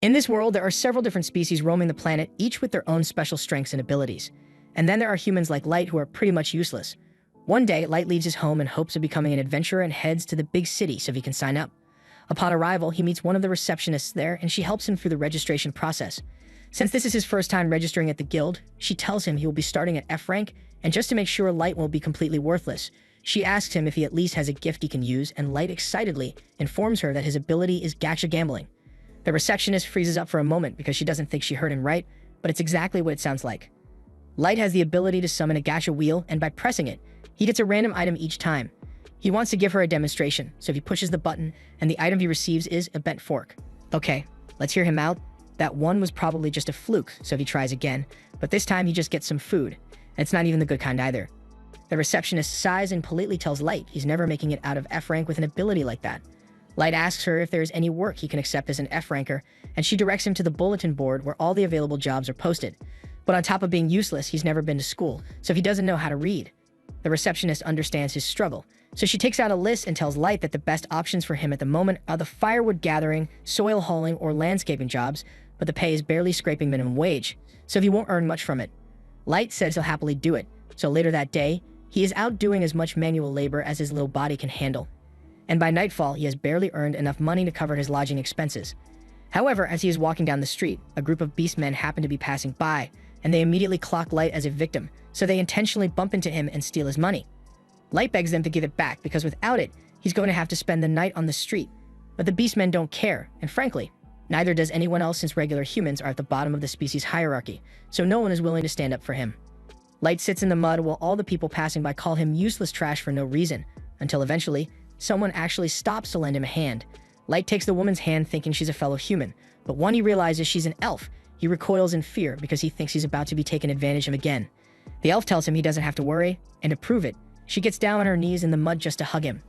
In this world, there are several different species roaming the planet, each with their own special strengths and abilities. And then there are humans like Light who are pretty much useless. One day, Light leaves his home in hopes of becoming an adventurer and heads to the big city so he can sign up. Upon arrival, he meets one of the receptionists there and she helps him through the registration process. Since this is his first time registering at the guild, she tells him he will be starting at F rank, and just to make sure Light won't be completely worthless, she asks him if he at least has a gift he can use, and Light excitedly informs her that his ability is gacha gambling. The receptionist freezes up for a moment because she doesn't think she heard him right, but it's exactly what it sounds like. Light has the ability to summon a gacha wheel, and by pressing it, he gets a random item each time. He wants to give her a demonstration, so he pushes the button, and the item he receives is a bent fork. Okay, let's hear him out. That one was probably just a fluke, so he tries again, but this time he just gets some food, and it's not even the good kind either. The receptionist sighs and politely tells Light he's never making it out of F rank with an ability like that. Light asks her if there is any work he can accept as an F ranker, and she directs him to the bulletin board where all the available jobs are posted. But on top of being useless, he's never been to school, so he doesn't know how to read. The receptionist understands his struggle, so she takes out a list and tells Light that the best options for him at the moment are the firewood gathering, soil hauling, or landscaping jobs, but the pay is barely scraping minimum wage, so he won't earn much from it. Light says he'll happily do it, so later that day, he is out doing as much manual labor as his little body can handle. And by nightfall, he has barely earned enough money to cover his lodging expenses. However, as he is walking down the street, a group of beastmen happen to be passing by, and they immediately clock Light as a victim, so they intentionally bump into him and steal his money. Light begs them to give it back because without it, he's going to have to spend the night on the street. But the beastmen don't care, and frankly, neither does anyone else since regular humans are at the bottom of the species hierarchy, so no one is willing to stand up for him. Light sits in the mud while all the people passing by call him useless trash for no reason, until eventually, someone actually stops to lend him a hand. Light takes the woman's hand thinking she's a fellow human, but when he realizes she's an elf, he recoils in fear because he thinks he's about to be taken advantage of again. The elf tells him he doesn't have to worry, and to prove it, she gets down on her knees in the mud just to hug him.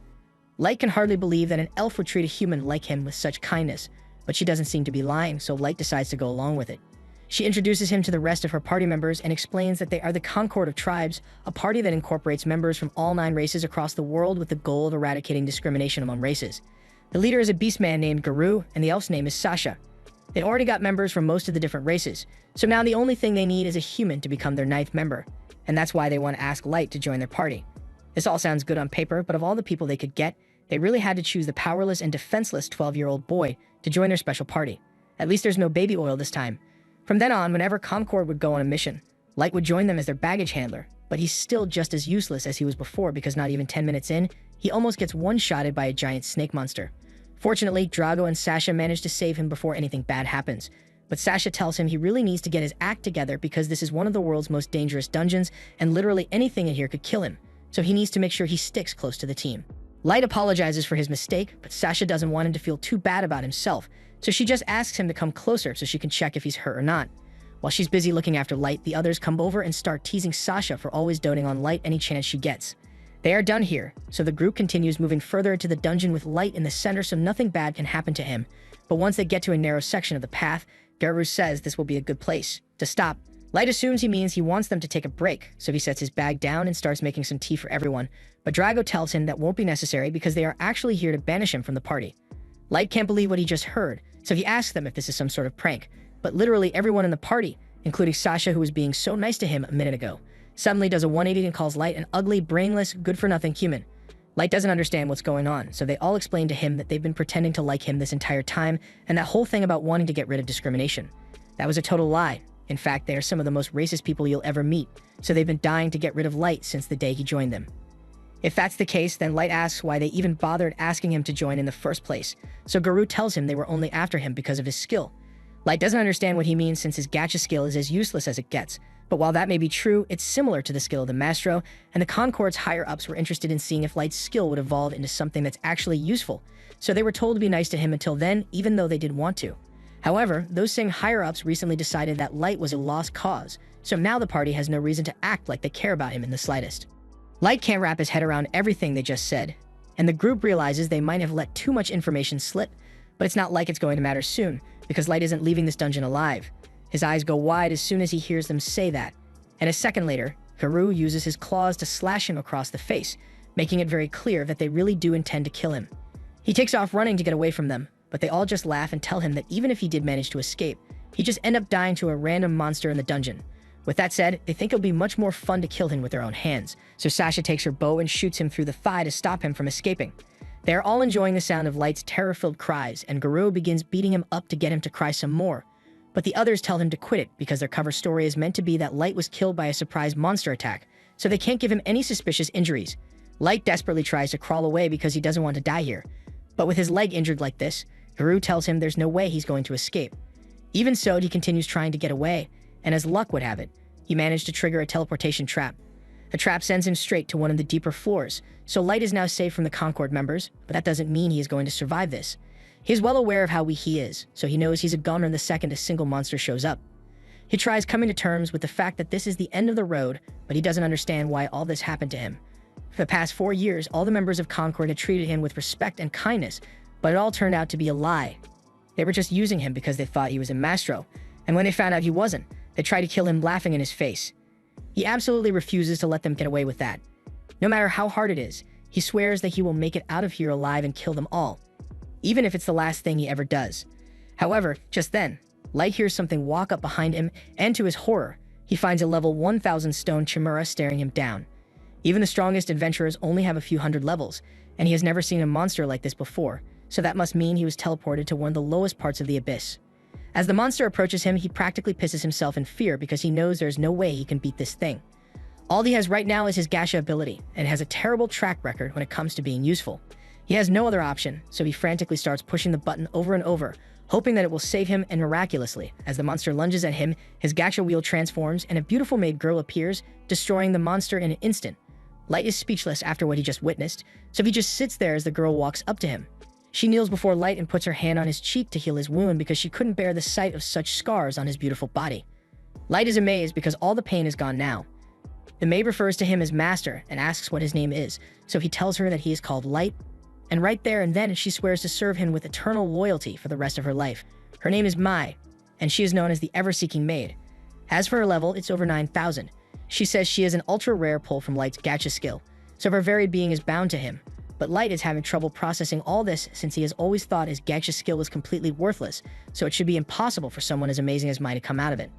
Light can hardly believe that an elf would treat a human like him with such kindness, but she doesn't seem to be lying, so Light decides to go along with it. She introduces him to the rest of her party members and explains that they are the Concord of Tribes, a party that incorporates members from all 9 races across the world with the goal of eradicating discrimination among races. The leader is a beastman named Guru, and the elf's name is Sasha. They already got members from most of the different races, so now the only thing they need is a human to become their 9th member, and that's why they want to ask Light to join their party. This all sounds good on paper, but of all the people they could get, they really had to choose the powerless and defenseless 12-year-old boy to join their special party. At least there's no baby oil this time. From then on, whenever Concord would go on a mission, Light would join them as their baggage handler, but he's still just as useless as he was before because not even 10 minutes in, he almost gets one-shotted by a giant snake monster. Fortunately, Drago and Sasha manage to save him before anything bad happens, but Sasha tells him he really needs to get his act together because this is one of the world's most dangerous dungeons and literally anything in here could kill him, so he needs to make sure he sticks close to the team. Light apologizes for his mistake, but Sasha doesn't want him to feel too bad about himself, so she just asks him to come closer so she can check if he's hurt or not. While she's busy looking after Light, the others come over and start teasing Sasha for always doting on Light any chance she gets. They are done here, so the group continues moving further into the dungeon with Light in the center so nothing bad can happen to him. But once they get to a narrow section of the path, Guru says this will be a good place to stop. Light assumes he means he wants them to take a break, so he sets his bag down and starts making some tea for everyone, but Drago tells him that won't be necessary because they are actually here to banish him from the party. Light can't believe what he just heard, so he asks them if this is some sort of prank, but literally everyone in the party, including Sasha who was being so nice to him a minute ago, suddenly does a 180 and calls Light an ugly, brainless, good-for-nothing human. Light doesn't understand what's going on, so they all explain to him that they've been pretending to like him this entire time, and that whole thing about wanting to get rid of discrimination. That was a total lie. In fact, they are some of the most racist people you'll ever meet, so they've been dying to get rid of Light since the day he joined them. If that's the case, then Light asks why they even bothered asking him to join in the first place, so Guru tells him they were only after him because of his skill. Light doesn't understand what he means since his gacha skill is as useless as it gets, but while that may be true, it's similar to the skill of the Maestro, and the Concord's higher-ups were interested in seeing if Light's skill would evolve into something that's actually useful, so they were told to be nice to him until then, even though they didn't want to. However, those same higher-ups recently decided that Light was a lost cause, so now the party has no reason to act like they care about him in the slightest. Light can't wrap his head around everything they just said, and the group realizes they might have let too much information slip, but it's not like it's going to matter soon, because Light isn't leaving this dungeon alive. His eyes go wide as soon as he hears them say that, and a second later, Guru uses his claws to slash him across the face, making it very clear that they really do intend to kill him. He takes off running to get away from them, but they all just laugh and tell him that even if he did manage to escape, he'd just end up dying to a random monster in the dungeon. With that said, they think it'll be much more fun to kill him with their own hands, so Sasha takes her bow and shoots him through the thigh to stop him from escaping. They are all enjoying the sound of Light's terror-filled cries, and Guru begins beating him up to get him to cry some more. But the others tell him to quit it because their cover story is meant to be that Light was killed by a surprise monster attack, so they can't give him any suspicious injuries. Light desperately tries to crawl away because he doesn't want to die here. But with his leg injured like this, Guru tells him there's no way he's going to escape. Even so, he continues trying to get away, and as luck would have it, he managed to trigger a teleportation trap. The trap sends him straight to one of the deeper floors, so Light is now safe from the Concord members, but that doesn't mean he is going to survive this. He is well aware of how weak he is, so he knows he's a goner the second a single monster shows up. He tries coming to terms with the fact that this is the end of the road, but he doesn't understand why all this happened to him. For the past 4 years, all the members of Concord had treated him with respect and kindness, but it all turned out to be a lie. They were just using him because they thought he was a Mastro, and when they found out he wasn't, they tried to kill him laughing in his face. He absolutely refuses to let them get away with that. No matter how hard it is, he swears that he will make it out of here alive and kill them all, even if it's the last thing he ever does. However, just then, Light hears something walk up behind him, and to his horror, he finds a level 1000 stone chimera staring him down. Even the strongest adventurers only have a few hundred levels, and he has never seen a monster like this before, so that must mean he was teleported to one of the lowest parts of the abyss. As the monster approaches him, he practically pisses himself in fear because he knows there's no way he can beat this thing. All he has right now is his gacha ability, and has a terrible track record when it comes to being useful. He has no other option, so he frantically starts pushing the button over and over, hoping that it will save him, and miraculously, as the monster lunges at him, his gacha wheel transforms and a beautiful maid girl appears, destroying the monster in an instant. Light is speechless after what he just witnessed, so he just sits there as the girl walks up to him. She kneels before Light and puts her hand on his cheek to heal his wound because she couldn't bear the sight of such scars on his beautiful body. Light is amazed because all the pain is gone now. The maid refers to him as Master and asks what his name is, so he tells her that he is called Light, and right there and then she swears to serve him with eternal loyalty for the rest of her life. Her name is Mai, and she is known as the Ever-Seeking Maid. As for her level, it's over 9,000. She says she is an ultra-rare pull from Light's gacha skill, so her very being is bound to him. But Light is having trouble processing all this since he has always thought his gacha skill was completely worthless, so it should be impossible for someone as amazing as Mai to come out of it.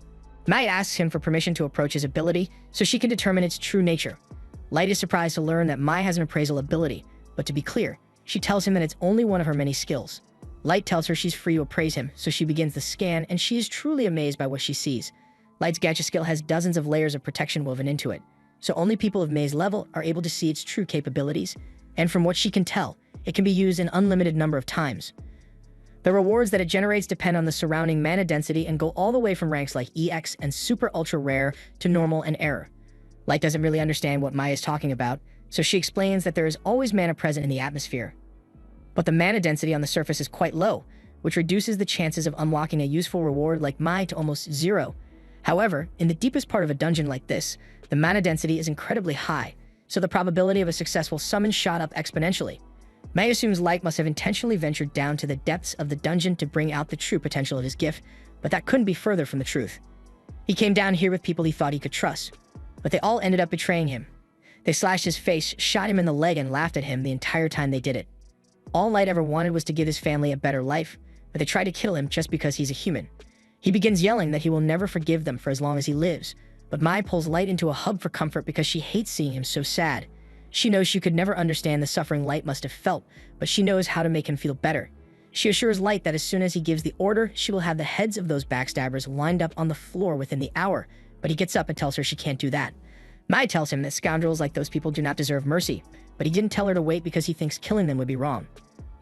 Mai asks him for permission to approach his ability so she can determine its true nature. Light is surprised to learn that Mai has an appraisal ability, but to be clear, she tells him that it's only one of her many skills. Light tells her she's free to appraise him, so she begins the scan, and she is truly amazed by what she sees. Light's gacha skill has dozens of layers of protection woven into it, so only people of Mai's level are able to see its true capabilities, and from what she can tell, it can be used an unlimited number of times. The rewards that it generates depend on the surrounding mana density and go all the way from ranks like EX and Super Ultra Rare to Normal and Error. Light doesn't really understand what Mai is talking about, so she explains that there is always mana present in the atmosphere. But the mana density on the surface is quite low, which reduces the chances of unlocking a useful reward like Mai to almost zero. However, in the deepest part of a dungeon like this, the mana density is incredibly high, so the probability of a successful summon shot up exponentially. Mai assumes Light must have intentionally ventured down to the depths of the dungeon to bring out the true potential of his gift, but that couldn't be further from the truth. He came down here with people he thought he could trust, but they all ended up betraying him. They slashed his face, shot him in the leg, and laughed at him the entire time they did it. All Light ever wanted was to give his family a better life, but they tried to kill him just because he's a human. He begins yelling that he will never forgive them for as long as he lives, but Mai pulls Light into a hug for comfort because she hates seeing him so sad. She knows she could never understand the suffering Light must have felt, but she knows how to make him feel better. She assures Light that as soon as he gives the order, she will have the heads of those backstabbers lined up on the floor within the hour, but he gets up and tells her she can't do that. Mai tells him that scoundrels like those people do not deserve mercy, but he didn't tell her to wait because he thinks killing them would be wrong.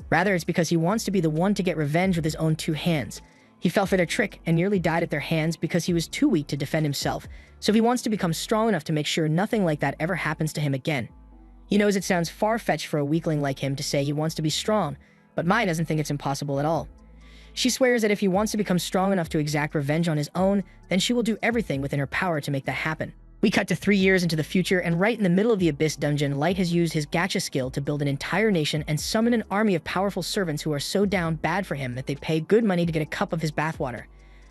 Rather, it's because he wants to be the one to get revenge with his own two hands. He fell for their trick and nearly died at their hands because he was too weak to defend himself, so he wants to become strong enough to make sure nothing like that ever happens to him again. He knows it sounds far-fetched for a weakling like him to say he wants to be strong, but Mai doesn't think it's impossible at all. She swears that if he wants to become strong enough to exact revenge on his own, then she will do everything within her power to make that happen. We cut to 3 years into the future, and right in the middle of the Abyss dungeon, Light has used his gacha skill to build an entire nation and summon an army of powerful servants who are so down bad for him that they pay good money to get a cup of his bathwater.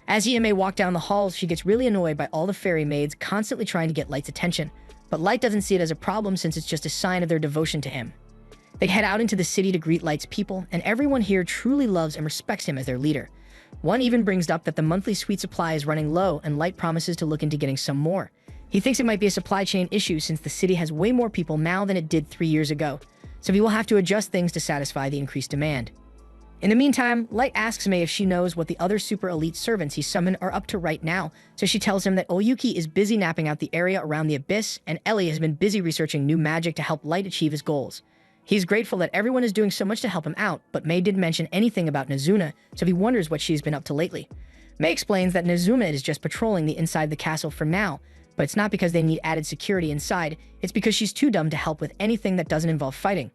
As he and May walk down the halls, she gets really annoyed by all the fairy maids constantly trying to get Light's attention, but Light doesn't see it as a problem since it's just a sign of their devotion to him. They head out into the city to greet Light's people, and everyone here truly loves and respects him as their leader. One even brings up that the monthly sweet supply is running low, and Light promises to look into getting some more. He thinks it might be a supply chain issue since the city has way more people now than it did 3 years ago, so he will have to adjust things to satisfy the increased demand. In the meantime, Light asks May if she knows what the other super elite servants he summoned are up to right now, so she tells him that Oyuki is busy mapping out the area around the abyss, and Ellie has been busy researching new magic to help Light achieve his goals. He's grateful that everyone is doing so much to help him out, but May didn't mention anything about Nezuna, so he wonders what she's been up to lately. May explains that Nezuna is just patrolling the inside the castle for now, but it's not because they need added security inside, it's because she's too dumb to help with anything that doesn't involve fighting.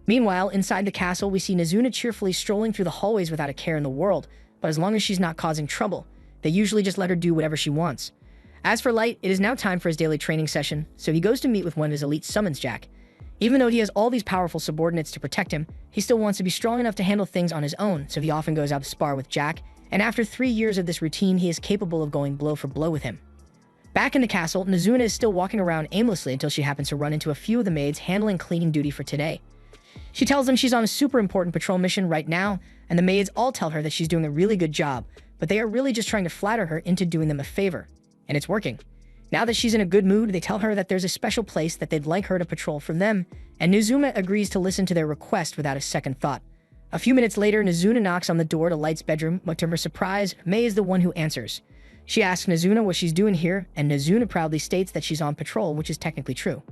Meanwhile, inside the castle, we see Nezuna cheerfully strolling through the hallways without a care in the world, but as long as she's not causing trouble, they usually just let her do whatever she wants. As for Light, it is now time for his daily training session, so he goes to meet with one of his elite summons, Jack. Even though he has all these powerful subordinates to protect him, he still wants to be strong enough to handle things on his own, so he often goes out to spar with Jack, and after 3 years of this routine, he is capable of going blow for blow with him. Back in the castle, Nezuna is still walking around aimlessly until she happens to run into a few of the maids handling cleaning duty for today. She tells them she's on a super important patrol mission right now, and the maids all tell her that she's doing a really good job, but they are really just trying to flatter her into doing them a favor. And it's working. Now that she's in a good mood, they tell her that there's a special place that they'd like her to patrol for them, and Nezuna agrees to listen to their request without a second thought. A few minutes later, Nezuna knocks on the door to Light's bedroom, but to her surprise, May is the one who answers. She asks Nezuna what she's doing here, and Nezuna proudly states that she's on patrol, which is technically true.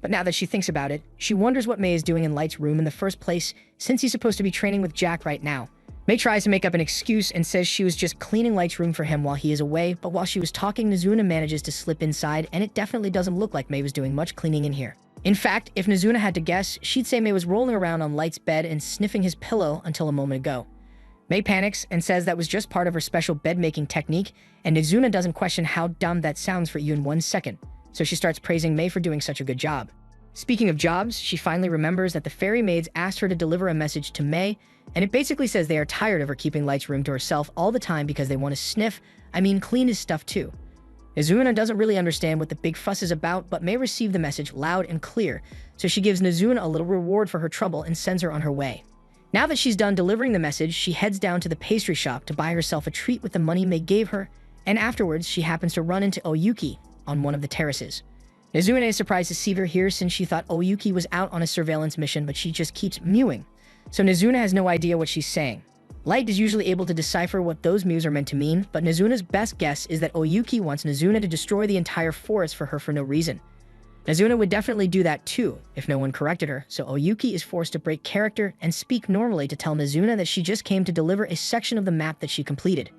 But now that she thinks about it, she wonders what May is doing in Light's room in the first place, since he's supposed to be training with Jack right now. May tries to make up an excuse and says she was just cleaning Light's room for him while he is away, but while she was talking, Nezuna manages to slip inside, and it definitely doesn't look like May was doing much cleaning in here. In fact, if Nezuna had to guess, she'd say May was rolling around on Light's bed and sniffing his pillow until a moment ago. May panics and says that was just part of her special bed-making technique, and Nezuna doesn't question how dumb that sounds for even 1 second, so she starts praising May for doing such a good job. Speaking of jobs, she finally remembers that the fairy maids asked her to deliver a message to May, and it basically says they are tired of her keeping Light's room to herself all the time because they want to clean his stuff too. Nezuna doesn't really understand what the big fuss is about, but May receive the message loud and clear, so she gives Nezuna a little reward for her trouble and sends her on her way. Now that she's done delivering the message, she heads down to the pastry shop to buy herself a treat with the money May gave her, and afterwards she happens to run into Oyuki on one of the terraces. Nezuna is surprised to see her here since she thought Oyuki was out on a surveillance mission, but she just keeps mewing. So Nezuna has no idea what she's saying. Light is usually able to decipher what those mews are meant to mean, but Nezuna's best guess is that Oyuki wants Nezuna to destroy the entire forest for her for no reason. Nezuna would definitely do that too, if no one corrected her, so Oyuki is forced to break character and speak normally to tell Nezuna that she just came to deliver a section of the map that she completed.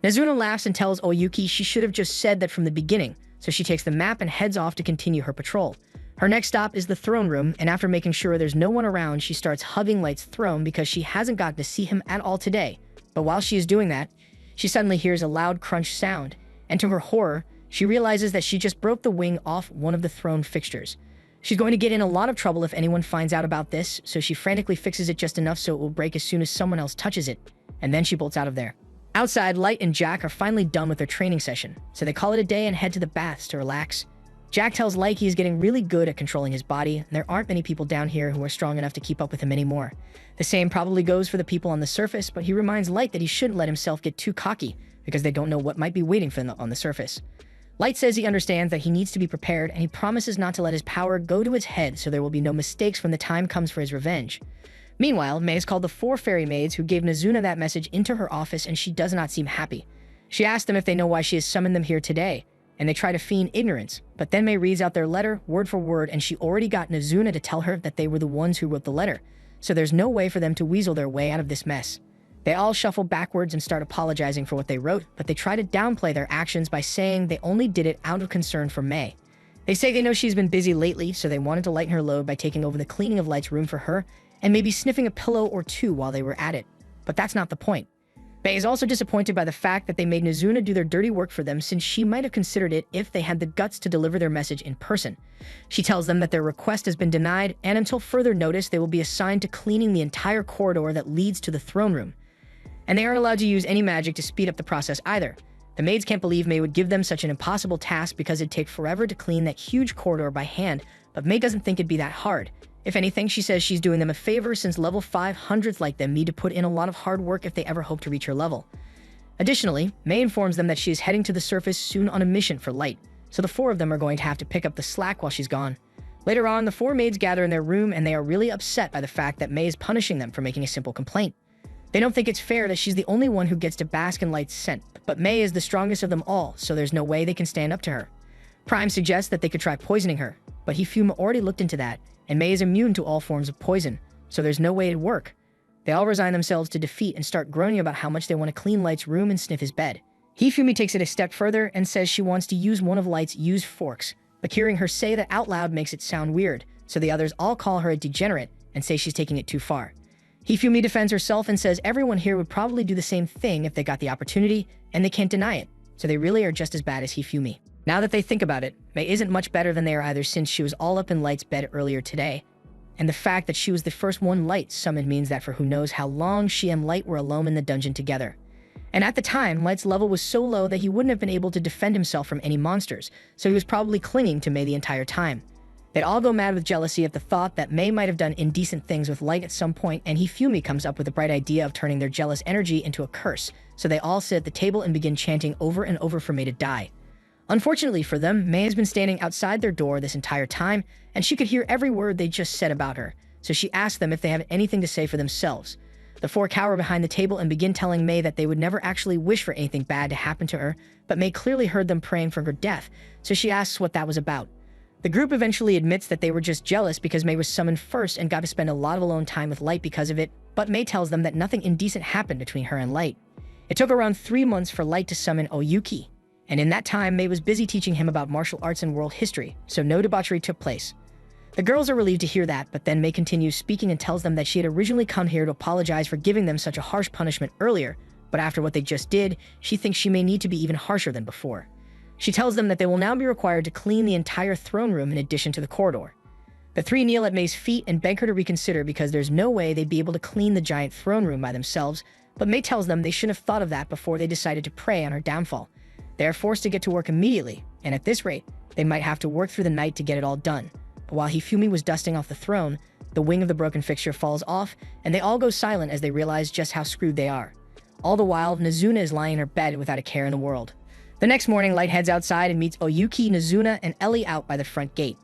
Nezuna laughs and tells Oyuki she should have just said that from the beginning, so she takes the map and heads off to continue her patrol. Her next stop is the throne room, and after making sure there's no one around, she starts hugging Light's throne because she hasn't gotten to see him at all today. But while she is doing that, she suddenly hears a loud crunch sound, and to her horror, she realizes that she just broke the wing off one of the throne fixtures. She's going to get in a lot of trouble if anyone finds out about this, so she frantically fixes it just enough so it will break as soon as someone else touches it, and then she bolts out of there. Outside, Light and Jack are finally done with their training session, so they call it a day and head to the baths to relax. Jack tells Light he is getting really good at controlling his body, and there aren't many people down here who are strong enough to keep up with him anymore. The same probably goes for the people on the surface, but he reminds Light that he shouldn't let himself get too cocky, because they don't know what might be waiting for them on the surface. Light says he understands that he needs to be prepared, and he promises not to let his power go to his head so there will be no mistakes when the time comes for his revenge. Meanwhile, May has called the 4 fairy maids who gave Nezuna that message into her office, and she does not seem happy. She asks them if they know why she has summoned them here today, and they try to feign ignorance, but then May reads out their letter word for word, and she already got Nezuna to tell her that they were the ones who wrote the letter, so there's no way for them to weasel their way out of this mess. They all shuffle backwards and start apologizing for what they wrote, but they try to downplay their actions by saying they only did it out of concern for May. They say they know she's been busy lately, so they wanted to lighten her load by taking over the cleaning of Light's room for her, and maybe sniffing a pillow or two while they were at it. But that's not the point. May is also disappointed by the fact that they made Nezuna do their dirty work for them, since she might have considered it if they had the guts to deliver their message in person. She tells them that their request has been denied, and until further notice, they will be assigned to cleaning the entire corridor that leads to the throne room. And they aren't allowed to use any magic to speed up the process either. The maids can't believe May would give them such an impossible task because it'd take forever to clean that huge corridor by hand, but May doesn't think it'd be that hard. If anything, she says she's doing them a favor since level 500s like them need to put in a lot of hard work if they ever hope to reach her level. Additionally, May informs them that she is heading to the surface soon on a mission for Light, so the four of them are going to have to pick up the slack while she's gone. Later on, the four maids gather in their room and they are really upset by the fact that May is punishing them for making a simple complaint. They don't think it's fair that she's the only one who gets to bask in Light's scent, but May is the strongest of them all, so there's no way they can stand up to her. Prime suggests that they could try poisoning her, but Hifumi already looked into that, and May is immune to all forms of poison, so there's no way it'd work. They all resign themselves to defeat and start groaning about how much they want to clean Light's room and sniff his bed. Hifumi takes it a step further and says she wants to use one of Light's used forks, but hearing her say that out loud makes it sound weird, so the others all call her a degenerate and say she's taking it too far. Hifumi defends herself and says everyone here would probably do the same thing if they got the opportunity, and they can't deny it, so they really are just as bad as Hifumi. Now that they think about it, May isn't much better than they are either since she was all up in Light's bed earlier today, and the fact that she was the first one Light summoned means that for who knows how long she and Light were alone in the dungeon together. And at the time, Light's level was so low that he wouldn't have been able to defend himself from any monsters, so he was probably clinging to May the entire time. They'd all go mad with jealousy at the thought that May might have done indecent things with Light at some point, and Hifumi comes up with the bright idea of turning their jealous energy into a curse, so they all sit at the table and begin chanting over and over for May to die. Unfortunately for them, May has been standing outside their door this entire time, and she could hear every word they just said about her, so she asked them if they have anything to say for themselves. The four cower behind the table and begin telling May that they would never actually wish for anything bad to happen to her, but May clearly heard them praying for her death, so she asks what that was about. The group eventually admits that they were just jealous because May was summoned first and got to spend a lot of alone time with Light because of it, but May tells them that nothing indecent happened between her and Light. It took around 3 months for Light to summon Oyuki, and in that time, May was busy teaching him about martial arts and world history, so no debauchery took place. The girls are relieved to hear that, but then May continues speaking and tells them that she had originally come here to apologize for giving them such a harsh punishment earlier, but after what they just did, she thinks she may need to be even harsher than before. She tells them that they will now be required to clean the entire throne room in addition to the corridor. The three kneel at May's feet and beg her to reconsider because there's no way they'd be able to clean the giant throne room by themselves, but May tells them they shouldn't have thought of that before they decided to prey on her downfall. They are forced to get to work immediately, and at this rate, they might have to work through the night to get it all done. But while Hifumi was dusting off the throne, the wing of the broken fixture falls off, and they all go silent as they realize just how screwed they are. All the while, Nazuna is lying in her bed without a care in the world. The next morning, Light heads outside and meets Oyuki, Nazuna, and Ellie out by the front gate.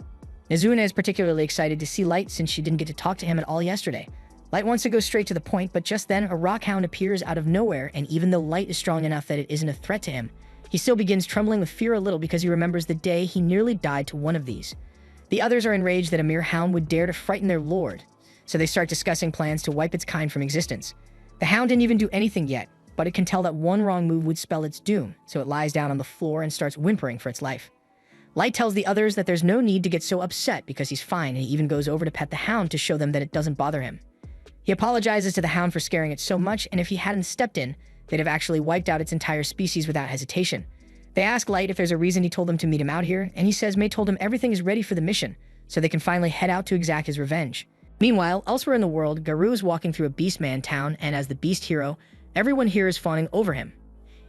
Nazuna is particularly excited to see Light since she didn't get to talk to him at all yesterday. Light wants to go straight to the point, but just then, a rockhound appears out of nowhere, and even though Light is strong enough that it isn't a threat to him, he still begins trembling with fear a little because he remembers the day he nearly died to one of these. The others are enraged that a mere hound would dare to frighten their lord, so they start discussing plans to wipe its kind from existence. The hound didn't even do anything yet, but it can tell that one wrong move would spell its doom, so it lies down on the floor and starts whimpering for its life. Light tells the others that there's no need to get so upset because he's fine, and he even goes over to pet the hound to show them that it doesn't bother him. He apologizes to the hound for scaring it so much, and if he hadn't stepped in, they'd have actually wiped out its entire species without hesitation. They ask Light if there's a reason he told them to meet him out here, and he says May told him everything is ready for the mission, so they can finally head out to exact his revenge. Meanwhile, elsewhere in the world, Garou is walking through a Beastman town, and as the Beast hero, everyone here is fawning over him.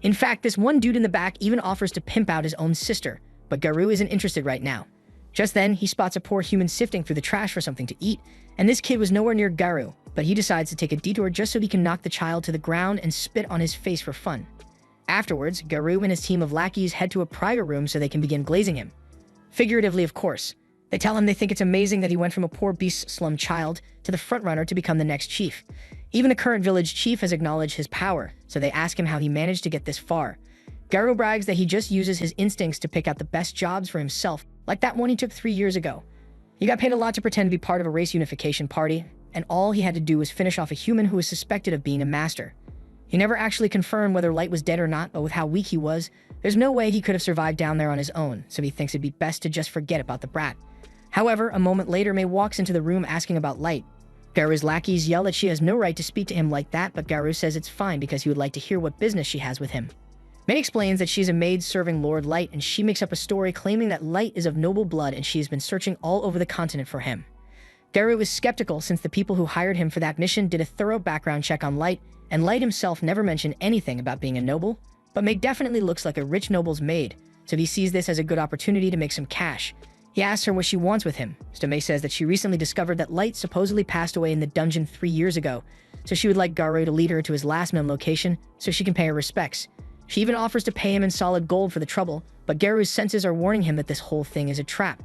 In fact, this one dude in the back even offers to pimp out his own sister, but Garou isn't interested right now. Just then, he spots a poor human sifting through the trash for something to eat, and this kid was nowhere near Garou, but he decides to take a detour just so he can knock the child to the ground and spit on his face for fun. Afterwards, Garou and his team of lackeys head to a private room so they can begin glazing him. Figuratively, of course. They tell him they think it's amazing that he went from a poor beast slum child to the frontrunner to become the next chief. Even the current village chief has acknowledged his power, so they ask him how he managed to get this far. Garou brags that he just uses his instincts to pick out the best jobs for himself, like that one he took 3 years ago. He got paid a lot to pretend to be part of a race unification party, and all he had to do was finish off a human who was suspected of being a master. He never actually confirmed whether Light was dead or not, but with how weak he was, there's no way he could have survived down there on his own, so he thinks it'd be best to just forget about the brat. However, a moment later, May walks into the room asking about Light. Garou's lackeys yell that she has no right to speak to him like that, but Garou says it's fine because he would like to hear what business she has with him. May explains that she's a maid serving Lord Light, and she makes up a story claiming that Light is of noble blood and she has been searching all over the continent for him. Garou is skeptical since the people who hired him for that mission did a thorough background check on Light, and Light himself never mentioned anything about being a noble, but May definitely looks like a rich noble's maid, so he sees this as a good opportunity to make some cash. He asks her what she wants with him, so May says that she recently discovered that Light supposedly passed away in the dungeon 3 years ago, so she would like Garou to lead her to his last known location so she can pay her respects. She even offers to pay him in solid gold for the trouble, but Garou's senses are warning him that this whole thing is a trap.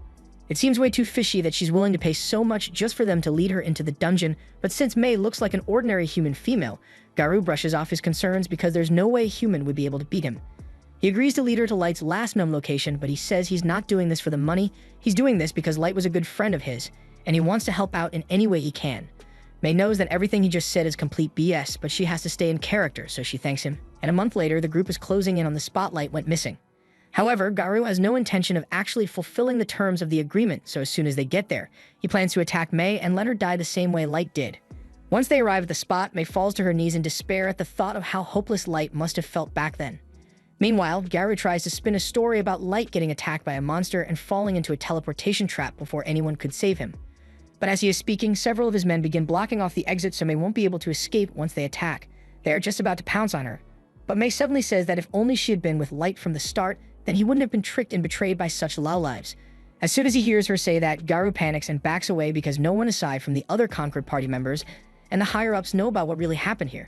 It seems way too fishy that she's willing to pay so much just for them to lead her into the dungeon, but since May looks like an ordinary human female, Garou brushes off his concerns because there's no way a human would be able to beat him. He agrees to lead her to Light's last known location, but he says he's not doing this for the money. He's doing this because Light was a good friend of his, and he wants to help out in any way he can. May knows that everything he just said is complete BS, but she has to stay in character, so she thanks him. And a month later, the group is closing in on the spotlight went missing. However, Garou has no intention of actually fulfilling the terms of the agreement, so as soon as they get there, he plans to attack May and let her die the same way Light did. Once they arrive at the spot, May falls to her knees in despair at the thought of how hopeless Light must have felt back then. Meanwhile, Garou tries to spin a story about Light getting attacked by a monster and falling into a teleportation trap before anyone could save him. But as he is speaking, several of his men begin blocking off the exit so May won't be able to escape once they attack. They are just about to pounce on her. But May suddenly says that if only she had been with Light from the start, then he wouldn't have been tricked and betrayed by such lowlives. As soon as he hears her say that, Garou panics and backs away because no one aside from the other Concord party members and the higher-ups know about what really happened here.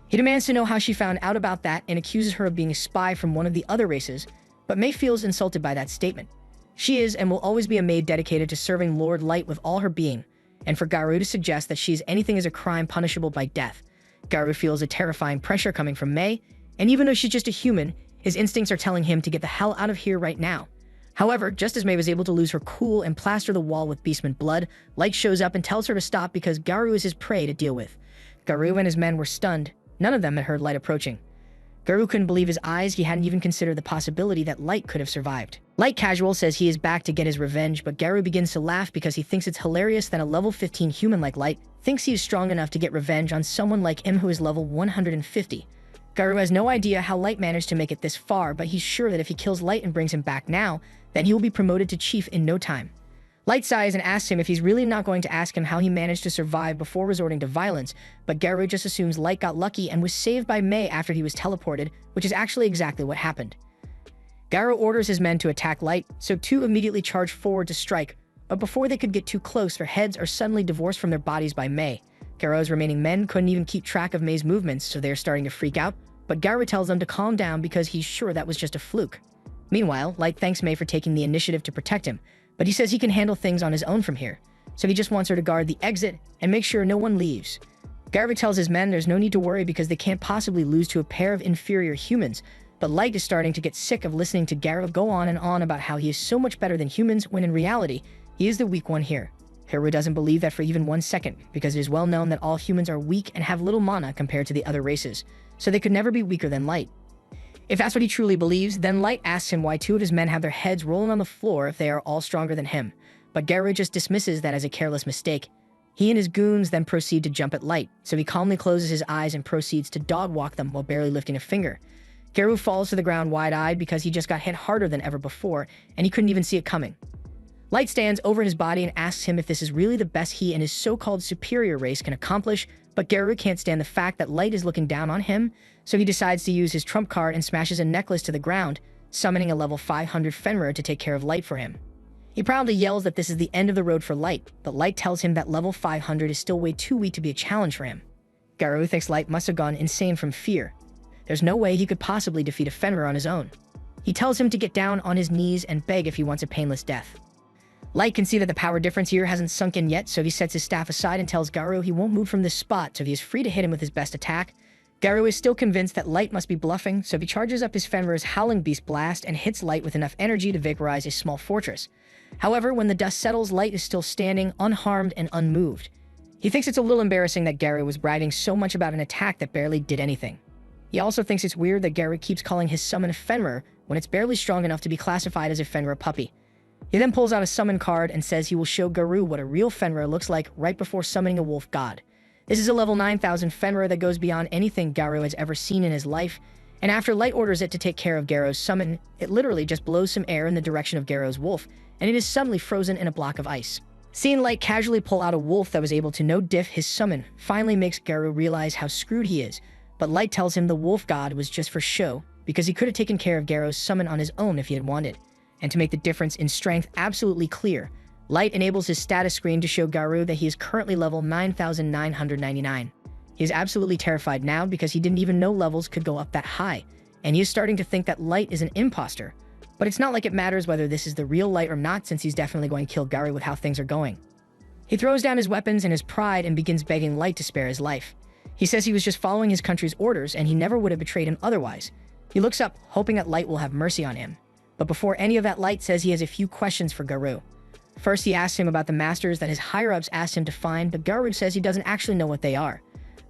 He demands to know how she found out about that and accuses her of being a spy from one of the other races, but May feels insulted by that statement. She is and will always be a maid dedicated to serving Lord Light with all her being, and for Garou to suggest that she is anything as a crime punishable by death. Garou feels a terrifying pressure coming from May, and even though she's just a human, his instincts are telling him to get the hell out of here right now. However, just as May was able to lose her cool and plaster the wall with Beastman blood, Light shows up and tells her to stop because Garou is his prey to deal with. Garou and his men were stunned. None of them had heard Light approaching. Garou couldn't believe his eyes. He hadn't even considered the possibility that Light could have survived. Light Casual says he is back to get his revenge, but Garou begins to laugh because he thinks it's hilarious that a level 15 human like Light thinks he is strong enough to get revenge on someone like him who is level 150. Garou has no idea how Light managed to make it this far, but he's sure that if he kills Light and brings him back now, then he will be promoted to chief in no time. Light sighs and asks him if he's really not going to ask him how he managed to survive before resorting to violence, but Garou just assumes Light got lucky and was saved by May after he was teleported, which is actually exactly what happened. Garou orders his men to attack Light, so two immediately charge forward to strike, but before they could get too close, their heads are suddenly divorced from their bodies by May. Garou's remaining men couldn't even keep track of May's movements, so they're starting to freak out, but Garou tells them to calm down because he's sure that was just a fluke. Meanwhile, Light thanks May for taking the initiative to protect him, but he says he can handle things on his own from here, so he just wants her to guard the exit and make sure no one leaves. Garou tells his men there's no need to worry because they can't possibly lose to a pair of inferior humans, but Light is starting to get sick of listening to Garou go on and on about how he is so much better than humans when in reality, he is the weak one here. Garou doesn't believe that for even 1 second, because it is well known that all humans are weak and have little mana compared to the other races, so they could never be weaker than Light. If that's what he truly believes, then Light asks him why two of his men have their heads rolling on the floor if they are all stronger than him, but Garou just dismisses that as a careless mistake. He and his goons then proceed to jump at Light, so he calmly closes his eyes and proceeds to dog-walk them while barely lifting a finger. Garou falls to the ground wide-eyed because he just got hit harder than ever before, and he couldn't even see it coming. Light stands over his body and asks him if this is really the best he and his so-called superior race can accomplish, but Garou can't stand the fact that Light is looking down on him, so he decides to use his trump card and smashes a necklace to the ground, summoning a level 500 Fenrir to take care of Light for him. He proudly yells that this is the end of the road for Light, but Light tells him that level 500 is still way too weak to be a challenge for him. Garou thinks Light must have gone insane from fear. There's no way he could possibly defeat a Fenrir on his own. He tells him to get down on his knees and beg if he wants a painless death. Light can see that the power difference here hasn't sunk in yet, so he sets his staff aside and tells Garou he won't move from this spot, so he is free to hit him with his best attack. Garou is still convinced that Light must be bluffing, so he charges up his Fenrir's Howling Beast Blast and hits Light with enough energy to vaporize a small fortress. However, when the dust settles, Light is still standing, unharmed and unmoved. He thinks it's a little embarrassing that Garou was bragging so much about an attack that barely did anything. He also thinks it's weird that Garou keeps calling his summon a Fenrir when it's barely strong enough to be classified as a Fenrir puppy. He then pulls out a summon card and says he will show Garou what a real Fenrir looks like right before summoning a wolf god. This is a level 9000 Fenrir that goes beyond anything Garou has ever seen in his life, and after Light orders it to take care of Garou's summon, it literally just blows some air in the direction of Garou's wolf, and it is suddenly frozen in a block of ice. Seeing Light casually pull out a wolf that was able to no-diff his summon finally makes Garou realize how screwed he is, but Light tells him the wolf god was just for show, because he could have taken care of Garou's summon on his own if he had wanted. And to make the difference in strength absolutely clear, Light enables his status screen to show Garou that he is currently level 9,999. He is absolutely terrified now because he didn't even know levels could go up that high, and he is starting to think that Light is an imposter. But it's not like it matters whether this is the real Light or not, since he's definitely going to kill Garou with how things are going. He throws down his weapons and his pride and begins begging Light to spare his life. He says he was just following his country's orders and he never would have betrayed him otherwise. He looks up, hoping that Light will have mercy on him. But before any of that, Light says he has a few questions for Garou. First, he asks him about the masters that his higher-ups asked him to find, but Garou says he doesn't actually know what they are.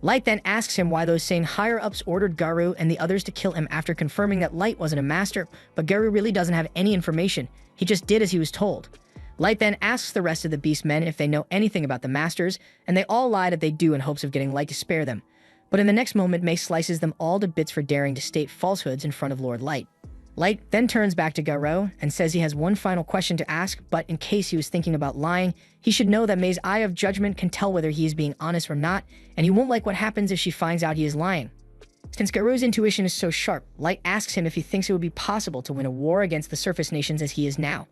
Light then asks him why those same higher-ups ordered Garou and the others to kill him after confirming that Light wasn't a master, but Garou really doesn't have any information. He just did as he was told. Light then asks the rest of the beast men if they know anything about the masters, and they all lie that they do in hopes of getting Light to spare them. But in the next moment, May slices them all to bits for daring to state falsehoods in front of Lord Light. Light then turns back to Garou and says he has one final question to ask, but in case he was thinking about lying, he should know that May's eye of judgment can tell whether he is being honest or not, and he won't like what happens if she finds out he is lying. Since Garou's intuition is so sharp, Light asks him if he thinks it would be possible to win a war against the surface nations as he is now.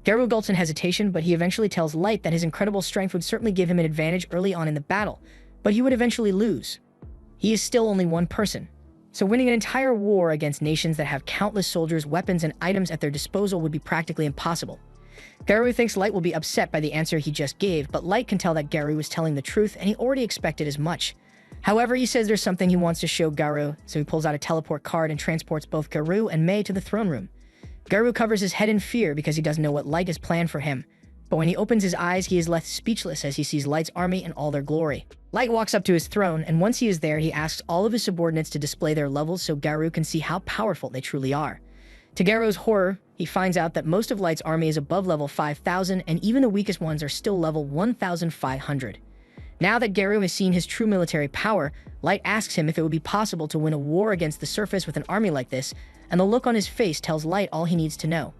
Garou gulps in hesitation, but he eventually tells Light that his incredible strength would certainly give him an advantage early on in the battle, but he would eventually lose. He is still only one person. So winning an entire war against nations that have countless soldiers, weapons, and items at their disposal would be practically impossible. Garou thinks Light will be upset by the answer he just gave, but Light can tell that Garou was telling the truth, and he already expected as much. However, he says there's something he wants to show Garou, so he pulls out a teleport card and transports both Garou and May to the throne room. Garou covers his head in fear because he doesn't know what Light has planned for him. But when he opens his eyes, he is left speechless as he sees Light's army in all their glory. Light walks up to his throne, and once he is there, he asks all of his subordinates to display their levels so Garou can see how powerful they truly are. To Garou's horror, he finds out that most of Light's army is above level 5,000, and even the weakest ones are still level 1,500. Now that Garou has seen his true military power, Light asks him if it would be possible to win a war against the surface with an army like this, and the look on his face tells Light all he needs to know.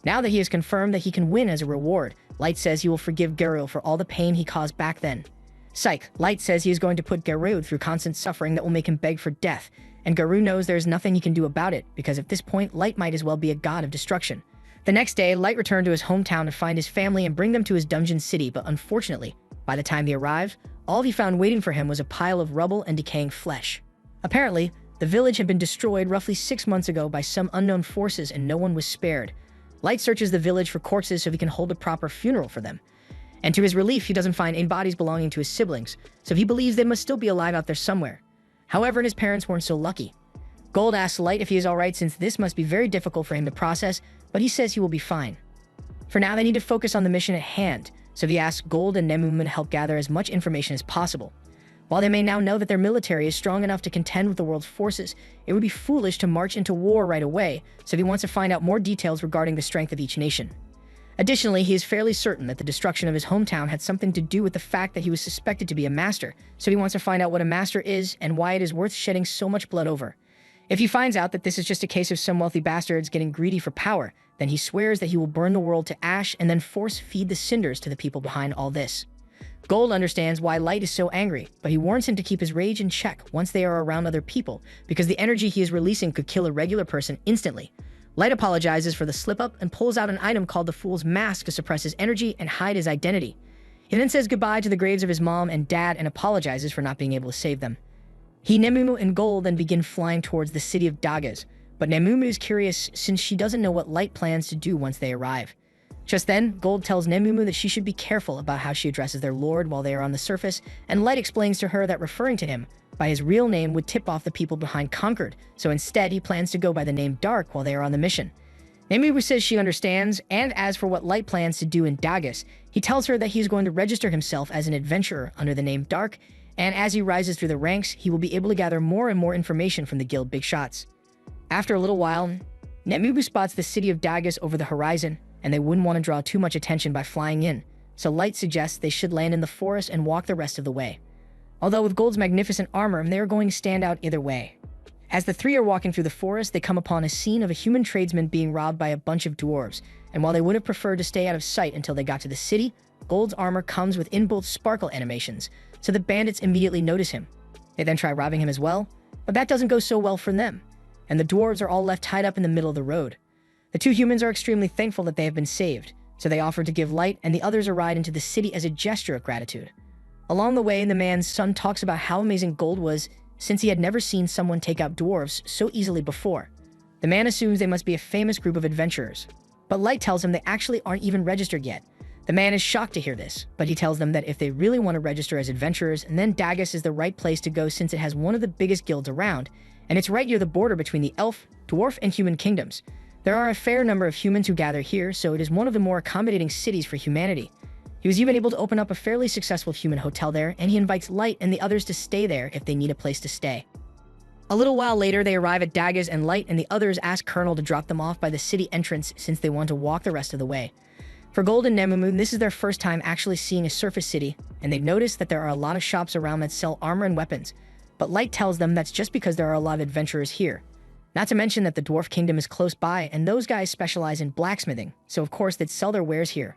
Now that he has confirmed that he can win as a reward, Light says he will forgive Garou for all the pain he caused back then. Psych, Light says he is going to put Garou through constant suffering that will make him beg for death, and Garou knows there is nothing he can do about it, because at this point, Light might as well be a god of destruction. The next day, Light returned to his hometown to find his family and bring them to his dungeon city, but unfortunately, by the time he arrived, all he found waiting for him was a pile of rubble and decaying flesh. Apparently, the village had been destroyed roughly 6 months ago by some unknown forces and no one was spared. Light searches the village for corpses so he can hold a proper funeral for them. And to his relief, he doesn't find any bodies belonging to his siblings, so he believes they must still be alive out there somewhere. However, his parents weren't so lucky. Gold asks Light if he is alright since this must be very difficult for him to process, but he says he will be fine. For now, they need to focus on the mission at hand, so he asks Gold and Nemumu to help gather as much information as possible. While they may now know that their military is strong enough to contend with the world's forces, it would be foolish to march into war right away, so he wants to find out more details regarding the strength of each nation. Additionally, he is fairly certain that the destruction of his hometown had something to do with the fact that he was suspected to be a master, so he wants to find out what a master is and why it is worth shedding so much blood over. If he finds out that this is just a case of some wealthy bastards getting greedy for power, then he swears that he will burn the world to ash and then force-feed the cinders to the people behind all this. Gold understands why Light is so angry, but he warns him to keep his rage in check once they are around other people, because the energy he is releasing could kill a regular person instantly. Light apologizes for the slip-up and pulls out an item called the Fool's Mask to suppress his energy and hide his identity. He then says goodbye to the graves of his mom and dad and apologizes for not being able to save them. He, Nemumu, and Gold then begin flying towards the city of Dagas, but Nemumu is curious since she doesn't know what Light plans to do once they arrive. Just then, Gold tells Nemumu that she should be careful about how she addresses their lord while they are on the surface, and Light explains to her that referring to him by his real name would tip off the people behind Concord, so instead he plans to go by the name Dark while they are on the mission. Nemumu says she understands, and as for what Light plans to do in Dagas, he tells her that he is going to register himself as an adventurer under the name Dark, and as he rises through the ranks, he will be able to gather more and more information from the guild Big Shots. After a little while, Nemumu spots the city of Dagas over the horizon, and they wouldn't want to draw too much attention by flying in, so Light suggests they should land in the forest and walk the rest of the way. Although with Gold's magnificent armor, they are going to stand out either way. As the three are walking through the forest, they come upon a scene of a human tradesman being robbed by a bunch of dwarves, and while they would have preferred to stay out of sight until they got to the city, Gold's armor comes with inbuilt sparkle animations, so the bandits immediately notice him. They then try robbing him as well, but that doesn't go so well for them, and the dwarves are all left tied up in the middle of the road. The two humans are extremely thankful that they have been saved, so they offer to give Light and the others a ride into the city as a gesture of gratitude. Along the way, the man's son talks about how amazing Gold was, since he had never seen someone take out dwarves so easily before. The man assumes they must be a famous group of adventurers, but Light tells him they actually aren't even registered yet. The man is shocked to hear this, but he tells them that if they really want to register as adventurers, then Dagus is the right place to go since it has one of the biggest guilds around, and it's right near the border between the elf, dwarf, and human kingdoms. There are a fair number of humans who gather here, so it is one of the more accommodating cities for humanity. He was even able to open up a fairly successful human hotel there, and he invites Light and the others to stay there if they need a place to stay. A little while later, they arrive at Dagas, and Light and the others ask Colonel to drop them off by the city entrance since they want to walk the rest of the way. For Gold and Nemumu, this is their first time actually seeing a surface city, and they've noticed that there are a lot of shops around that sell armor and weapons. But Light tells them that's just because there are a lot of adventurers here. Not to mention that the Dwarf Kingdom is close by, and those guys specialize in blacksmithing, so of course they'd sell their wares here.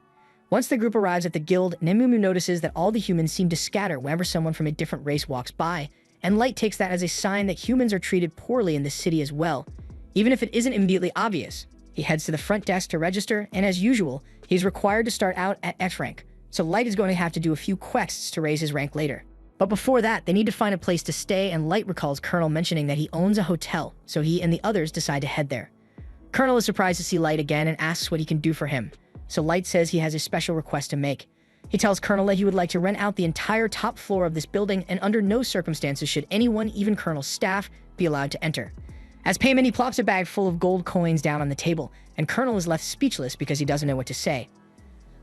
Once the group arrives at the guild, Nemumu notices that all the humans seem to scatter whenever someone from a different race walks by, and Light takes that as a sign that humans are treated poorly in this city as well, even if it isn't immediately obvious. He heads to the front desk to register, and as usual, he's required to start out at F rank, so Light is going to have to do a few quests to raise his rank later. But before that, they need to find a place to stay, and Light recalls Colonel mentioning that he owns a hotel, so he and the others decide to head there. Colonel is surprised to see Light again and asks what he can do for him, so Light says he has a special request to make. He tells Colonel that he would like to rent out the entire top floor of this building, and under no circumstances should anyone, even Colonel's staff, be allowed to enter. As payment, he plops a bag full of gold coins down on the table, and Colonel is left speechless because he doesn't know what to say.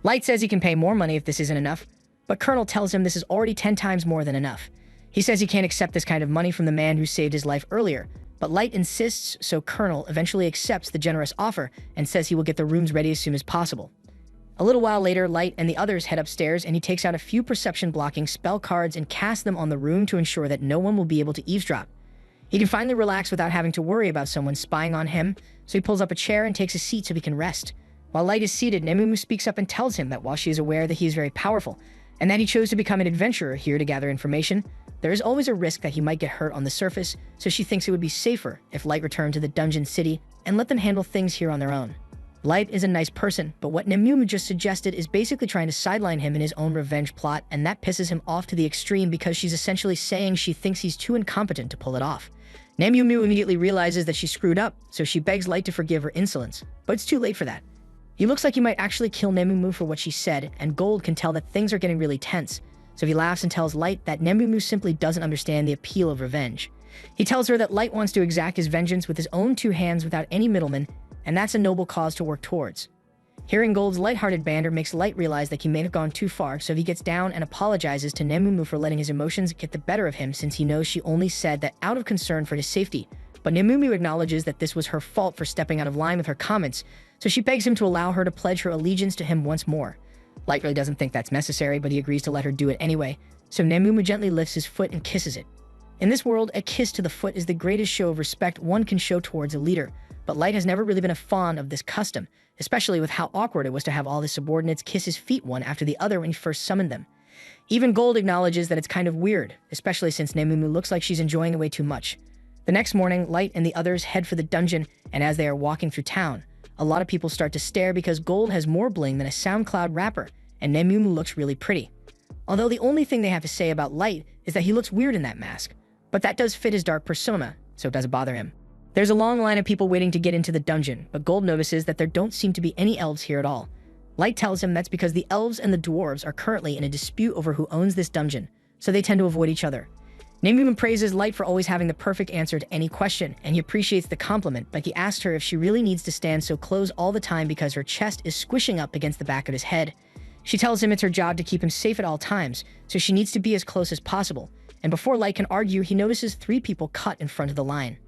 Light says he can pay more money if this isn't enough, but Colonel tells him this is already 10 times more than enough. He says he can't accept this kind of money from the man who saved his life earlier, but Light insists, so Colonel eventually accepts the generous offer and says he will get the rooms ready as soon as possible. A little while later, Light and the others head upstairs, and he takes out a few perception-blocking spell cards and casts them on the room to ensure that no one will be able to eavesdrop. He can finally relax without having to worry about someone spying on him, so he pulls up a chair and takes a seat so he can rest. While Light is seated, Nemumu speaks up and tells him that while she is aware that he is very powerful, and that he chose to become an adventurer here to gather information, there is always a risk that he might get hurt on the surface, so she thinks it would be safer if Light returned to the dungeon city and let them handle things here on their own. Light is a nice person, but what Nemumu just suggested is basically trying to sideline him in his own revenge plot, and that pisses him off to the extreme because she's essentially saying she thinks he's too incompetent to pull it off. Nemumu immediately realizes that she screwed up, so she begs Light to forgive her insolence, but it's too late for that. He looks like he might actually kill Nemumu for what she said, and Gold can tell that things are getting really tense, so he laughs and tells Light that Nemumu simply doesn't understand the appeal of revenge. He tells her that Light wants to exact his vengeance with his own two hands without any middlemen, and that's a noble cause to work towards. Hearing Gold's lighthearted banter makes Light realize that he may have gone too far, so he gets down and apologizes to Nemumu for letting his emotions get the better of him since he knows she only said that out of concern for his safety. But Nemumu acknowledges that this was her fault for stepping out of line with her comments, so she begs him to allow her to pledge her allegiance to him once more. Light really doesn't think that's necessary, but he agrees to let her do it anyway, so Nemumu gently lifts his foot and kisses it. In this world, a kiss to the foot is the greatest show of respect one can show towards a leader, but Light has never really been a fan of this custom, especially with how awkward it was to have all his subordinates kiss his feet one after the other when he first summoned them. Even Gold acknowledges that it's kind of weird, especially since Nemumu looks like she's enjoying it way too much. The next morning, Light and the others head for the dungeon, and as they are walking through town, a lot of people start to stare because Gold has more bling than a SoundCloud rapper, and Nemumu looks really pretty. Although the only thing they have to say about Light is that he looks weird in that mask, but that does fit his dark persona, so it doesn't bother him. There's a long line of people waiting to get into the dungeon, but Gold notices that there don't seem to be any elves here at all. Light tells him that's because the elves and the dwarves are currently in a dispute over who owns this dungeon, so they tend to avoid each other. Nemumu praises Light for always having the perfect answer to any question, and he appreciates the compliment, but he asks her if she really needs to stand so close all the time because her chest is squishing up against the back of his head. She tells him it's her job to keep him safe at all times, so she needs to be as close as possible, and before Light can argue, he notices 3 people cut in front of the line.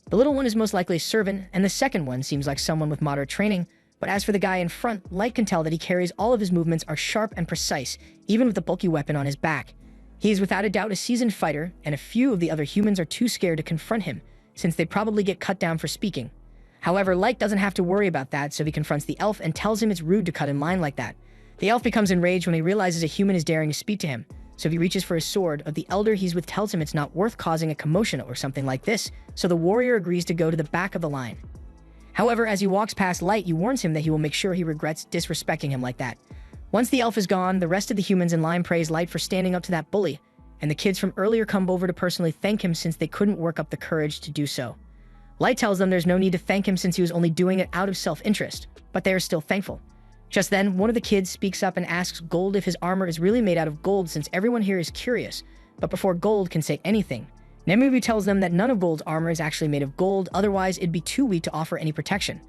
The little one is most likely a servant, and the second one seems like someone with moderate training, but as for the guy in front, Light can tell that he carries all of his movements are sharp and precise, even with the bulky weapon on his back. He is without a doubt a seasoned fighter, and a few of the other humans are too scared to confront him, since they probably get cut down for speaking. However, Light doesn't have to worry about that, so he confronts the elf and tells him it's rude to cut in line like that. The elf becomes enraged when he realizes a human is daring to speak to him, so he reaches for his sword, but the elder he's with tells him it's not worth causing a commotion or something like this, so the warrior agrees to go to the back of the line. However, as he walks past Light, he warns him that he will make sure he regrets disrespecting him like that. Once the elf is gone, the rest of the humans in line praise Light for standing up to that bully, and the kids from earlier come over to personally thank him since they couldn't work up the courage to do so. Light tells them there's no need to thank him since he was only doing it out of self-interest, but they are still thankful. Just then, one of the kids speaks up and asks Gold if his armor is really made out of gold since everyone here is curious, but before Gold can say anything, Nemubu tells them that none of Gold's armor is actually made of gold, otherwise it'd be too weak to offer any protection.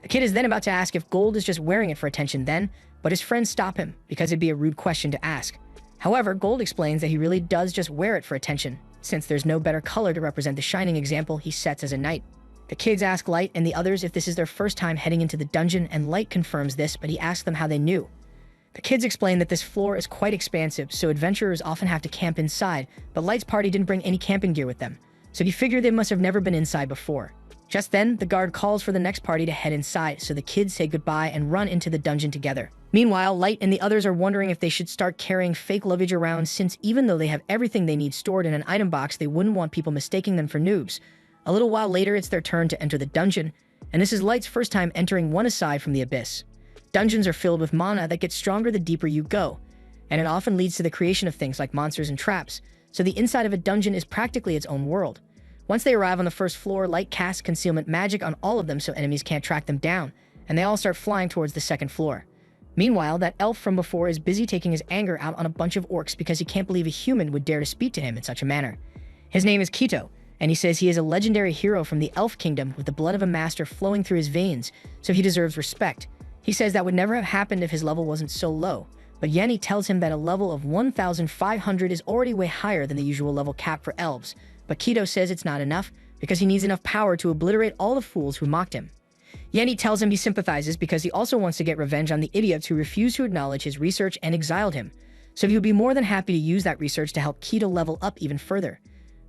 The kid is then about to ask if Gold is just wearing it for attention then, but his friends stop him because it'd be a rude question to ask. However, Gold explains that he really does just wear it for attention, since there's no better color to represent the shining example he sets as a knight. The kids ask Light and the others if this is their first time heading into the dungeon, and Light confirms this, but he asks them how they knew. The kids explain that this floor is quite expansive, so adventurers often have to camp inside, but Light's party didn't bring any camping gear with them, so he figured they must have never been inside before. Just then, the guard calls for the next party to head inside, so the kids say goodbye and run into the dungeon together. Meanwhile, Light and the others are wondering if they should start carrying fake luggage around, since even though they have everything they need stored in an item box, they wouldn't want people mistaking them for noobs. A little while later, it's their turn to enter the dungeon, and this is Light's first time entering one aside from the abyss. Dungeons are filled with mana that gets stronger the deeper you go, and it often leads to the creation of things like monsters and traps, so the inside of a dungeon is practically its own world. Once they arrive on the first floor, Light casts concealment magic on all of them so enemies can't track them down, and they all start flying towards the second floor. Meanwhile, that elf from before is busy taking his anger out on a bunch of orcs because he can't believe a human would dare to speak to him in such a manner. His name is Kito, and he says he is a legendary hero from the elf kingdom with the blood of a master flowing through his veins, so he deserves respect. He says that would never have happened if his level wasn't so low, but Yenny tells him that a level of 1,500 is already way higher than the usual level cap for elves, but Kito says it's not enough because he needs enough power to obliterate all the fools who mocked him. Yenny tells him he sympathizes because he also wants to get revenge on the idiots who refused to acknowledge his research and exiled him, so he would be more than happy to use that research to help Kito level up even further.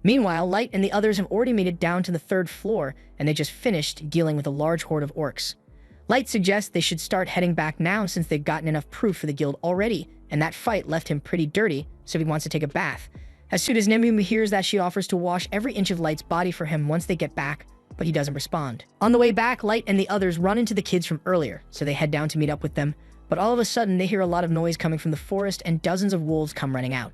Meanwhile, Light and the others have already made it down to the third floor, and they just finished dealing with a large horde of orcs. Light suggests they should start heading back now since they've gotten enough proof for the guild already, and that fight left him pretty dirty, so he wants to take a bath. As soon as Nemumu hears that, she offers to wash every inch of Light's body for him once they get back, but he doesn't respond. On the way back, Light and the others run into the kids from earlier, so they head down to meet up with them, but all of a sudden they hear a lot of noise coming from the forest and dozens of wolves come running out.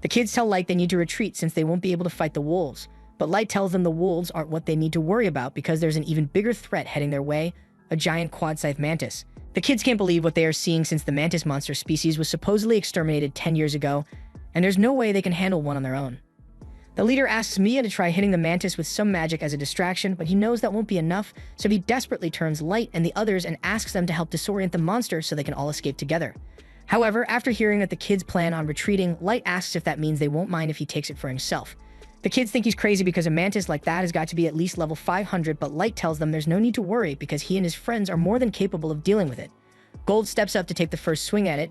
The kids tell Light they need to retreat since they won't be able to fight the wolves, but Light tells them the wolves aren't what they need to worry about because there's an even bigger threat heading their way, a giant quad-scythe mantis. The kids can't believe what they are seeing since the mantis monster species was supposedly exterminated 10 years ago, and there's no way they can handle one on their own. The leader asks Mia to try hitting the mantis with some magic as a distraction, but he knows that won't be enough, so he desperately turns Light and the others and asks them to help disorient the monster so they can all escape together. However, after hearing that the kids plan on retreating, Light asks if that means they won't mind if he takes it for himself. The kids think he's crazy because a mantis like that has got to be at least level 500, but Light tells them there's no need to worry because he and his friends are more than capable of dealing with it. Gold steps up to take the first swing at it,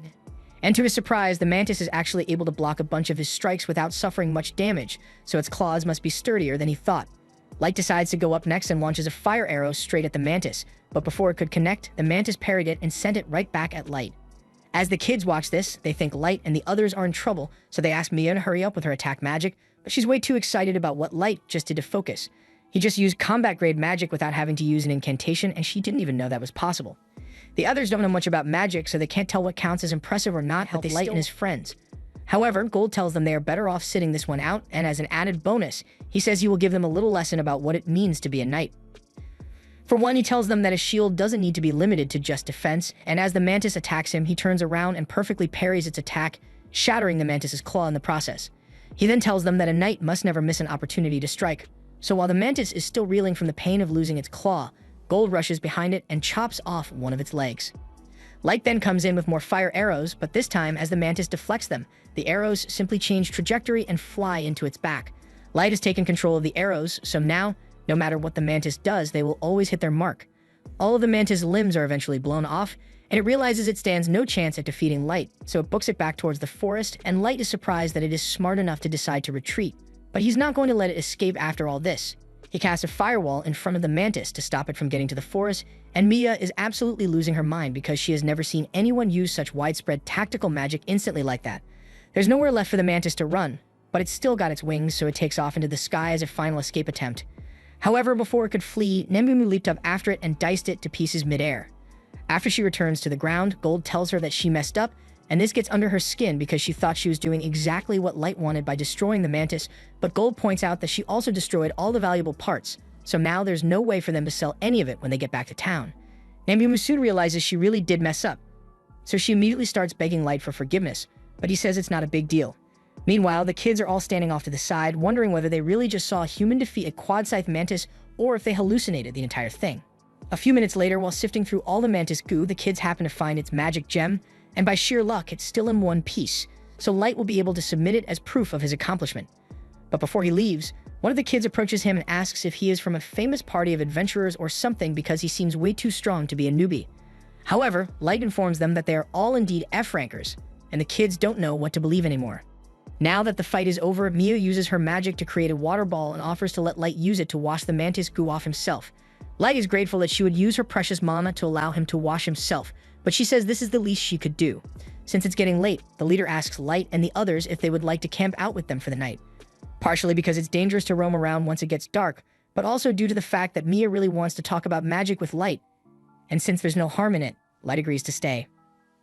and to his surprise, the mantis is actually able to block a bunch of his strikes without suffering much damage, so its claws must be sturdier than he thought. Light decides to go up next and launches a fire arrow straight at the mantis, but before it could connect, the mantis parried it and sent it right back at Light. As the kids watch this, they think Light and the others are in trouble, so they ask Mia to hurry up with her attack magic, but she's way too excited about what Light just did to focus. He just used combat-grade magic without having to use an incantation, and she didn't even know that was possible. The others don't know much about magic, so they can't tell what counts as impressive or not, but they Light and his friends. However, Gold tells them they are better off sitting this one out, and as an added bonus, he says he will give them a little lesson about what it means to be a knight. For one, he tells them that a shield doesn't need to be limited to just defense, and as the mantis attacks him, he turns around and perfectly parries its attack, shattering the mantis's claw in the process. He then tells them that a knight must never miss an opportunity to strike. So while the mantis is still reeling from the pain of losing its claw, Gold rushes behind it and chops off one of its legs. Light then comes in with more fire arrows, but this time, as the mantis deflects them, the arrows simply change trajectory and fly into its back. Light has taken control of the arrows, so now, no matter what the mantis does, they will always hit their mark. All of the mantis' limbs are eventually blown off, and it realizes it stands no chance at defeating Light, so it books it back towards the forest, and Light is surprised that it is smart enough to decide to retreat. But he's not going to let it escape after all this. He casts a firewall in front of the mantis to stop it from getting to the forest, and Mia is absolutely losing her mind because she has never seen anyone use such widespread tactical magic instantly like that. There's nowhere left for the mantis to run, but it's still got its wings, so it takes off into the sky as a final escape attempt. However, before it could flee, Nemumu leaped up after it and diced it to pieces midair. After she returns to the ground, Gold tells her that she messed up, and this gets under her skin because she thought she was doing exactly what Light wanted by destroying the mantis, but Gold points out that she also destroyed all the valuable parts, so now there's no way for them to sell any of it when they get back to town. Nemumu soon realizes she really did mess up, so she immediately starts begging Light for forgiveness, but he says it's not a big deal. Meanwhile, the kids are all standing off to the side, wondering whether they really just saw a human defeat a quad-sized mantis or if they hallucinated the entire thing. A few minutes later, while sifting through all the mantis goo, the kids happen to find its magic gem, and by sheer luck, it's still in one piece, so Light will be able to submit it as proof of his accomplishment. But before he leaves, one of the kids approaches him and asks if he is from a famous party of adventurers or something because he seems way too strong to be a newbie. However, Light informs them that they are all indeed F-rankers, and the kids don't know what to believe anymore. Now that the fight is over, Mia uses her magic to create a water ball and offers to let Light use it to wash the mantis goo off himself. Light is grateful that she would use her precious mana to allow him to wash himself, but she says this is the least she could do. Since it's getting late, the leader asks Light and the others if they would like to camp out with them for the night. Partially because it's dangerous to roam around once it gets dark, but also due to the fact that Mia really wants to talk about magic with Light. And since there's no harm in it, Light agrees to stay.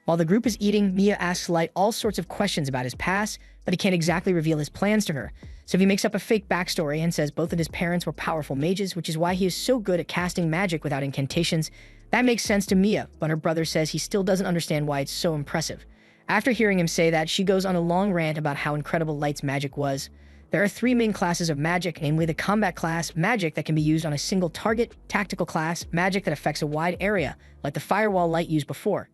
While the group is eating, Mia asks Light all sorts of questions about his past, but he can't exactly reveal his plans to her. So he makes up a fake backstory and says both of his parents were powerful mages, which is why he is so good at casting magic without incantations. That makes sense to Mia, but her brother says he still doesn't understand why it's so impressive. After hearing him say that, she goes on a long rant about how incredible Light's magic was. There are 3 main classes of magic, namely the combat class, magic that can be used on a single target, tactical class, magic that affects a wide area, like the firewall Light used before.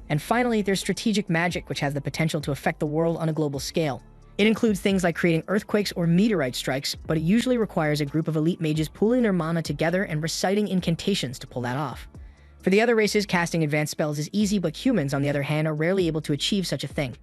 And finally, there's strategic magic, which has the potential to affect the world on a global scale. It includes things like creating earthquakes or meteorite strikes, but it usually requires a group of elite mages pooling their mana together and reciting incantations to pull that off. For the other races, casting advanced spells is easy, but humans, on the other hand, are rarely able to achieve such a thing.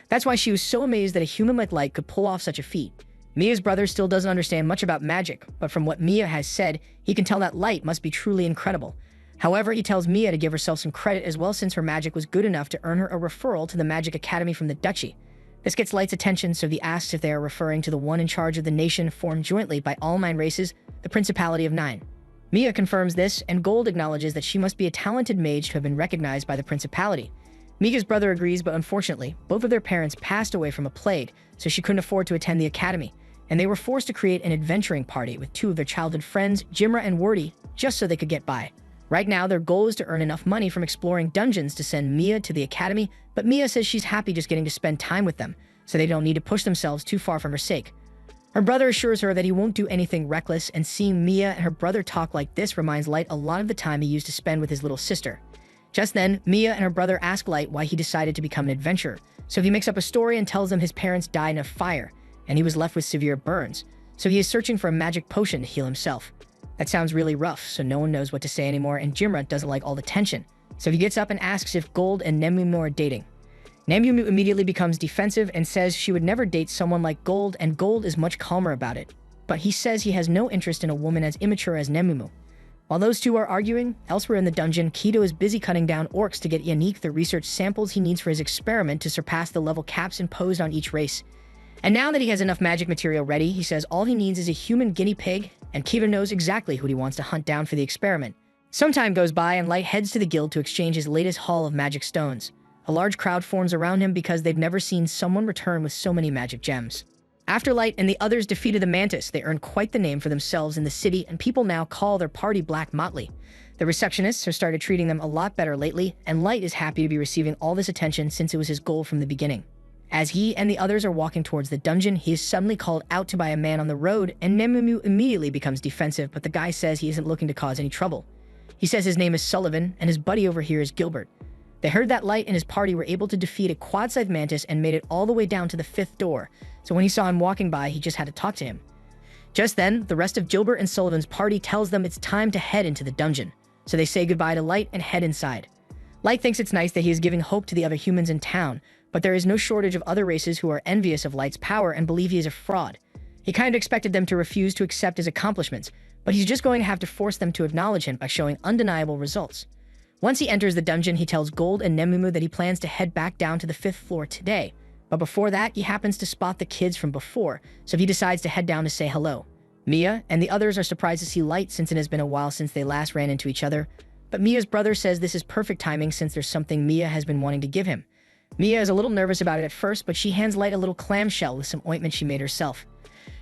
That's why she was so amazed that a human like Light could pull off such a feat. Mia's brother still doesn't understand much about magic, but from what Mia has said, he can tell that Light must be truly incredible. However, he tells Mia to give herself some credit as well since her magic was good enough to earn her a referral to the Magic Academy from the Duchy. This gets Light's attention, so he asks if they are referring to the one in charge of the nation formed jointly by all 9 races, the Principality of 9. Mia confirms this, and Gold acknowledges that she must be a talented mage to have been recognized by the Principality. Mia's brother agrees, but unfortunately, both of their parents passed away from a plague, so she couldn't afford to attend the academy, and they were forced to create an adventuring party with 2 of their childhood friends, Jimra and Wordy, just so they could get by. Right now, their goal is to earn enough money from exploring dungeons to send Mia to the academy, but Mia says she's happy just getting to spend time with them, so they don't need to push themselves too far for her sake. Her brother assures her that he won't do anything reckless, and seeing Mia and her brother talk like this reminds Light a lot of the time he used to spend with his little sister. Just then, Mia and her brother ask Light why he decided to become an adventurer, so he makes up a story and tells them his parents died in a fire, and he was left with severe burns, so he is searching for a magic potion to heal himself. That sounds really rough, so no one knows what to say anymore, and Jimra doesn't like all the tension, so he gets up and asks if Gold and Nemumu are dating. Nemumu immediately becomes defensive and says she would never date someone like Gold, and Gold is much calmer about it, but he says he has no interest in a woman as immature as Nemumu. While those two are arguing, elsewhere in the dungeon, Kido is busy cutting down orcs to get Yannick the research samples he needs for his experiment to surpass the level caps imposed on each race. And now that he has enough magic material ready, he says all he needs is a human guinea pig, and Kido knows exactly who he wants to hunt down for the experiment. Some time goes by, and Light heads to the guild to exchange his latest haul of magic stones. A large crowd forms around him because they've never seen someone return with so many magic gems. After Light and the others defeated the Mantis, they earned quite the name for themselves in the city, and people now call their party Black Motley. The receptionists have started treating them a lot better lately, and Light is happy to be receiving all this attention since it was his goal from the beginning. As he and the others are walking towards the dungeon, he is suddenly called out to by a man on the road, and Nemumu immediately becomes defensive, but the guy says he isn't looking to cause any trouble. He says his name is Sullivan, and his buddy over here is Gilbert. They heard that Light and his party were able to defeat a quad-sized mantis and made it all the way down to the 5th door, so when he saw him walking by, he just had to talk to him. Just then, the rest of Gilbert and Sullivan's party tells them it's time to head into the dungeon, so they say goodbye to Light and head inside. Light thinks it's nice that he is giving hope to the other humans in town, but there is no shortage of other races who are envious of Light's power and believe he is a fraud. He kind of expected them to refuse to accept his accomplishments, but he's just going to have to force them to acknowledge him by showing undeniable results. Once he enters the dungeon, he tells Gold and Nemumu that he plans to head back down to the 5th floor today, but before that, he happens to spot the kids from before, so he decides to head down to say hello. Mia and the others are surprised to see Light since it has been a while since they last ran into each other, but Mia's brother says this is perfect timing since there's something Mia has been wanting to give him. Mia is a little nervous about it at first, but she hands Light a little clamshell with some ointment she made herself.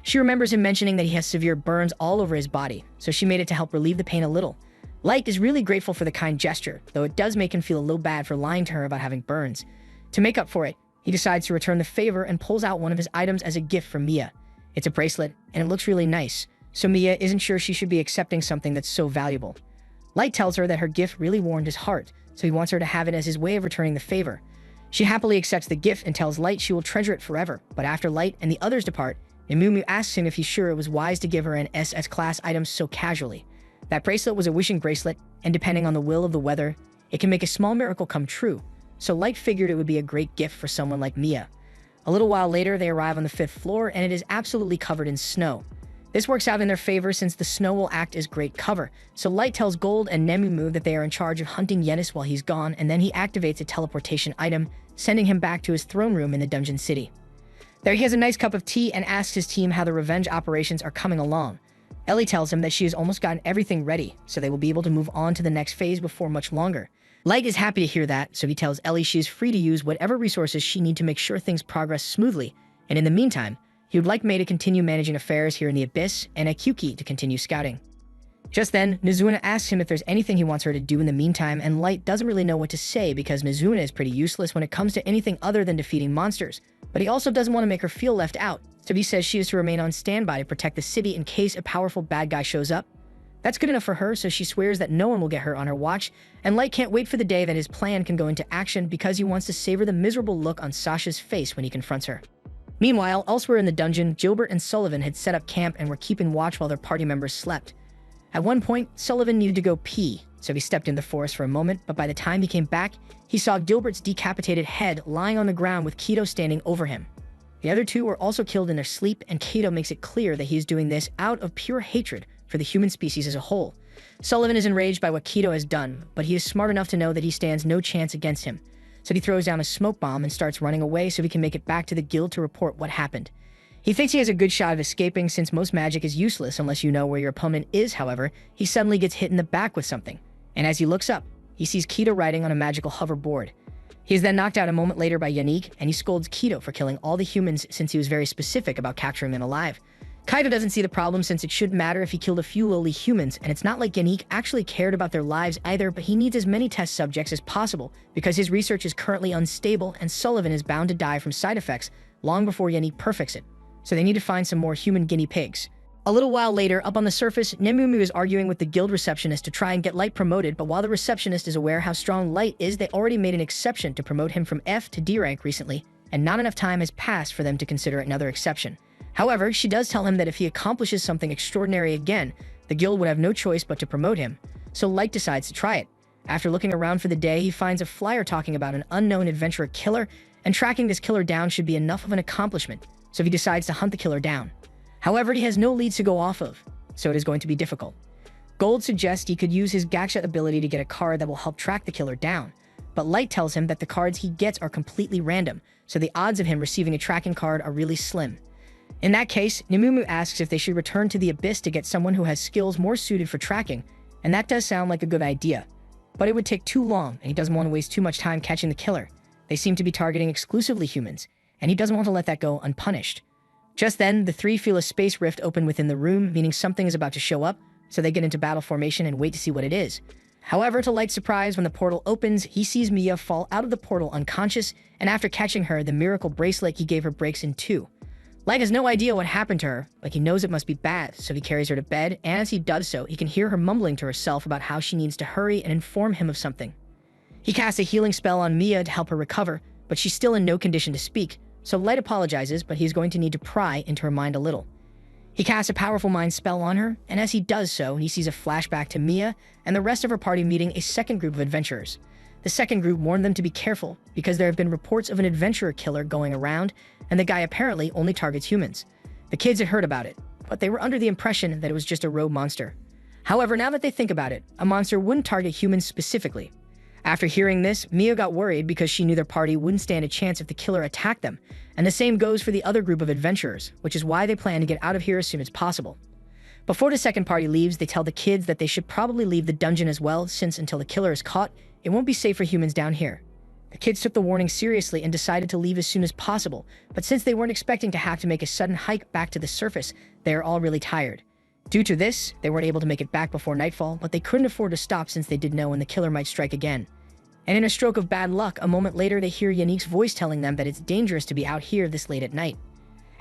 She remembers him mentioning that he has severe burns all over his body, so she made it to help relieve the pain a little. Light is really grateful for the kind gesture, though it does make him feel a little bad for lying to her about having burns. To make up for it, he decides to return the favor and pulls out one of his items as a gift from Mia. It's a bracelet, and it looks really nice, so Mia isn't sure she should be accepting something that's so valuable. Light tells her that her gift really warmed his heart, so he wants her to have it as his way of returning the favor. She happily accepts the gift and tells Light she will treasure it forever, but after Light and the others depart, Nemumu asks him if he's sure it was wise to give her an SS-class item so casually. That bracelet was a wishing bracelet, and depending on the will of the weather, it can make a small miracle come true, so Light figured it would be a great gift for someone like Mia. A little while later, they arrive on the 5th floor, and it is absolutely covered in snow. This works out in their favor since the snow will act as great cover, so Light tells Gold and Nemumu that they are in charge of hunting Yenis while he's gone, and then he activates a teleportation item, sending him back to his throne room in the dungeon city. There he has a nice cup of tea and asks his team how the revenge operations are coming along. Ellie tells him that she has almost gotten everything ready, so they will be able to move on to the next phase before much longer. Light is happy to hear that, so he tells Ellie she is free to use whatever resources she needs to make sure things progress smoothly, and in the meantime, he would like Mei to continue managing affairs here in the Abyss and Akuki to continue scouting. Just then, Nizuna asks him if there's anything he wants her to do in the meantime, and Light doesn't really know what to say because Nizuna is pretty useless when it comes to anything other than defeating monsters, but he also doesn't want to make her feel left out, so he says she is to remain on standby to protect the city in case a powerful bad guy shows up. That's good enough for her, so she swears that no one will get her on her watch, and Light can't wait for the day that his plan can go into action because he wants to savor the miserable look on Sasha's face when he confronts her. Meanwhile, elsewhere in the dungeon, Gilbert and Sullivan had set up camp and were keeping watch while their party members slept. At one point, Sullivan needed to go pee, so he stepped in the forest for a moment, but by the time he came back, he saw Gilbert's decapitated head lying on the ground with Keto standing over him. The other two were also killed in their sleep, and Keto makes it clear that he is doing this out of pure hatred for the human species as a whole. Sullivan is enraged by what Keto has done, but he is smart enough to know that he stands no chance against him, so he throws down a smoke bomb and starts running away so he can make it back to the guild to report what happened. He thinks he has a good shot of escaping since most magic is useless unless you know where your opponent is. However, he suddenly gets hit in the back with something, and as he looks up, he sees Keto riding on a magical hoverboard. He is then knocked out a moment later by Yannick, and he scolds Keto for killing all the humans since he was very specific about capturing them alive. Kaito doesn't see the problem since it shouldn't matter if he killed a few lowly humans, and it's not like Yannick actually cared about their lives either, but he needs as many test subjects as possible because his research is currently unstable and Sullivan is bound to die from side effects long before Yannick perfects it, so they need to find some more human guinea pigs. A little while later, up on the surface, Nemumu is arguing with the guild receptionist to try and get Light promoted, but while the receptionist is aware how strong Light is, they already made an exception to promote him from F to D rank recently, and not enough time has passed for them to consider another exception. However, she does tell him that if he accomplishes something extraordinary again, the guild would have no choice but to promote him, so Light decides to try it. After looking around for the day, he finds a flyer talking about an unknown adventurer killer, and tracking this killer down should be enough of an accomplishment, so he decides to hunt the killer down. However, he has no leads to go off of, so it is going to be difficult. Gold suggests he could use his Gaksha ability to get a card that will help track the killer down, but Light tells him that the cards he gets are completely random, so the odds of him receiving a tracking card are really slim. In that case, Nemumu asks if they should return to the Abyss to get someone who has skills more suited for tracking, and that does sound like a good idea. But it would take too long, and he doesn't want to waste too much time catching the killer. They seem to be targeting exclusively humans, and he doesn't want to let that go unpunished. Just then, the three feel a space rift open within the room, meaning something is about to show up, so they get into battle formation and wait to see what it is. However, to Light's surprise, when the portal opens, he sees Mia fall out of the portal unconscious, and after catching her, the miracle bracelet he gave her breaks in two. Light has no idea what happened to her, but he knows it must be bad, so he carries her to bed, and as he does so, he can hear her mumbling to herself about how she needs to hurry and inform him of something. He casts a healing spell on Mia to help her recover, but she's still in no condition to speak, so Light apologizes, but he's going to need to pry into her mind a little. He casts a powerful mind spell on her, and as he does so, he sees a flashback to Mia and the rest of her party meeting a second group of adventurers. The second group warned them to be careful because there have been reports of an adventurer killer going around, and the guy apparently only targets humans. The kids had heard about it, but they were under the impression that it was just a rogue monster. However, now that they think about it, a monster wouldn't target humans specifically. After hearing this, Mia got worried because she knew their party wouldn't stand a chance if the killer attacked them, and the same goes for the other group of adventurers, which is why they plan to get out of here as soon as possible. Before the second party leaves, they tell the kids that they should probably leave the dungeon as well, since until the killer is caught, it won't be safe for humans down here. The kids took the warning seriously and decided to leave as soon as possible, but since they weren't expecting to have to make a sudden hike back to the surface, they are all really tired. Due to this, they weren't able to make it back before nightfall, but they couldn't afford to stop since they did know when the killer might strike again. And in a stroke of bad luck, a moment later they hear Yannick's voice telling them that it's dangerous to be out here this late at night.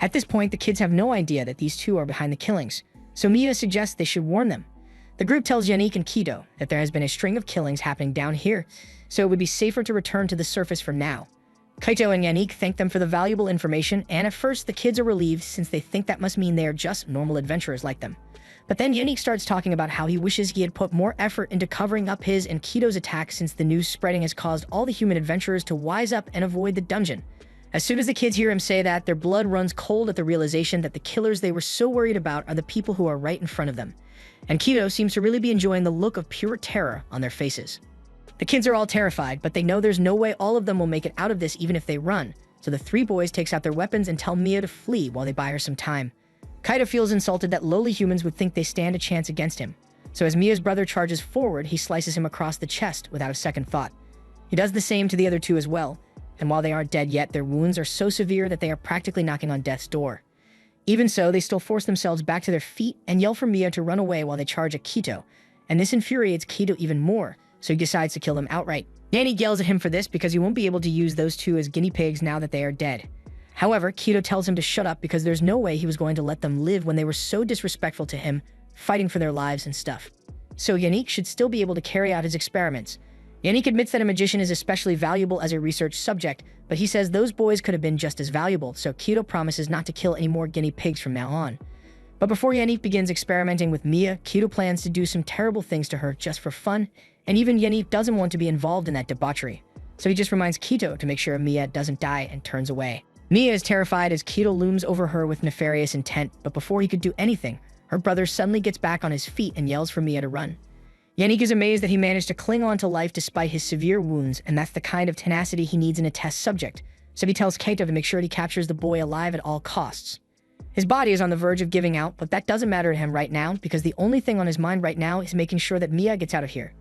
At this point, the kids have no idea that these two are behind the killings, so Mia suggests they should warn them. The group tells Yannick and Kido that there has been a string of killings happening down here, so it would be safer to return to the surface for now. Kaito and Yannick thank them for the valuable information, and at first the kids are relieved since they think that must mean they are just normal adventurers like them. But then Yannick starts talking about how he wishes he had put more effort into covering up his and Kido's attack since the news spreading has caused all the human adventurers to wise up and avoid the dungeon. As soon as the kids hear him say that, their blood runs cold at the realization that the killers they were so worried about are the people who are right in front of them. And Kido seems to really be enjoying the look of pure terror on their faces. The kids are all terrified, but they know there's no way all of them will make it out of this even if they run, so the three boys takes out their weapons and tell Mia to flee while they buy her some time. Kaito feels insulted that lowly humans would think they stand a chance against him, so as Mia's brother charges forward, he slices him across the chest without a second thought. He does the same to the other two as well, and while they aren't dead yet, their wounds are so severe that they are practically knocking on death's door. Even so, they still force themselves back to their feet and yell for Mia to run away while they charge at Kito, and this infuriates Kito even more, so he decides to kill them outright. Yannick yells at him for this because he won't be able to use those two as guinea pigs now that they are dead. However, Kito tells him to shut up because there's no way he was going to let them live when they were so disrespectful to him, fighting for their lives and stuff. So Yannick should still be able to carry out his experiments. Yannick admits that a magician is especially valuable as a research subject, but he says those boys could have been just as valuable, so Kito promises not to kill any more guinea pigs from now on. But before Yannick begins experimenting with Mia, Kito plans to do some terrible things to her just for fun, and even Yannick doesn't want to be involved in that debauchery. So he just reminds Kito to make sure Mia doesn't die and turns away. Mia is terrified as Kito looms over her with nefarious intent, but before he could do anything, her brother suddenly gets back on his feet and yells for Mia to run. Yannick is amazed that he managed to cling on to life despite his severe wounds, and that's the kind of tenacity he needs in a test subject, so he tells Kaito to make sure he captures the boy alive at all costs. His body is on the verge of giving out, but that doesn't matter to him right now because the only thing on his mind right now is making sure that Mia gets out of here.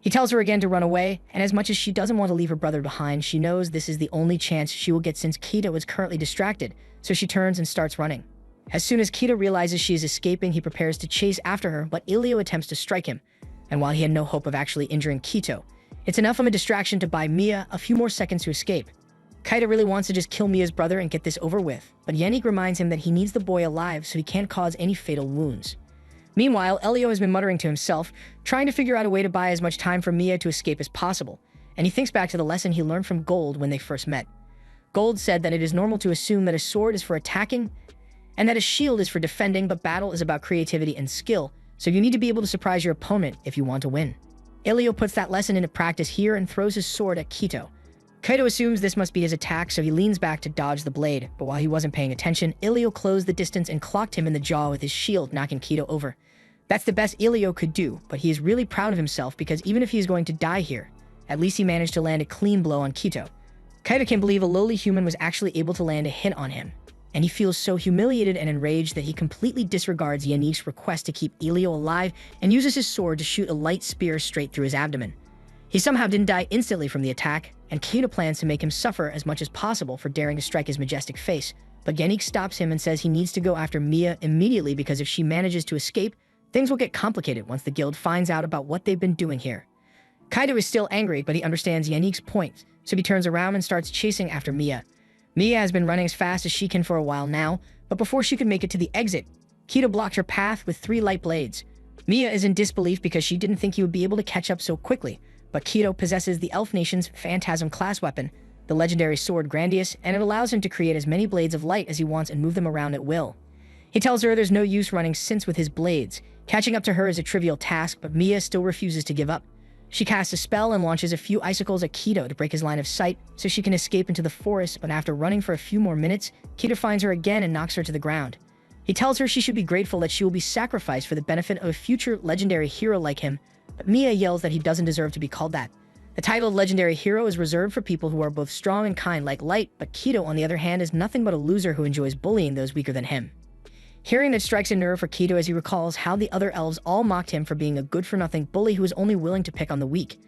He tells her again to run away, and as much as she doesn't want to leave her brother behind, she knows this is the only chance she will get since Kito is currently distracted, so she turns and starts running. As soon as Kito realizes she is escaping, he prepares to chase after her, but Ilio attempts to strike him, and while he had no hope of actually injuring Kito, it's enough of a distraction to buy Mia a few more seconds to escape. Kaito really wants to just kill Mia's brother and get this over with, but Yannick reminds him that he needs the boy alive so he can't cause any fatal wounds. Meanwhile, Elio has been muttering to himself, trying to figure out a way to buy as much time for Mia to escape as possible, and he thinks back to the lesson he learned from Gold when they first met. Gold said that it is normal to assume that a sword is for attacking, and that a shield is for defending, but battle is about creativity and skill, so you need to be able to surprise your opponent if you want to win. Elio puts that lesson into practice here and throws his sword at Kito. Kaito assumes this must be his attack, so he leans back to dodge the blade, but while he wasn't paying attention, Elio closed the distance and clocked him in the jaw with his shield, knocking Kito over. That's the best Elio could do, but he is really proud of himself because even if he is going to die here, at least he managed to land a clean blow on Kito. Kaito can't believe a lowly human was actually able to land a hit on him, and he feels so humiliated and enraged that he completely disregards Yannick's request to keep Elio alive and uses his sword to shoot a light spear straight through his abdomen. He somehow didn't die instantly from the attack, and Kaito plans to make him suffer as much as possible for daring to strike his majestic face, but Yannick stops him and says he needs to go after Mia immediately because if she manages to escape, things will get complicated once the guild finds out about what they've been doing here. Kaito is still angry, but he understands Yannick's point, so he turns around and starts chasing after Mia. Mia has been running as fast as she can for a while now, but before she could make it to the exit, Kito blocked her path with 3 light blades. Mia is in disbelief because she didn't think he would be able to catch up so quickly, but Kito possesses the Elf Nation's Phantasm class weapon, the legendary sword Grandius, and it allows him to create as many blades of light as he wants and move them around at will. He tells her there's no use running since with his blades. Catching up to her is a trivial task, but Mia still refuses to give up. She casts a spell and launches a few icicles at Kito to break his line of sight so she can escape into the forest, but after running for a few more minutes, Kito finds her again and knocks her to the ground. He tells her she should be grateful that she will be sacrificed for the benefit of a future legendary hero like him, but Mia yells that he doesn't deserve to be called that. The title of legendary hero is reserved for people who are both strong and kind like Light, but Kito, on the other hand, is nothing but a loser who enjoys bullying those weaker than him. Hearing that strikes a nerve for Kido as he recalls how the other elves all mocked him for being a good-for-nothing bully who was only willing to pick on the weak.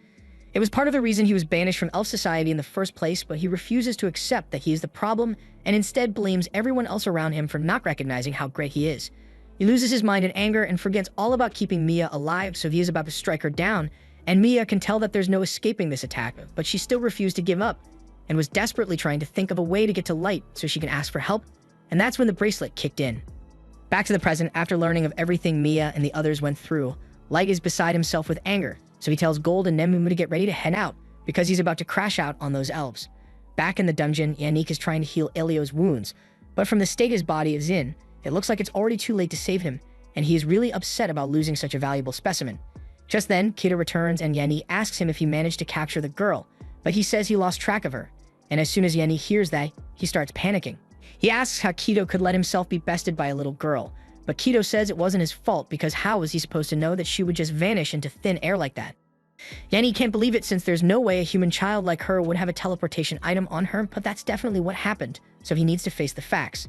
It was part of the reason he was banished from elf society in the first place, but he refuses to accept that he is the problem and instead blames everyone else around him for not recognizing how great he is. He loses his mind in anger and forgets all about keeping Mia alive, so he is about to strike her down, and Mia can tell that there's no escaping this attack, but she still refused to give up and was desperately trying to think of a way to get to Light so she can ask for help, and that's when the bracelet kicked in. Back to the present, after learning of everything Mia and the others went through, Light is beside himself with anger, so he tells Gold and Nemumu to get ready to head out because he's about to crash out on those elves. Back in the dungeon, Yannick is trying to heal Elio's wounds, but from the state his body is in, it looks like it's already too late to save him, and he is really upset about losing such a valuable specimen. Just then, Kido returns and Yannick asks him if he managed to capture the girl, but he says he lost track of her, and as soon as Yannick hears that, he starts panicking. He asks how Kido could let himself be bested by a little girl, but Kido says it wasn't his fault because how was he supposed to know that she would just vanish into thin air like that? Yannick can't believe it since there's no way a human child like her would have a teleportation item on her, but that's definitely what happened, so he needs to face the facts.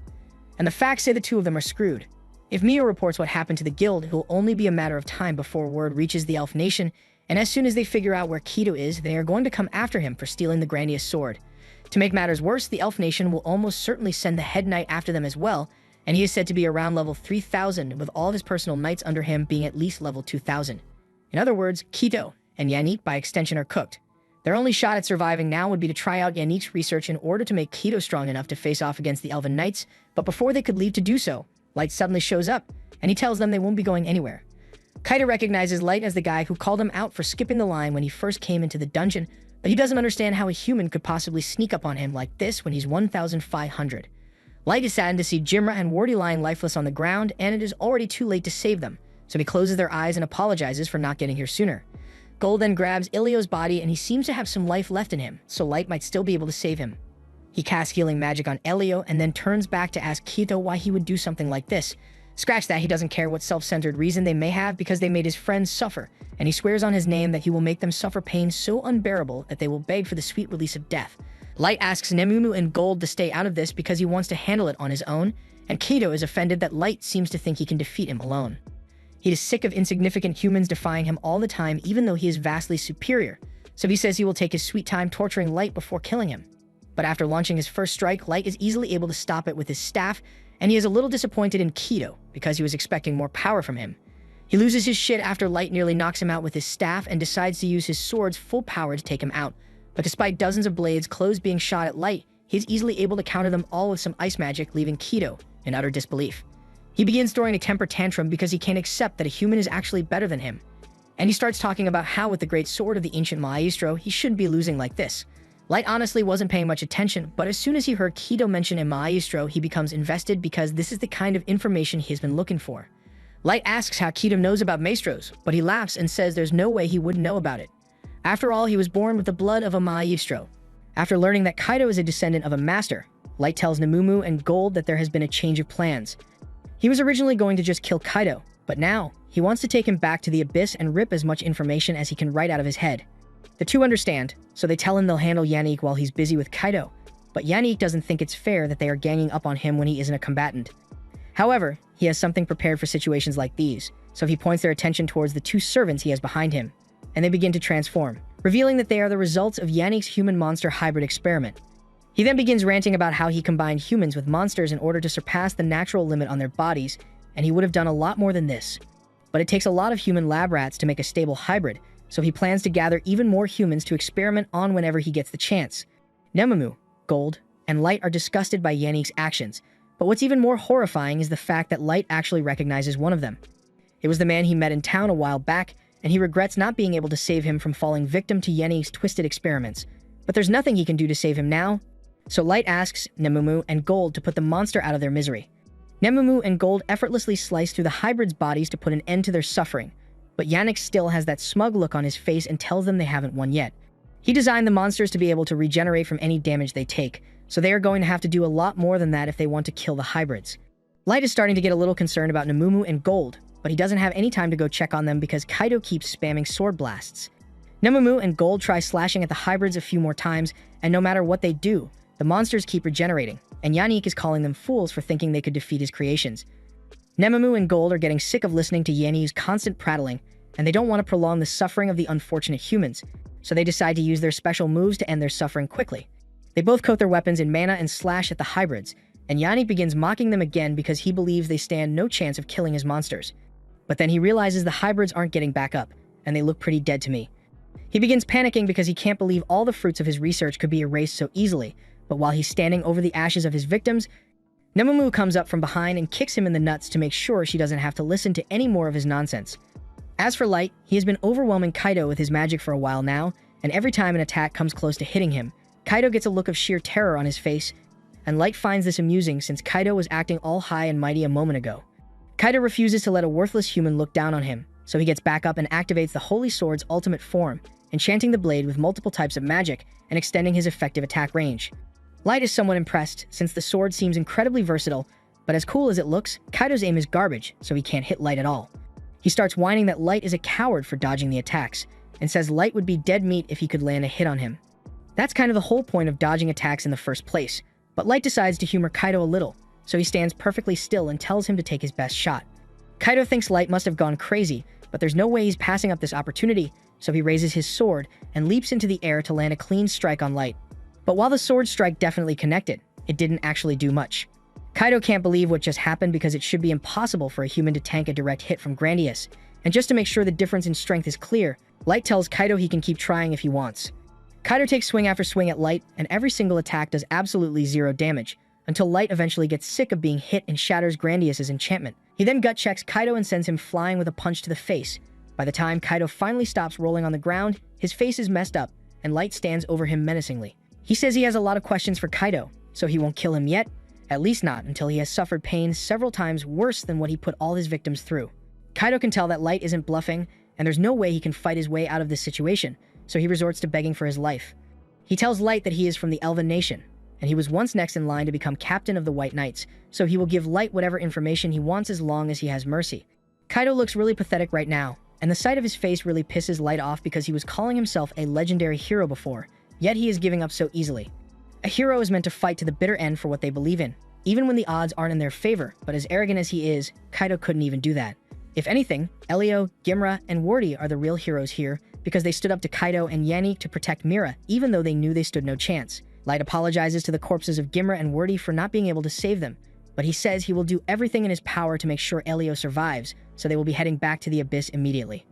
And the facts say the two of them are screwed. If Mio reports what happened to the guild, it will only be a matter of time before word reaches the Elf Nation, and as soon as they figure out where Kido is, they are going to come after him for stealing the Grandius sword. To make matters worse, the Elf Nation will almost certainly send the head knight after them as well, and he is said to be around level 3000, with all of his personal knights under him being at least level 2000. In other words, Kido and Yannick by extension are cooked. Their only shot at surviving now would be to try out Yannick's research in order to make Kido strong enough to face off against the Elven Knights, but before they could leave to do so, Light suddenly shows up, and he tells them they won't be going anywhere. Kaido recognizes Light as the guy who called him out for skipping the line when he first came into the dungeon, but he doesn't understand how a human could possibly sneak up on him like this when he's 1,500. Light is saddened to see Jimra and Wardy lying lifeless on the ground, and it is already too late to save them, so he closes their eyes and apologizes for not getting here sooner. Gold then grabs Ilio's body, and he seems to have some life left in him, so Light might still be able to save him. He casts healing magic on Elio and then turns back to ask Kido why he would do something like this. Scratch that, he doesn't care what self-centered reason they may have because they made his friends suffer, and he swears on his name that he will make them suffer pain so unbearable that they will beg for the sweet release of death. Light asks Nemumu and Gold to stay out of this because he wants to handle it on his own, and Kido is offended that Light seems to think he can defeat him alone. He is sick of insignificant humans defying him all the time even though he is vastly superior, so he says he will take his sweet time torturing Light before killing him. But after launching his first strike, Light is easily able to stop it with his staff, and he is a little disappointed in Kido because he was expecting more power from him. He loses his shit after Light nearly knocks him out with his staff and decides to use his sword's full power to take him out. But despite dozens of blades close being shot at Light, he is easily able to counter them all with some ice magic, leaving Kido in utter disbelief. He begins throwing a temper tantrum because he can't accept that a human is actually better than him. And he starts talking about how with the great sword of the ancient Maestro, he shouldn't be losing like this. Light honestly wasn't paying much attention, but as soon as he heard Kido mention a Maestro, he becomes invested because this is the kind of information he's been looking for. Light asks how Kido knows about Maestros, but he laughs and says there's no way he wouldn't know about it. After all, he was born with the blood of a Maestro. After learning that Kaido is a descendant of a master, Light tells Nemumu and Gold that there has been a change of plans. He was originally going to just kill Kaido, but now he wants to take him back to the Abyss and rip as much information as he can write out of his head. The two understand, so they tell him they'll handle Yannick while he's busy with Kaido, but Yannick doesn't think it's fair that they are ganging up on him when he isn't a combatant. However, he has something prepared for situations like these, so he points their attention towards the two servants he has behind him, and they begin to transform, revealing that they are the results of Yannick's human-monster hybrid experiment. He then begins ranting about how he combined humans with monsters in order to surpass the natural limit on their bodies, and he would have done a lot more than this. But it takes a lot of human lab rats to make a stable hybrid, so he plans to gather even more humans to experiment on whenever he gets the chance. Nemumu, Gold, and Light are disgusted by Yannick's actions, but what's even more horrifying is the fact that Light actually recognizes one of them. It was the man he met in town a while back, and he regrets not being able to save him from falling victim to Yannick's twisted experiments. But there's nothing he can do to save him now, so Light asks Nemumu and Gold to put the monster out of their misery. Nemumu and Gold effortlessly slice through the hybrids' bodies to put an end to their suffering, but Yannick still has that smug look on his face and tells them they haven't won yet. He designed the monsters to be able to regenerate from any damage they take, so they are going to have to do a lot more than that if they want to kill the hybrids. Light is starting to get a little concerned about Nemumu and Gold, but he doesn't have any time to go check on them because Kaido keeps spamming sword blasts. Nemumu and Gold try slashing at the hybrids a few more times, and no matter what they do, the monsters keep regenerating, and Yannick is calling them fools for thinking they could defeat his creations. Nemamu and Gold are getting sick of listening to Yanni's constant prattling, and they don't want to prolong the suffering of the unfortunate humans, so they decide to use their special moves to end their suffering quickly. They both coat their weapons in mana and slash at the hybrids, and Yannick begins mocking them again because he believes they stand no chance of killing his monsters. But then he realizes the hybrids aren't getting back up, and they look pretty dead to me. He begins panicking because he can't believe all the fruits of his research could be erased so easily, but while he's standing over the ashes of his victims, Nemamu comes up from behind and kicks him in the nuts to make sure she doesn't have to listen to any more of his nonsense. As for Light, he has been overwhelming Kaido with his magic for a while now, and every time an attack comes close to hitting him, Kaido gets a look of sheer terror on his face, and Light finds this amusing since Kaido was acting all high and mighty a moment ago. Kaido refuses to let a worthless human look down on him, so he gets back up and activates the Holy Sword's ultimate form, enchanting the blade with multiple types of magic and extending his effective attack range. Light is somewhat impressed, since the sword seems incredibly versatile, but as cool as it looks, Kaido's aim is garbage, so he can't hit Light at all. He starts whining that Light is a coward for dodging the attacks, and says Light would be dead meat if he could land a hit on him. That's kind of the whole point of dodging attacks in the first place, but Light decides to humor Kaido a little, so he stands perfectly still and tells him to take his best shot. Kaido thinks Light must have gone crazy, but there's no way he's passing up this opportunity, so he raises his sword and leaps into the air to land a clean strike on Light. But while the sword strike definitely connected, it didn't actually do much. Kaido can't believe what just happened because it should be impossible for a human to tank a direct hit from Grandius, and just to make sure the difference in strength is clear, Light tells Kaido he can keep trying if he wants. Kaido takes swing after swing at Light, and every single attack does absolutely zero damage, until Light eventually gets sick of being hit and shatters Grandius's enchantment. He then gut checks Kaido and sends him flying with a punch to the face. By the time Kaido finally stops rolling on the ground, his face is messed up, and Light stands over him menacingly. He says he has a lot of questions for Kaido, so he won't kill him yet, at least not until he has suffered pain several times worse than what he put all his victims through. Kaido can tell that Light isn't bluffing, and there's no way he can fight his way out of this situation, so he resorts to begging for his life. He tells Light that he is from the Elven Nation, and he was once next in line to become captain of the White Knights, so he will give Light whatever information he wants as long as he has mercy. Kaido looks really pathetic right now, and the sight of his face really pisses Light off because he was calling himself a legendary hero before, yet he is giving up so easily. A hero is meant to fight to the bitter end for what they believe in, even when the odds aren't in their favor, but as arrogant as he is, Kaido couldn't even do that. If anything, Elio, Gimra, and Wardy are the real heroes here because they stood up to Kaido and Yanni to protect Mira, even though they knew they stood no chance. Light apologizes to the corpses of Gimra and Wardy for not being able to save them, but he says he will do everything in his power to make sure Elio survives, so they will be heading back to the Abyss immediately.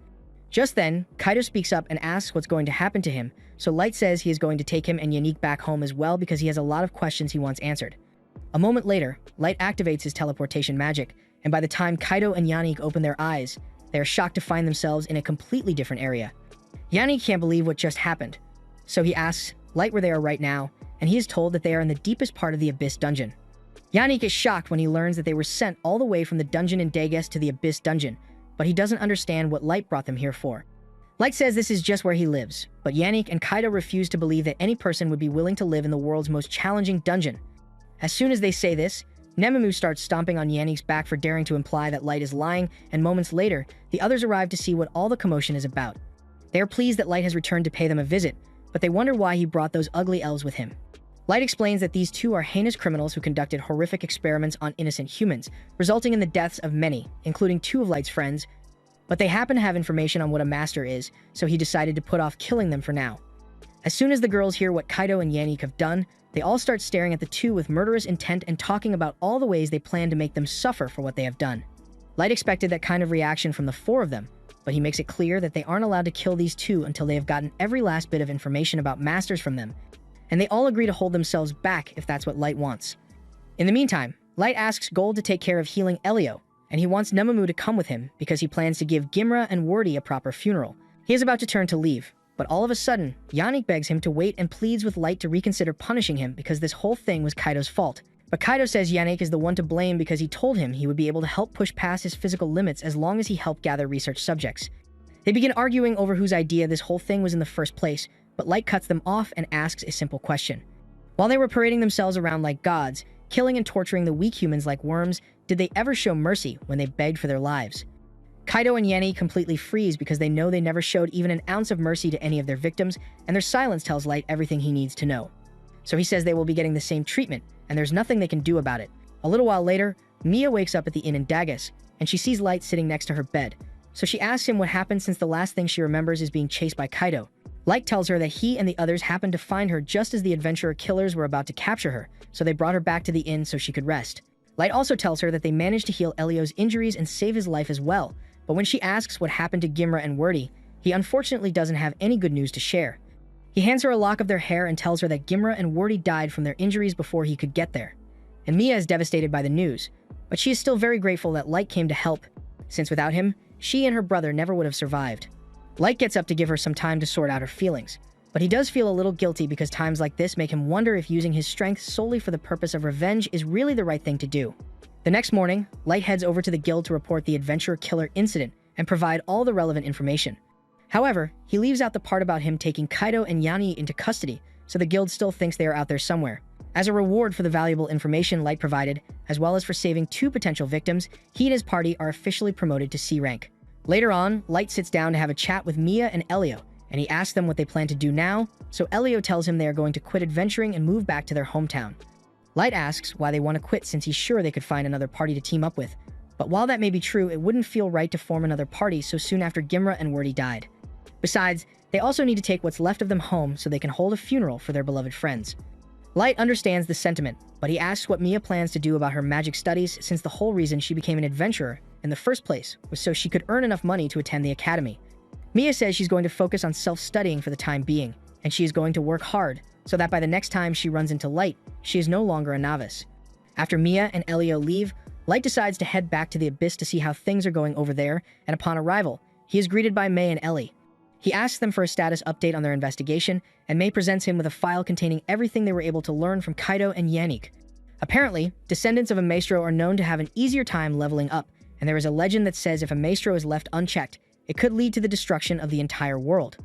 Just then, Kaido speaks up and asks what's going to happen to him, so Light says he is going to take him and Yannick back home as well because he has a lot of questions he wants answered. A moment later, Light activates his teleportation magic, and by the time Kaido and Yannick open their eyes, they are shocked to find themselves in a completely different area. Yannick can't believe what just happened, so he asks Light where they are right now, and he is told that they are in the deepest part of the Abyss dungeon. Yannick is shocked when he learns that they were sent all the way from the dungeon in Dagas to the Abyss dungeon, but he doesn't understand what Light brought them here for. Light says this is just where he lives, but Yannick and Kaido refuse to believe that any person would be willing to live in the world's most challenging dungeon. As soon as they say this, Nemamu starts stomping on Yannick's back for daring to imply that Light is lying, and moments later, the others arrive to see what all the commotion is about. They are pleased that Light has returned to pay them a visit, but they wonder why he brought those ugly elves with him. Light explains that these two are heinous criminals who conducted horrific experiments on innocent humans, resulting in the deaths of many, including two of Light's friends, but they happen to have information on what a master is, so he decided to put off killing them for now. As soon as the girls hear what Kaido and Yannick have done, they all start staring at the two with murderous intent and talking about all the ways they plan to make them suffer for what they have done. Light expected that kind of reaction from the four of them, but he makes it clear that they aren't allowed to kill these two until they have gotten every last bit of information about masters from them, and they all agree to hold themselves back if that's what Light wants. In the meantime, Light asks Gold to take care of healing Elio, and he wants Nemamu to come with him because he plans to give Gimra and Wardy a proper funeral. He is about to turn to leave, but all of a sudden, Yannick begs him to wait and pleads with Light to reconsider punishing him because this whole thing was Kaido's fault. But Kaido says Yannick is the one to blame because he told him he would be able to help push past his physical limits as long as he helped gather research subjects. They begin arguing over whose idea this whole thing was in the first place, but Light cuts them off and asks a simple question. While they were parading themselves around like gods, killing and torturing the weak humans like worms, did they ever show mercy when they begged for their lives? Kaido and Yanni completely freeze because they know they never showed even an ounce of mercy to any of their victims, and their silence tells Light everything he needs to know. So he says they will be getting the same treatment, and there's nothing they can do about it. A little while later, Mia wakes up at the inn in Dagas, and she sees Light sitting next to her bed. So she asks him what happened since the last thing she remembers is being chased by Kaido. Light tells her that he and the others happened to find her just as the adventurer killers were about to capture her, so they brought her back to the inn so she could rest. Light also tells her that they managed to heal Elio's injuries and save his life as well, but when she asks what happened to Gimra and Wordy, he unfortunately doesn't have any good news to share. He hands her a lock of their hair and tells her that Gimra and Wordy died from their injuries before he could get there. And Mia is devastated by the news, but she is still very grateful that Light came to help, since without him, she and her brother never would have survived. Light gets up to give her some time to sort out her feelings, but he does feel a little guilty because times like this make him wonder if using his strength solely for the purpose of revenge is really the right thing to do. The next morning, Light heads over to the guild to report the adventurer killer incident and provide all the relevant information. However, he leaves out the part about him taking Kaido and Yani into custody, so the guild still thinks they are out there somewhere. As a reward for the valuable information Light provided, as well as for saving 2 potential victims, he and his party are officially promoted to C rank. Later on, Light sits down to have a chat with Mia and Elio, and he asks them what they plan to do now, so Elio tells him they are going to quit adventuring and move back to their hometown. Light asks why they want to quit since he's sure they could find another party to team up with, but while that may be true, it wouldn't feel right to form another party so soon after Gimra and Wordy died. Besides, they also need to take what's left of them home so they can hold a funeral for their beloved friends. Light understands the sentiment, but he asks what Mia plans to do about her magic studies since the whole reason she became an adventurer in the first place was so she could earn enough money to attend the academy. Mia says she's going to focus on self-studying for the time being, and she is going to work hard so that by the next time she runs into Light, she is no longer a novice. After Mia and Elio leave, Light decides to head back to the Abyss to see how things are going over there, and upon arrival, he is greeted by May and Ellie. He asks them for a status update on their investigation, and May presents him with a file containing everything they were able to learn from Kaido and Yannick. Apparently, descendants of a maestro are known to have an easier time leveling up, and there is a legend that says if a maestro is left unchecked, it could lead to the destruction of the entire world.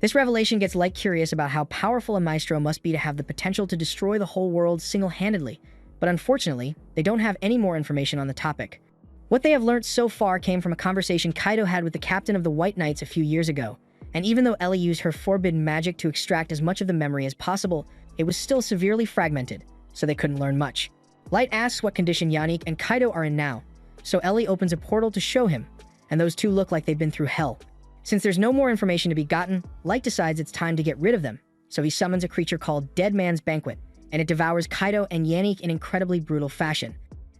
This revelation gets Light curious about how powerful a maestro must be to have the potential to destroy the whole world single-handedly, but unfortunately, they don't have any more information on the topic. What they have learned so far came from a conversation Kaido had with the captain of the White Knights a few years ago, and even though Ellie used her forbidden magic to extract as much of the memory as possible, it was still severely fragmented, so they couldn't learn much. Light asks what condition Yannick and Kaido are in now, so Ellie opens a portal to show him, and those two look like they've been through hell. Since there's no more information to be gotten, Light decides it's time to get rid of them, so he summons a creature called Dead Man's Banquet, and it devours Kaido and Yannick in incredibly brutal fashion.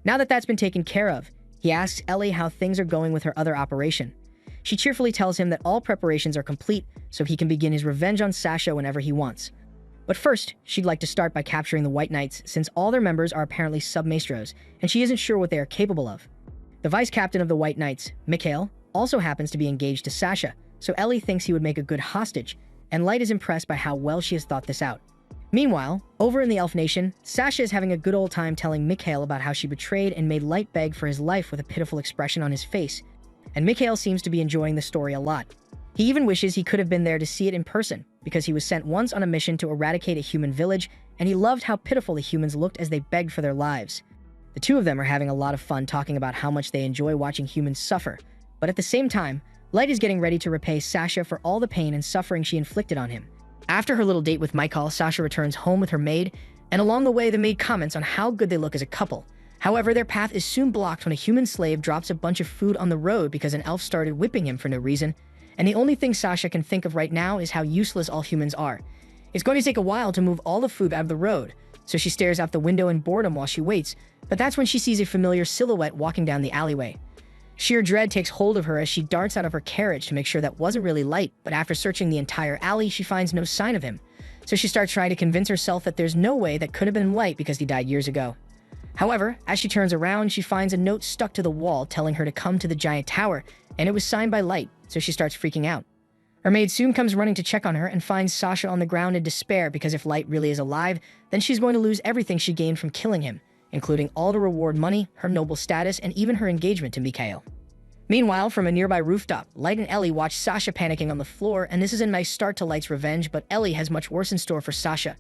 Now that that's been taken care of, he asks Ellie how things are going with her other operation. She cheerfully tells him that all preparations are complete, so he can begin his revenge on Sasha whenever he wants. But first, she'd like to start by capturing the White Knights since all their members are apparently sub-maestros, and she isn't sure what they are capable of. The vice captain of the White Knights, Mikhail, also happens to be engaged to Sasha, so Ellie thinks he would make a good hostage, and Light is impressed by how well she has thought this out. Meanwhile, over in the Elf Nation, Sasha is having a good old time telling Mikhail about how she betrayed and made Light beg for his life with a pitiful expression on his face, and Mikhail seems to be enjoying the story a lot. He even wishes he could have been there to see it in person, because he was sent once on a mission to eradicate a human village, and he loved how pitiful the humans looked as they begged for their lives. The two of them are having a lot of fun talking about how much they enjoy watching humans suffer, but at the same time, Light is getting ready to repay Sasha for all the pain and suffering she inflicted on him. After her little date with Michael, Sasha returns home with her maid, and along the way the maid comments on how good they look as a couple. However, their path is soon blocked when a human slave drops a bunch of food on the road because an elf started whipping him for no reason, and the only thing Sasha can think of right now is how useless all humans are. It's going to take a while to move all the food out of the road, so she stares out the window in boredom while she waits, but that's when she sees a familiar silhouette walking down the alleyway. Sheer dread takes hold of her as she darts out of her carriage to make sure that wasn't really Light, but after searching the entire alley, she finds no sign of him. So she starts trying to convince herself that there's no way that could have been Light because he died years ago. However, as she turns around, she finds a note stuck to the wall telling her to come to the giant tower, and it was signed by Light, so she starts freaking out. Her maid soon comes running to check on her and finds Sasha on the ground in despair because if Light really is alive, then she's going to lose everything she gained from killing him, including all the reward money, her noble status, and even her engagement to Mikhail. Meanwhile, from a nearby rooftop, Light and Ellie watch Sasha panicking on the floor, and this is a nice start to Light's revenge, but Ellie has much worse in store for Sasha.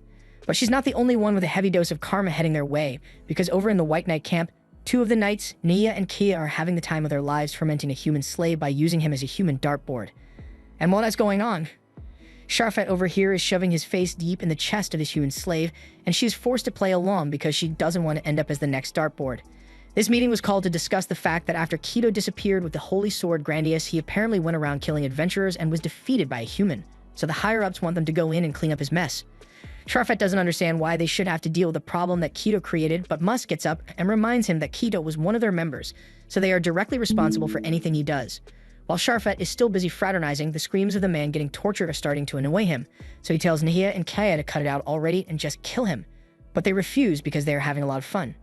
But she's not the only one with a heavy dose of karma heading their way, because over in the White Knight camp, two of the knights, Nia and Kia, are having the time of their lives fermenting a human slave by using him as a human dartboard. And while that's going on, Sharfet over here is shoving his face deep in the chest of his human slave, and she is forced to play along because she doesn't want to end up as the next dartboard. This meeting was called to discuss the fact that after Keto disappeared with the Holy Sword Grandius, he apparently went around killing adventurers and was defeated by a human, so the higher-ups want them to go in and clean up his mess. Sharfet doesn't understand why they should have to deal with the problem that Keto created, but Musk gets up and reminds him that Keto was one of their members, so they are directly responsible for anything he does. While Sharfet is still busy fraternizing, the screams of the man getting tortured are starting to annoy him, so he tells Nahia and Kaya to cut it out already and just kill him. But they refuse because they are having a lot of fun.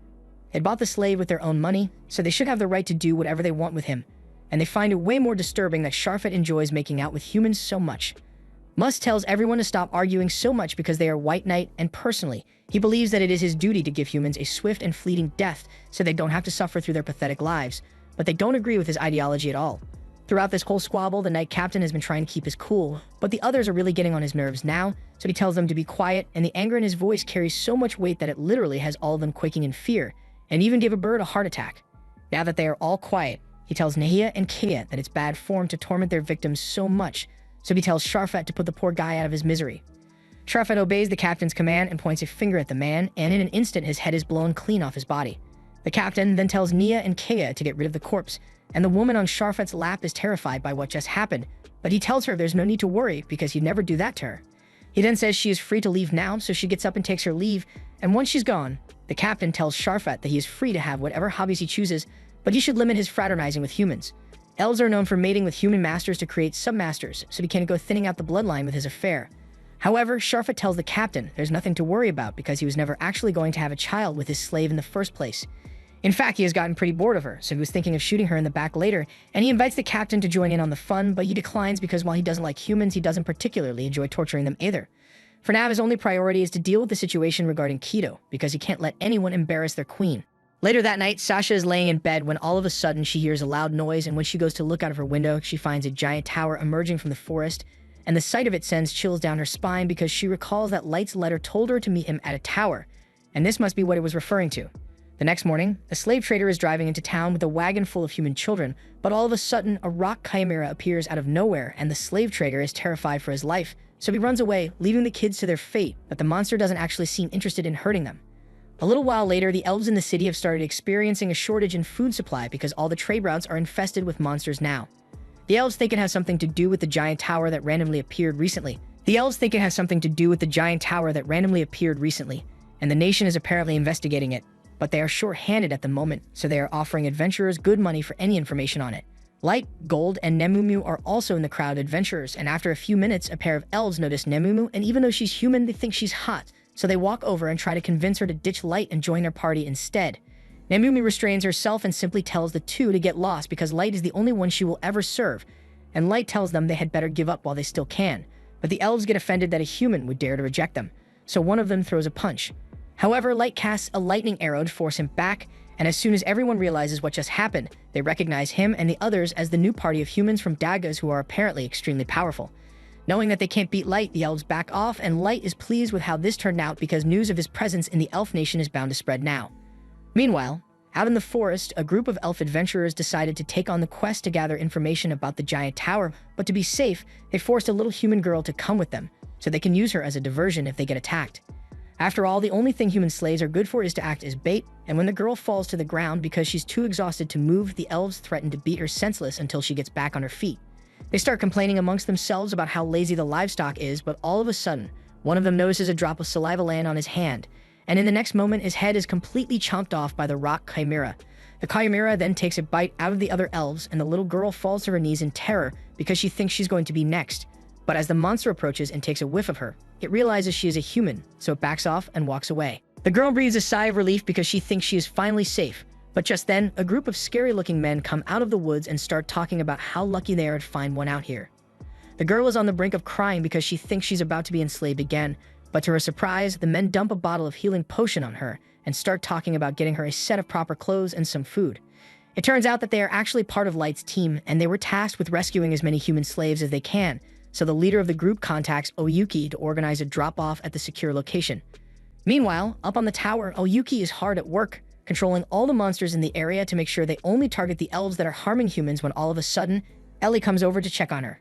They bought the slave with their own money, so they should have the right to do whatever they want with him, and they find it way more disturbing that Sharfet enjoys making out with humans so much. Musk tells everyone to stop arguing so much because they are White Knight, and personally, he believes that it is his duty to give humans a swift and fleeting death so they don't have to suffer through their pathetic lives, but they don't agree with his ideology at all. Throughout this whole squabble, the Knight Captain has been trying to keep his cool, but the others are really getting on his nerves now, so he tells them to be quiet, and the anger in his voice carries so much weight that it literally has all of them quaking in fear, and even gave a bird a heart attack. Now that they are all quiet, he tells Nahia and Kaya that it's bad form to torment their victims so much, so he tells Sharfet to put the poor guy out of his misery. Sharfet obeys the captain's command and points a finger at the man, and in an instant his head is blown clean off his body. The captain then tells Nia and Kaya to get rid of the corpse, and the woman on Sharfet's lap is terrified by what just happened, but he tells her there's no need to worry because he'd never do that to her. He then says she is free to leave now, so she gets up and takes her leave, and once she's gone, the captain tells Sharfet that he is free to have whatever hobbies he chooses, but he should limit his fraternizing with humans. Elves are known for mating with human masters to create submasters, so he can't go thinning out the bloodline with his affair. However, Sharfet tells the captain there's nothing to worry about because he was never actually going to have a child with his slave in the first place. In fact, he has gotten pretty bored of her, so he was thinking of shooting her in the back later, and he invites the captain to join in on the fun, but he declines because while he doesn't like humans, he doesn't particularly enjoy torturing them either. For now, his only priority is to deal with the situation regarding Keto, because he can't let anyone embarrass their queen. Later that night, Sasha is laying in bed when all of a sudden she hears a loud noise, and when she goes to look out of her window, she finds a giant tower emerging from the forest, and the sight of it sends chills down her spine because she recalls that Light's letter told her to meet him at a tower, and this must be what it was referring to. The next morning, a slave trader is driving into town with a wagon full of human children, but all of a sudden, a rock chimera appears out of nowhere, and the slave trader is terrified for his life, so he runs away, leaving the kids to their fate, but the monster doesn't actually seem interested in hurting them. A little while later, the elves in the city have started experiencing a shortage in food supply because all the trade routes are infested with monsters now. The elves think it has something to do with the giant tower that randomly appeared recently. And the nation is apparently investigating it, but they are short-handed at the moment, so they are offering adventurers good money for any information on it. Light, Gold, and Nemumu are also in the crowd of adventurers, and after a few minutes, a pair of elves notice Nemumu, and even though she's human, they think she's hot, so they walk over and try to convince her to ditch Light and join their party instead. Nemumu restrains herself and simply tells the two to get lost because Light is the only one she will ever serve, and Light tells them they had better give up while they still can, but the elves get offended that a human would dare to reject them, so one of them throws a punch. However, Light casts a lightning arrow to force him back, and as soon as everyone realizes what just happened, they recognize him and the others as the new party of humans from Dagas who are apparently extremely powerful. Knowing that they can't beat Light, the elves back off, and Light is pleased with how this turned out because news of his presence in the elf nation is bound to spread now. Meanwhile, out in the forest, a group of elf adventurers decided to take on the quest to gather information about the giant tower, but to be safe, they forced a little human girl to come with them, so they can use her as a diversion if they get attacked. After all, the only thing human slaves are good for is to act as bait, and when the girl falls to the ground because she's too exhausted to move, the elves threaten to beat her senseless until she gets back on her feet. They start complaining amongst themselves about how lazy the livestock is, but all of a sudden, one of them notices a drop of saliva land on his hand, and in the next moment, his head is completely chomped off by the rock chimera. The chimera then takes a bite out of the other elves, and the little girl falls to her knees in terror because she thinks she's going to be next. But as the monster approaches and takes a whiff of her, it realizes she is a human, so it backs off and walks away. The girl breathes a sigh of relief because she thinks she is finally safe, but just then, a group of scary-looking men come out of the woods and start talking about how lucky they are to find one out here. The girl is on the brink of crying because she thinks she's about to be enslaved again, but to her surprise, the men dump a bottle of healing potion on her and start talking about getting her a set of proper clothes and some food. It turns out that they are actually part of Light's team, and they were tasked with rescuing as many human slaves as they can, so the leader of the group contacts Oyuki to organize a drop-off at the secure location. Meanwhile, up on the tower, Oyuki is hard at work, controlling all the monsters in the area to make sure they only target the elves that are harming humans when all of a sudden, Ellie comes over to check on her.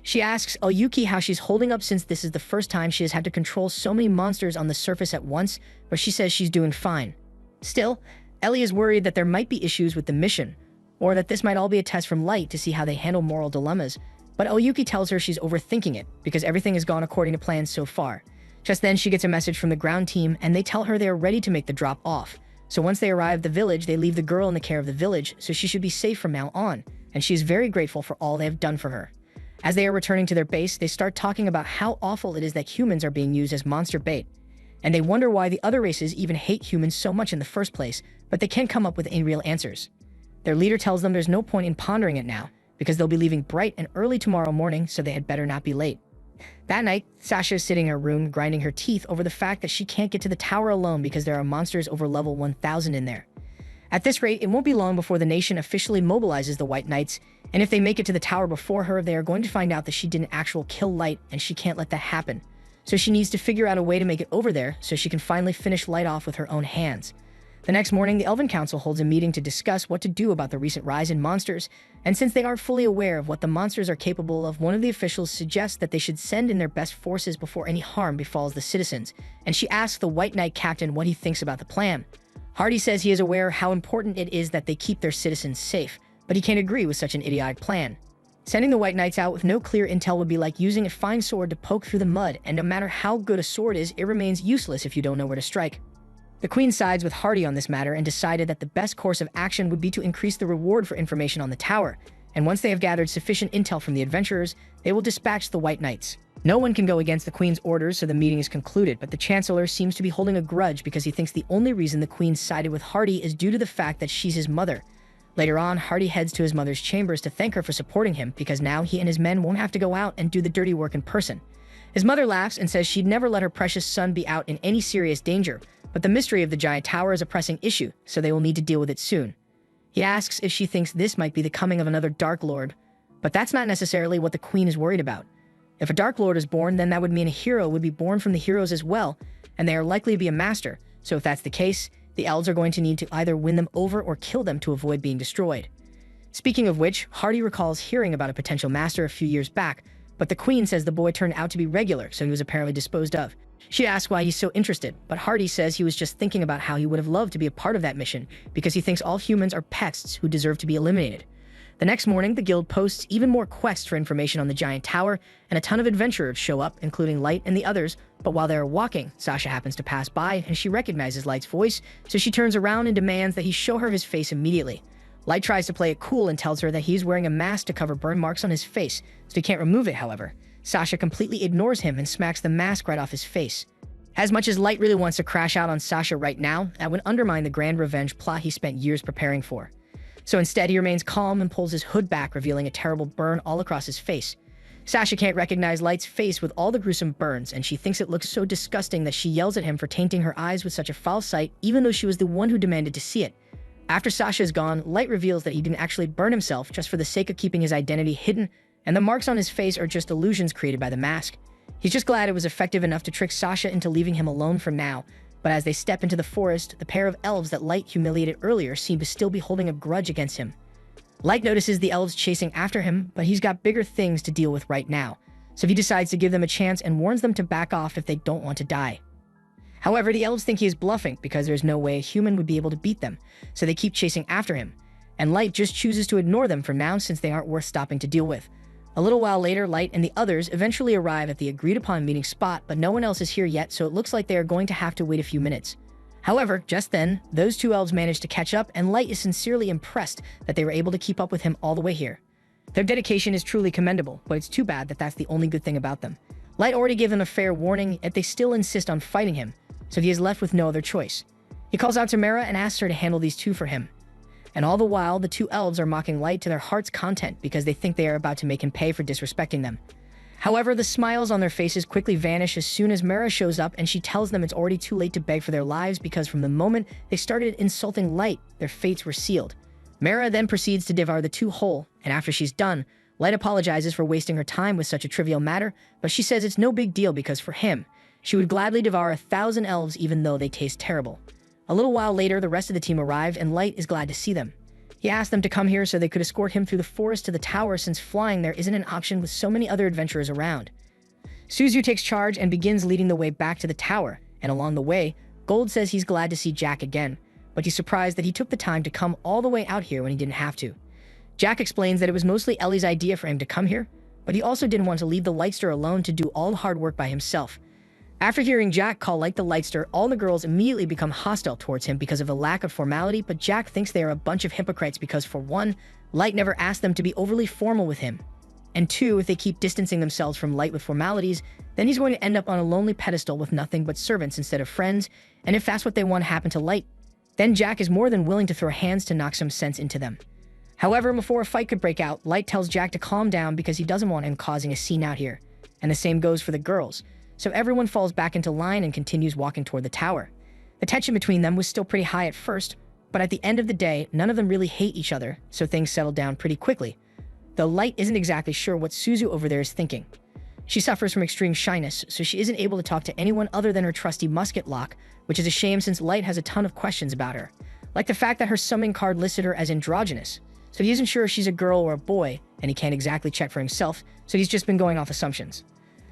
She asks Oyuki how she's holding up since this is the first time she has had to control so many monsters on the surface at once, but she says she's doing fine. Still, Ellie is worried that there might be issues with the mission, or that this might all be a test from Light to see how they handle moral dilemmas, but Oyuki tells her she's overthinking it because everything has gone according to plan so far. Just then, she gets a message from the ground team, and they tell her they are ready to make the drop off. So once they arrive at the village, they leave the girl in the care of the village, so she should be safe from now on, and she is very grateful for all they have done for her. As they are returning to their base, they start talking about how awful it is that humans are being used as monster bait, and they wonder why the other races even hate humans so much in the first place, but they can't come up with any real answers. Their leader tells them there's no point in pondering it now, because they'll be leaving bright and early tomorrow morning, so they had better not be late. That night, Sasha is sitting in her room grinding her teeth over the fact that she can't get to the tower alone because there are monsters over level 1000 in there. At this rate, it won't be long before the nation officially mobilizes the White Knights, and if they make it to the tower before her, they are going to find out that she didn't actually kill Light, and she can't let that happen. So she needs to figure out a way to make it over there so she can finally finish Light off with her own hands. The next morning, the Elven Council holds a meeting to discuss what to do about the recent rise in monsters, and since they aren't fully aware of what the monsters are capable of, one of the officials suggests that they should send in their best forces before any harm befalls the citizens, and she asks the White Knight captain what he thinks about the plan. Hardy says he is aware how important it is that they keep their citizens safe, but he can't agree with such an idiotic plan. Sending the White Knights out with no clear intel would be like using a fine sword to poke through the mud, and no matter how good a sword is, it remains useless if you don't know where to strike. The Queen sides with Hardy on this matter and decided that the best course of action would be to increase the reward for information on the tower, and once they have gathered sufficient intel from the adventurers, they will dispatch the White Knights. No one can go against the Queen's orders, so the meeting is concluded, but the Chancellor seems to be holding a grudge because he thinks the only reason the Queen sided with Hardy is due to the fact that she's his mother. Later on, Hardy heads to his mother's chambers to thank her for supporting him because now he and his men won't have to go out and do the dirty work in person. His mother laughs and says she'd never let her precious son be out in any serious danger, but the mystery of the giant tower is a pressing issue, so they will need to deal with it soon. He asks if she thinks this might be the coming of another Dark Lord, but that's not necessarily what the Queen is worried about. If a Dark Lord is born, then that would mean a hero would be born from the heroes as well, and they are likely to be a master, so if that's the case, the elves are going to need to either win them over or kill them to avoid being destroyed. Speaking of which, Hardy recalls hearing about a potential master a few years back, but the Queen says the boy turned out to be regular, so he was apparently disposed of. She asks why he's so interested, but Hardy says he was just thinking about how he would have loved to be a part of that mission because he thinks all humans are pests who deserve to be eliminated. The next morning, the guild posts even more quests for information on the giant tower, and a ton of adventurers show up, including Light and the others, but while they are walking, Sasha happens to pass by and she recognizes Light's voice, so she turns around and demands that he show her his face immediately. Light tries to play it cool and tells her that he's wearing a mask to cover burn marks on his face, so he can't remove it, however. Sasha completely ignores him and smacks the mask right off his face. As much as Light really wants to crash out on Sasha right now, that would undermine the grand revenge plot he spent years preparing for. So instead, he remains calm and pulls his hood back, revealing a terrible burn all across his face. Sasha can't recognize Light's face with all the gruesome burns, and she thinks it looks so disgusting that she yells at him for tainting her eyes with such a foul sight, even though she was the one who demanded to see it. After Sasha is gone, Light reveals that he didn't actually burn himself just for the sake of keeping his identity hidden, and the marks on his face are just illusions created by the mask. He's just glad it was effective enough to trick Sasha into leaving him alone for now, but as they step into the forest, the pair of elves that Light humiliated earlier seem to still be holding a grudge against him. Light notices the elves chasing after him, but he's got bigger things to deal with right now, so he decides to give them a chance and warns them to back off if they don't want to die. However, the elves think he is bluffing because there's no way a human would be able to beat them, so they keep chasing after him, and Light just chooses to ignore them for now since they aren't worth stopping to deal with. A little while later, Light and the others eventually arrive at the agreed-upon meeting spot, but no one else is here yet, so it looks like they are going to have to wait a few minutes. However, just then, those two elves manage to catch up, and Light is sincerely impressed that they were able to keep up with him all the way here. Their dedication is truly commendable, but it's too bad that that's the only good thing about them. Light already gave them a fair warning, yet they still insist on fighting him, so he is left with no other choice. He calls out to Mara and asks her to handle these two for him. And all the while, the two elves are mocking Light to their heart's content because they think they are about to make him pay for disrespecting them. However, the smiles on their faces quickly vanish as soon as Mara shows up and she tells them it's already too late to beg for their lives because from the moment they started insulting Light, their fates were sealed. Mara then proceeds to devour the two whole, and after she's done, Light apologizes for wasting her time with such a trivial matter, but she says it's no big deal because for him, she would gladly devour 1,000 elves even though they taste terrible. A little while later, the rest of the team arrive, and Light is glad to see them. He asked them to come here so they could escort him through the forest to the tower since flying there isn't an option with so many other adventurers around. Suzu takes charge and begins leading the way back to the tower, and along the way, Gold says he's glad to see Jack again, but he's surprised that he took the time to come all the way out here when he didn't have to. Jack explains that it was mostly Ellie's idea for him to come here, but he also didn't want to leave the Lightster alone to do all the hard work by himself. After hearing Jack call Light the Lightster, all the girls immediately become hostile towards him because of the lack of formality, but Jack thinks they are a bunch of hypocrites because, for one, Light never asked them to be overly formal with him. And two, if they keep distancing themselves from Light with formalities, then he's going to end up on a lonely pedestal with nothing but servants instead of friends, and if that's what they want to happen to Light, then Jack is more than willing to throw hands to knock some sense into them. However, before a fight could break out, Light tells Jack to calm down because he doesn't want him causing a scene out here. And the same goes for the girls. So everyone falls back into line and continues walking toward the tower. The tension between them was still pretty high at first, but at the end of the day, none of them really hate each other, so things settle down pretty quickly. Though Light isn't exactly sure what Suzu over there is thinking. She suffers from extreme shyness, so she isn't able to talk to anyone other than her trusty musket lock, which is a shame since Light has a ton of questions about her. Like the fact that her summoning card listed her as androgynous, so he isn't sure if she's a girl or a boy, and he can't exactly check for himself, so he's just been going off assumptions.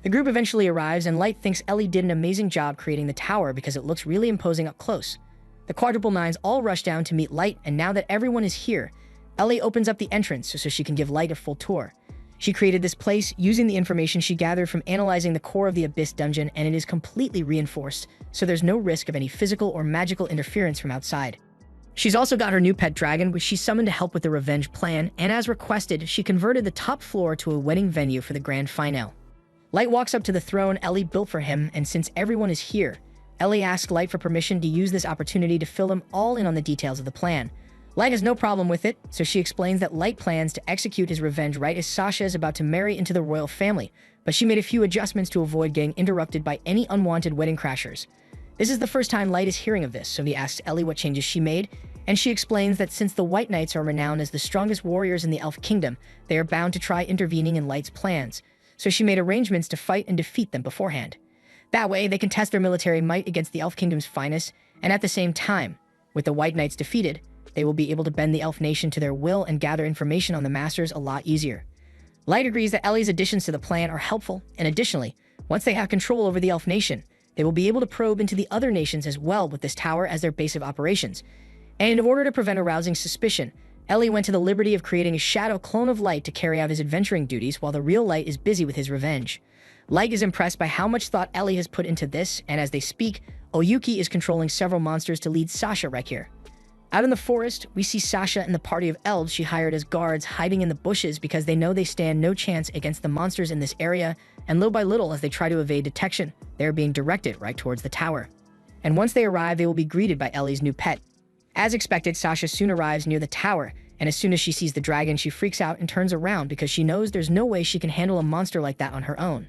The group eventually arrives, and Light thinks Ellie did an amazing job creating the tower because it looks really imposing up close. The quadruple nines all rush down to meet Light, and now that everyone is here, Ellie opens up the entrance so she can give Light a full tour. She created this place using the information she gathered from analyzing the core of the Abyss dungeon, and it is completely reinforced, so there's no risk of any physical or magical interference from outside. She's also got her new pet dragon, which she summoned to help with the revenge plan, and as requested, she converted the top floor to a wedding venue for the grand finale. Light walks up to the throne Ellie built for him, and since everyone is here, Ellie asks Light for permission to use this opportunity to fill them all in on the details of the plan. Light has no problem with it, so she explains that Light plans to execute his revenge right as Sasha is about to marry into the royal family, but she made a few adjustments to avoid getting interrupted by any unwanted wedding crashers. This is the first time Light is hearing of this, so he asks Ellie what changes she made, and she explains that since the White Knights are renowned as the strongest warriors in the Elf Kingdom, they are bound to try intervening in Light's plans, so she made arrangements to fight and defeat them beforehand. That way, they can test their military might against the Elf Kingdom's finest, and at the same time, with the White Knights defeated, they will be able to bend the Elf Nation to their will and gather information on the Masters a lot easier. Light agrees that Ellie's additions to the plan are helpful, and additionally, once they have control over the Elf Nation, they will be able to probe into the other nations as well with this tower as their base of operations. And in order to prevent arousing suspicion, Ellie went to the liberty of creating a shadow clone of Light to carry out his adventuring duties while the real Light is busy with his revenge. Light is impressed by how much thought Ellie has put into this, and as they speak, Oyuki is controlling several monsters to lead Sasha right here. Out in the forest, we see Sasha and the party of elves she hired as guards hiding in the bushes because they know they stand no chance against the monsters in this area, and little by little as they try to evade detection, they are being directed right towards the tower. And once they arrive, they will be greeted by Ellie's new pet. As expected, Sasha soon arrives near the tower, and as soon as she sees the dragon, she freaks out and turns around because she knows there's no way she can handle a monster like that on her own.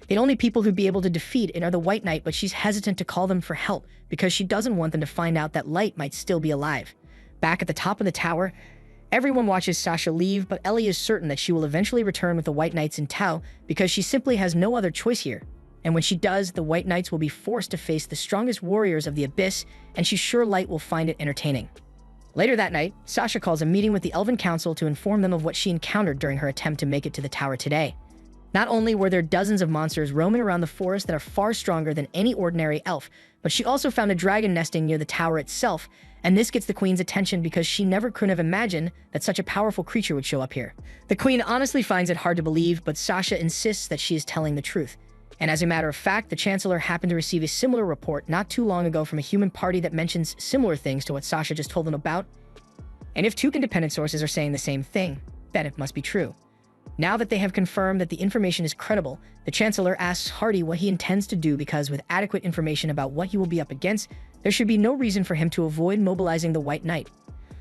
The only people who'd be able to defeat it are the White Knight, but she's hesitant to call them for help because she doesn't want them to find out that Light might still be alive. Back at the top of the tower, everyone watches Sasha leave, but Ellie is certain that she will eventually return with the White Knights in tow because she simply has no other choice here. And when she does, the White Knights will be forced to face the strongest warriors of the Abyss, and she's sure Light will find it entertaining. Later that night, Sasha calls a meeting with the Elven Council to inform them of what she encountered during her attempt to make it to the tower today. Not only were there dozens of monsters roaming around the forest that are far stronger than any ordinary elf, but she also found a dragon nesting near the tower itself, and this gets the Queen's attention because she never could have imagined that such a powerful creature would show up here. The Queen honestly finds it hard to believe, but Sasha insists that she is telling the truth. And as a matter of fact, the Chancellor happened to receive a similar report not too long ago from a human party that mentions similar things to what Sasha just told them about. And if two independent sources are saying the same thing, then it must be true. Now that they have confirmed that the information is credible, the Chancellor asks Hardy what he intends to do because with adequate information about what he will be up against, there should be no reason for him to avoid mobilizing the White Knight.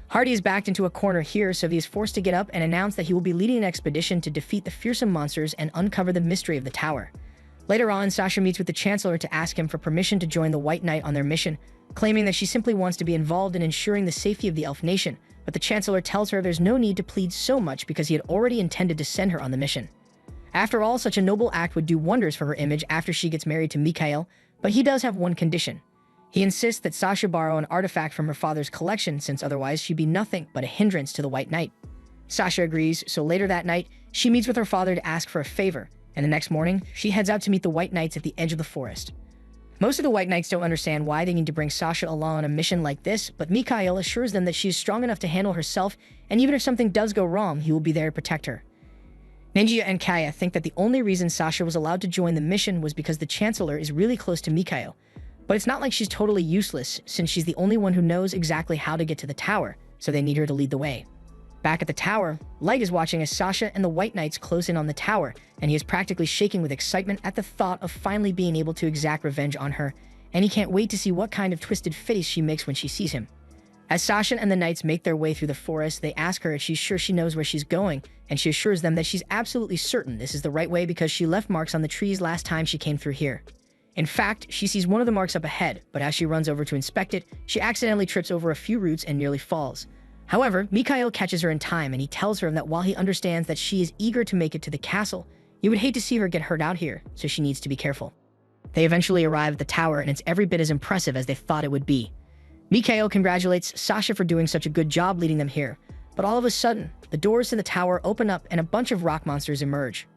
Hardy is backed into a corner here, so he is forced to get up and announce that he will be leading an expedition to defeat the fearsome monsters and uncover the mystery of the tower. Later on, Sasha meets with the Chancellor to ask him for permission to join the White Knight on their mission, claiming that she simply wants to be involved in ensuring the safety of the Elf Nation, but the Chancellor tells her there's no need to plead so much because he had already intended to send her on the mission. After all, such a noble act would do wonders for her image after she gets married to Mikhail, but he does have one condition. He insists that Sasha borrow an artifact from her father's collection since otherwise she'd be nothing but a hindrance to the White Knight. Sasha agrees, so later that night, she meets with her father to ask for a favor, and the next morning, she heads out to meet the White Knights at the edge of the forest. Most of the White Knights don't understand why they need to bring Sasha along on a mission like this, but Mikhail assures them that she is strong enough to handle herself, and even if something does go wrong, he will be there to protect her. Ninja and Kaya think that the only reason Sasha was allowed to join the mission was because the Chancellor is really close to Mikhail. But it's not like she's totally useless, since she's the only one who knows exactly how to get to the tower, so they need her to lead the way. Back at the tower, Light is watching as Sasha and the White Knights close in on the tower, and he is practically shaking with excitement at the thought of finally being able to exact revenge on her, and he can't wait to see what kind of twisted face she makes when she sees him. As Sasha and the Knights make their way through the forest, they ask her if she's sure she knows where she's going, and she assures them that she's absolutely certain this is the right way because she left marks on the trees last time she came through here. In fact, she sees one of the marks up ahead, but as she runs over to inspect it, she accidentally trips over a few roots and nearly falls. However, Mikhail catches her in time, and he tells her that while he understands that she is eager to make it to the castle, he would hate to see her get hurt out here, so she needs to be careful. They eventually arrive at the tower, and it's every bit as impressive as they thought it would be. Mikhail congratulates Sasha for doing such a good job leading them here, but all of a sudden, the doors to the tower open up and a bunch of rock monsters emerge.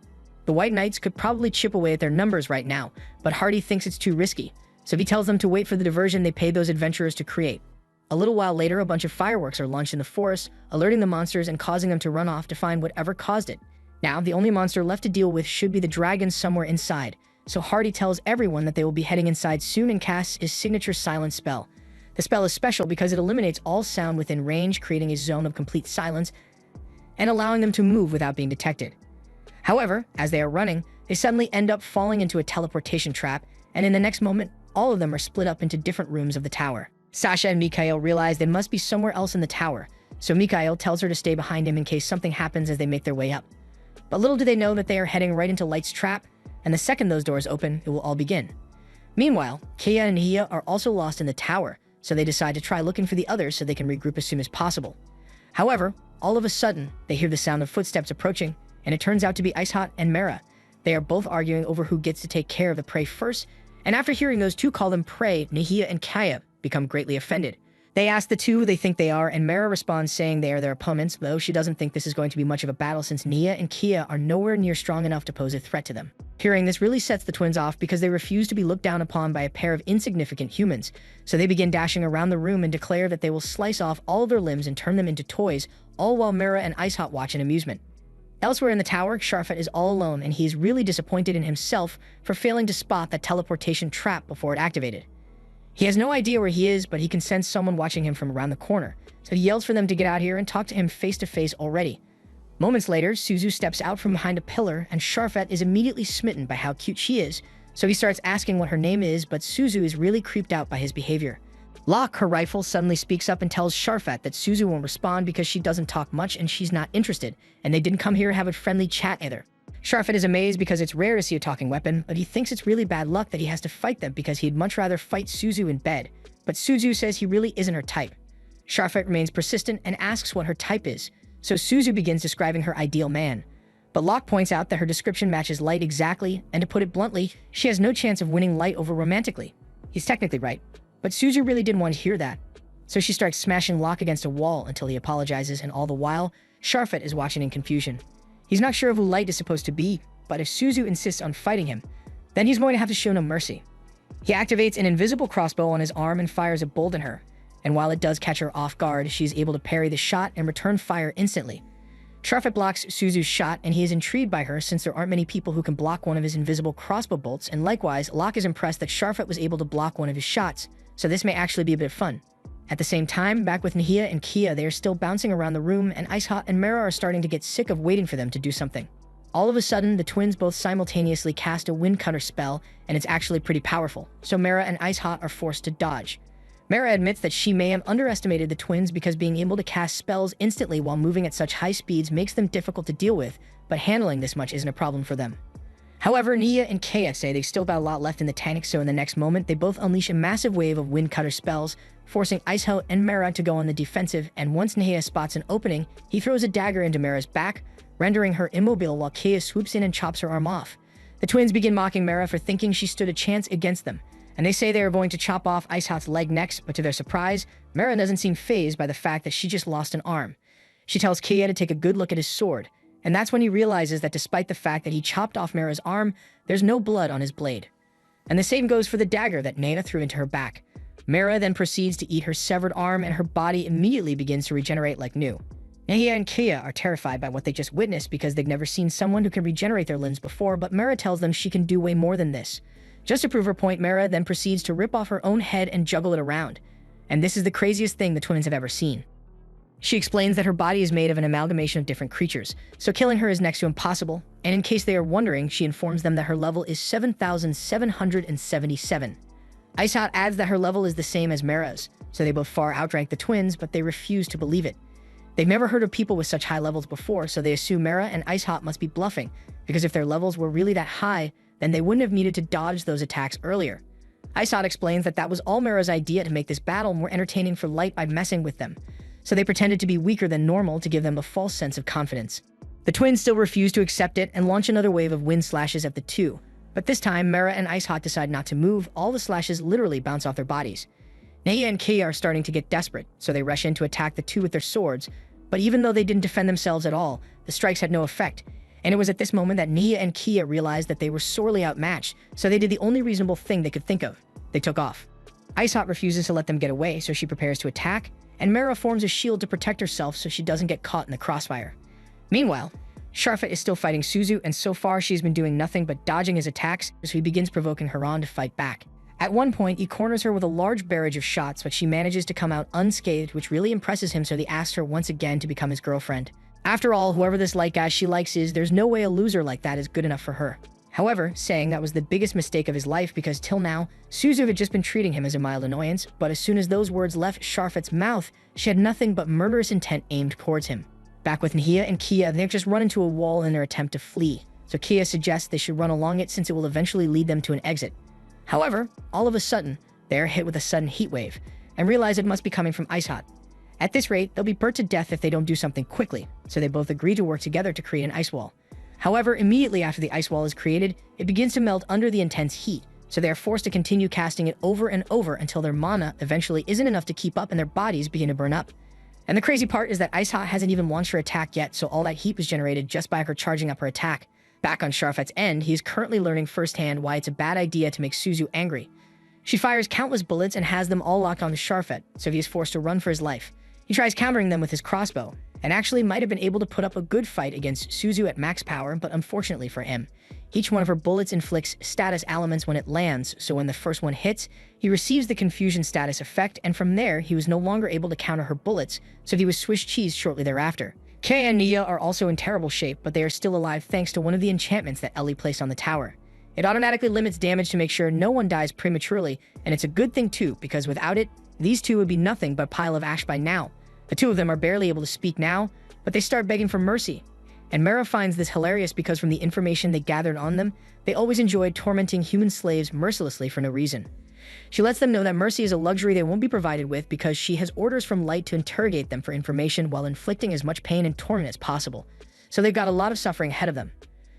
The White Knights could probably chip away at their numbers right now, but Hardy thinks it's too risky, so he tells them to wait for the diversion they paid those adventurers to create. A little while later, a bunch of fireworks are launched in the forest, alerting the monsters and causing them to run off to find whatever caused it. Now, the only monster left to deal with should be the dragon somewhere inside, so Hardy tells everyone that they will be heading inside soon and casts his signature silence spell. The spell is special because it eliminates all sound within range, creating a zone of complete silence and allowing them to move without being detected. However, as they are running, they suddenly end up falling into a teleportation trap, and in the next moment, all of them are split up into different rooms of the tower. Sasha and Mikhail realize they must be somewhere else in the tower, so Mikhail tells her to stay behind him in case something happens as they make their way up. But little do they know that they are heading right into Light's trap, and the second those doors open, it will all begin. Meanwhile, Kaya and Hia are also lost in the tower, so they decide to try looking for the others so they can regroup as soon as possible. However, all of a sudden, they hear the sound of footsteps approaching, and it turns out to be Ice Hot and Mara. They are both arguing over who gets to take care of the prey first, and after hearing those two call them prey, Nahia and Kaya become greatly offended. They ask the two who they think they are, and Mara responds saying they are their opponents, though she doesn't think this is going to be much of a battle since Nia and Kia are nowhere near strong enough to pose a threat to them. Hearing this really sets the twins off because they refuse to be looked down upon by a pair of insignificant humans, so they begin dashing around the room and declare that they will slice off all of their limbs and turn them into toys, all while Mara and Ice Hot watch in amusement. Elsewhere in the tower, Sharfet is all alone, and he is really disappointed in himself for failing to spot that teleportation trap before it activated. He has no idea where he is, but he can sense someone watching him from around the corner, so he yells for them to get out here and talk to him face to face already. Moments later, Suzu steps out from behind a pillar, and Sharfet is immediately smitten by how cute she is, so he starts asking what her name is, but Suzu is really creeped out by his behavior. Locke, her rifle, suddenly speaks up and tells Sharfet that Suzu won't respond because she doesn't talk much and she's not interested, and they didn't come here to have a friendly chat either. Sharfet is amazed because it's rare to see a talking weapon, but he thinks it's really bad luck that he has to fight them because he'd much rather fight Suzu in bed. But Suzu says he really isn't her type. Sharfet remains persistent and asks what her type is, so Suzu begins describing her ideal man. But Locke points out that her description matches Light exactly, and to put it bluntly, she has no chance of winning Light over romantically. He's technically right, but Suzu really didn't want to hear that. So she starts smashing Locke against a wall until he apologizes, and all the while, Sharfet is watching in confusion. He's not sure who Light is supposed to be, but if Suzu insists on fighting him, then he's going to have to show no mercy. He activates an invisible crossbow on his arm and fires a bolt at her, and while it does catch her off guard, she is able to parry the shot and return fire instantly. Sharfet blocks Suzu's shot, and he is intrigued by her since there aren't many people who can block one of his invisible crossbow bolts, and likewise, Locke is impressed that Sharfet was able to block one of his shots, so this may actually be a bit of fun. At the same time, back with Nahia and Kia, they are still bouncing around the room, and Ice Hot and Mara are starting to get sick of waiting for them to do something. All of a sudden, the twins both simultaneously cast a wind cutter spell, and it's actually pretty powerful, so Mara and Ice Hot are forced to dodge. Mara admits that she may have underestimated the twins because being able to cast spells instantly while moving at such high speeds makes them difficult to deal with, but handling this much isn't a problem for them. However, Nia and Kaya say they've still got a lot left in the tank, so in the next moment, they both unleash a massive wave of wind cutter spells, forcing Ice Hot and Mara to go on the defensive, and once Nahia spots an opening, he throws a dagger into Mara's back, rendering her immobile while Kaya swoops in and chops her arm off. The twins begin mocking Mara for thinking she stood a chance against them, and they say they are going to chop off Ice Hot's leg next, but to their surprise, Mara doesn't seem fazed by the fact that she just lost an arm. She tells Kaya to take a good look at his sword, and that's when he realizes that despite the fact that he chopped off Mara's arm, there's no blood on his blade. And the same goes for the dagger that Nana threw into her back. Mira then proceeds to eat her severed arm, and her body immediately begins to regenerate like new. Nahia and Kia are terrified by what they just witnessed because they've never seen someone who can regenerate their limbs before, but Mira tells them she can do way more than this. Just to prove her point, Mira then proceeds to rip off her own head and juggle it around. And this is the craziest thing the twins have ever seen. She explains that her body is made of an amalgamation of different creatures, so killing her is next to impossible, and in case they are wondering, she informs them that her level is 7,777. Ice Hot adds that her level is the same as Mira's, so they both far outrank the twins, but they refuse to believe it. They've never heard of people with such high levels before, so they assume Mira and Ice Hot must be bluffing, because if their levels were really that high, then they wouldn't have needed to dodge those attacks earlier. Ice Hot explains that that was all Mira's idea to make this battle more entertaining for Light by messing with them, so they pretended to be weaker than normal to give them a false sense of confidence. The twins still refuse to accept it and launch another wave of wind slashes at the two, but this time Mira and Ice Hot decide not to move. All the slashes literally bounce off their bodies. Nahia and Kia are starting to get desperate, so they rush in to attack the two with their swords, but even though they didn't defend themselves at all, the strikes had no effect, and it was at this moment that Nahia and Kia realized that they were sorely outmatched, so they did the only reasonable thing they could think of. They took off. Ice Hot refuses to let them get away, so she prepares to attack, and Mira forms a shield to protect herself so she doesn't get caught in the crossfire. Meanwhile, Sharfet is still fighting Suzu, and so far she's been doing nothing but dodging his attacks, so he begins provoking her on to fight back. At one point, he corners her with a large barrage of shots, but she manages to come out unscathed, which really impresses him, so he asks her once again to become his girlfriend. After all, whoever this light guy she likes is, there's no way a loser like that is good enough for her. However, saying that was the biggest mistake of his life because till now, Suzu had just been treating him as a mild annoyance, but as soon as those words left Sharfet's mouth, she had nothing but murderous intent aimed towards him. Back with Nahia and Kia, they've just run into a wall in their attempt to flee, so Kia suggests they should run along it since it will eventually lead them to an exit. However, all of a sudden, they are hit with a sudden heat wave, and realize it must be coming from Ice Hot. At this rate, they'll be burnt to death if they don't do something quickly, so they both agree to work together to create an ice wall. However, immediately after the ice wall is created, it begins to melt under the intense heat, so they are forced to continue casting it over and over until their mana eventually isn't enough to keep up and their bodies begin to burn up. And the crazy part is that Ice Hot hasn't even launched her attack yet, so all that heat was generated just by her charging up her attack. Back on Sharfet's end, he is currently learning firsthand why it's a bad idea to make Suzu angry. She fires countless bullets and has them all locked onto Sharfet, so he is forced to run for his life. He tries countering them with his crossbow, and actually might have been able to put up a good fight against Suzu at max power, but unfortunately for him, each one of her bullets inflicts status elements when it lands, so when the first one hits, he receives the confusion status effect, and from there, he was no longer able to counter her bullets, so he was Swiss cheese shortly thereafter. Kay and Nia are also in terrible shape, but they are still alive thanks to one of the enchantments that Ellie placed on the tower. It automatically limits damage to make sure no one dies prematurely, and it's a good thing too, because without it, these two would be nothing but a pile of ash by now. The two of them are barely able to speak now, but they start begging for mercy. And Mara finds this hilarious because from the information they gathered on them, they always enjoyed tormenting human slaves mercilessly for no reason. She lets them know that mercy is a luxury they won't be provided with because she has orders from Light to interrogate them for information while inflicting as much pain and torment as possible. So they've got a lot of suffering ahead of them.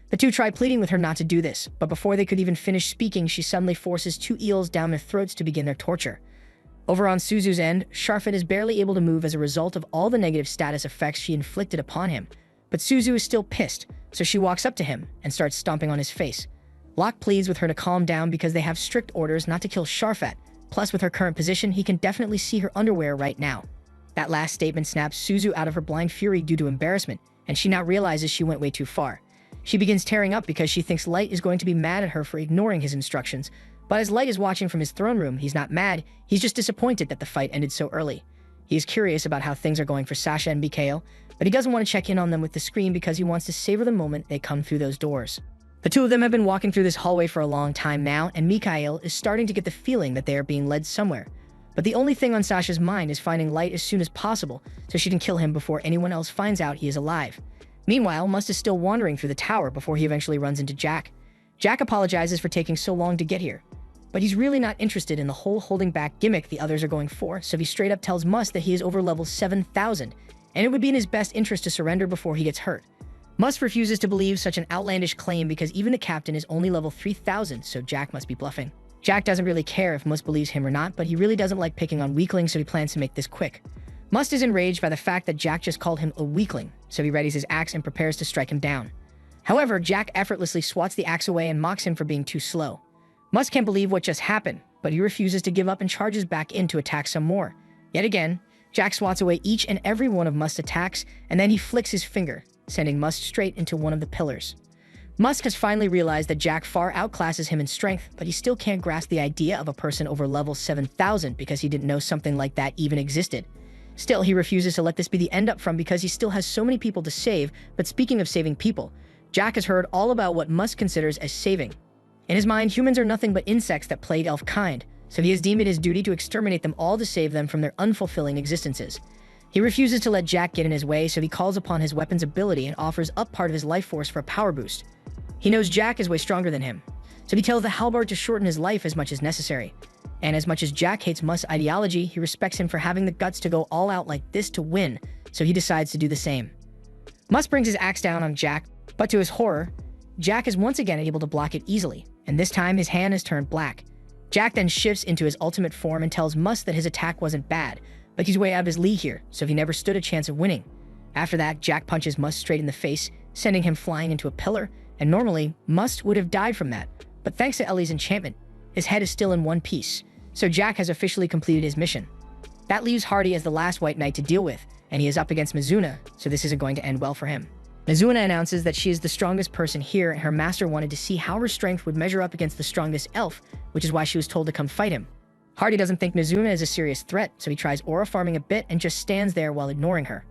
The two try pleading with her not to do this, but before they could even finish speaking, she suddenly forces two eels down their throats to begin their torture. Over on Suzu's end, Sharfet is barely able to move as a result of all the negative status effects she inflicted upon him. But Suzu is still pissed, so she walks up to him and starts stomping on his face. Locke pleads with her to calm down because they have strict orders not to kill Sharfet. Plus, with her current position, he can definitely see her underwear right now. That last statement snaps Suzu out of her blind fury due to embarrassment, and she now realizes she went way too far. She begins tearing up because she thinks Light is going to be mad at her for ignoring his instructions, but as Light is watching from his throne room, he's not mad, he's just disappointed that the fight ended so early. He is curious about how things are going for Sasha and Mikhail, but he doesn't want to check in on them with the screen because he wants to savor the moment they come through those doors. The two of them have been walking through this hallway for a long time now, and Mikhail is starting to get the feeling that they are being led somewhere. But the only thing on Sasha's mind is finding Light as soon as possible, so she can kill him before anyone else finds out he is alive. Meanwhile, Must is still wandering through the tower before he eventually runs into Jack. Jack apologizes for taking so long to get here, but he's really not interested in the whole holding back gimmick the others are going for, so he straight up tells Must that he is over level 7,000, and it would be in his best interest to surrender before he gets hurt. Must refuses to believe such an outlandish claim because even the captain is only level 3,000, so Jack must be bluffing. Jack doesn't really care if Must believes him or not, but he really doesn't like picking on weaklings, so he plans to make this quick. Must is enraged by the fact that Jack just called him a weakling, so he readies his axe and prepares to strike him down. However, Jack effortlessly swats the axe away and mocks him for being too slow. Must can't believe what just happened, but he refuses to give up and charges back in to attack some more. Yet again, Jack swats away each and every one of Must's attacks, and then he flicks his finger, sending Must straight into one of the pillars. Must has finally realized that Jack far outclasses him in strength, but he still can't grasp the idea of a person over level 7,000 because he didn't know something like that even existed. Still, he refuses to let this be the end up from because he still has so many people to save. But speaking of saving people, Jack has heard all about what Must considers as saving. In his mind, humans are nothing but insects that plague elf kind, so he has deemed it his duty to exterminate them all to save them from their unfulfilling existences. He refuses to let Jack get in his way, so he calls upon his weapon's ability and offers up part of his life force for a power boost. He knows Jack is way stronger than him, so he tells the halberd to shorten his life as much as necessary. And as much as Jack hates Must's ideology, he respects him for having the guts to go all out like this to win, so he decides to do the same. Must brings his axe down on Jack, but to his horror, Jack is once again able to block it easily, and this time his hand has turned black. Jack then shifts into his ultimate form and tells Must that his attack wasn't bad, but he's way out of his league here, so he never stood a chance of winning. After that, Jack punches Must straight in the face, sending him flying into a pillar, and normally, Must would have died from that, but thanks to Ellie's enchantment, his head is still in one piece, so Jack has officially completed his mission. That leaves Hardy as the last White Knight to deal with, and he is up against Mizuna, so this isn't going to end well for him. Mizuna announces that she is the strongest person here, and her master wanted to see how her strength would measure up against the strongest elf, which is why she was told to come fight him. Hardy doesn't think Mizuna is a serious threat, so he tries aura farming a bit and just stands there while ignoring her.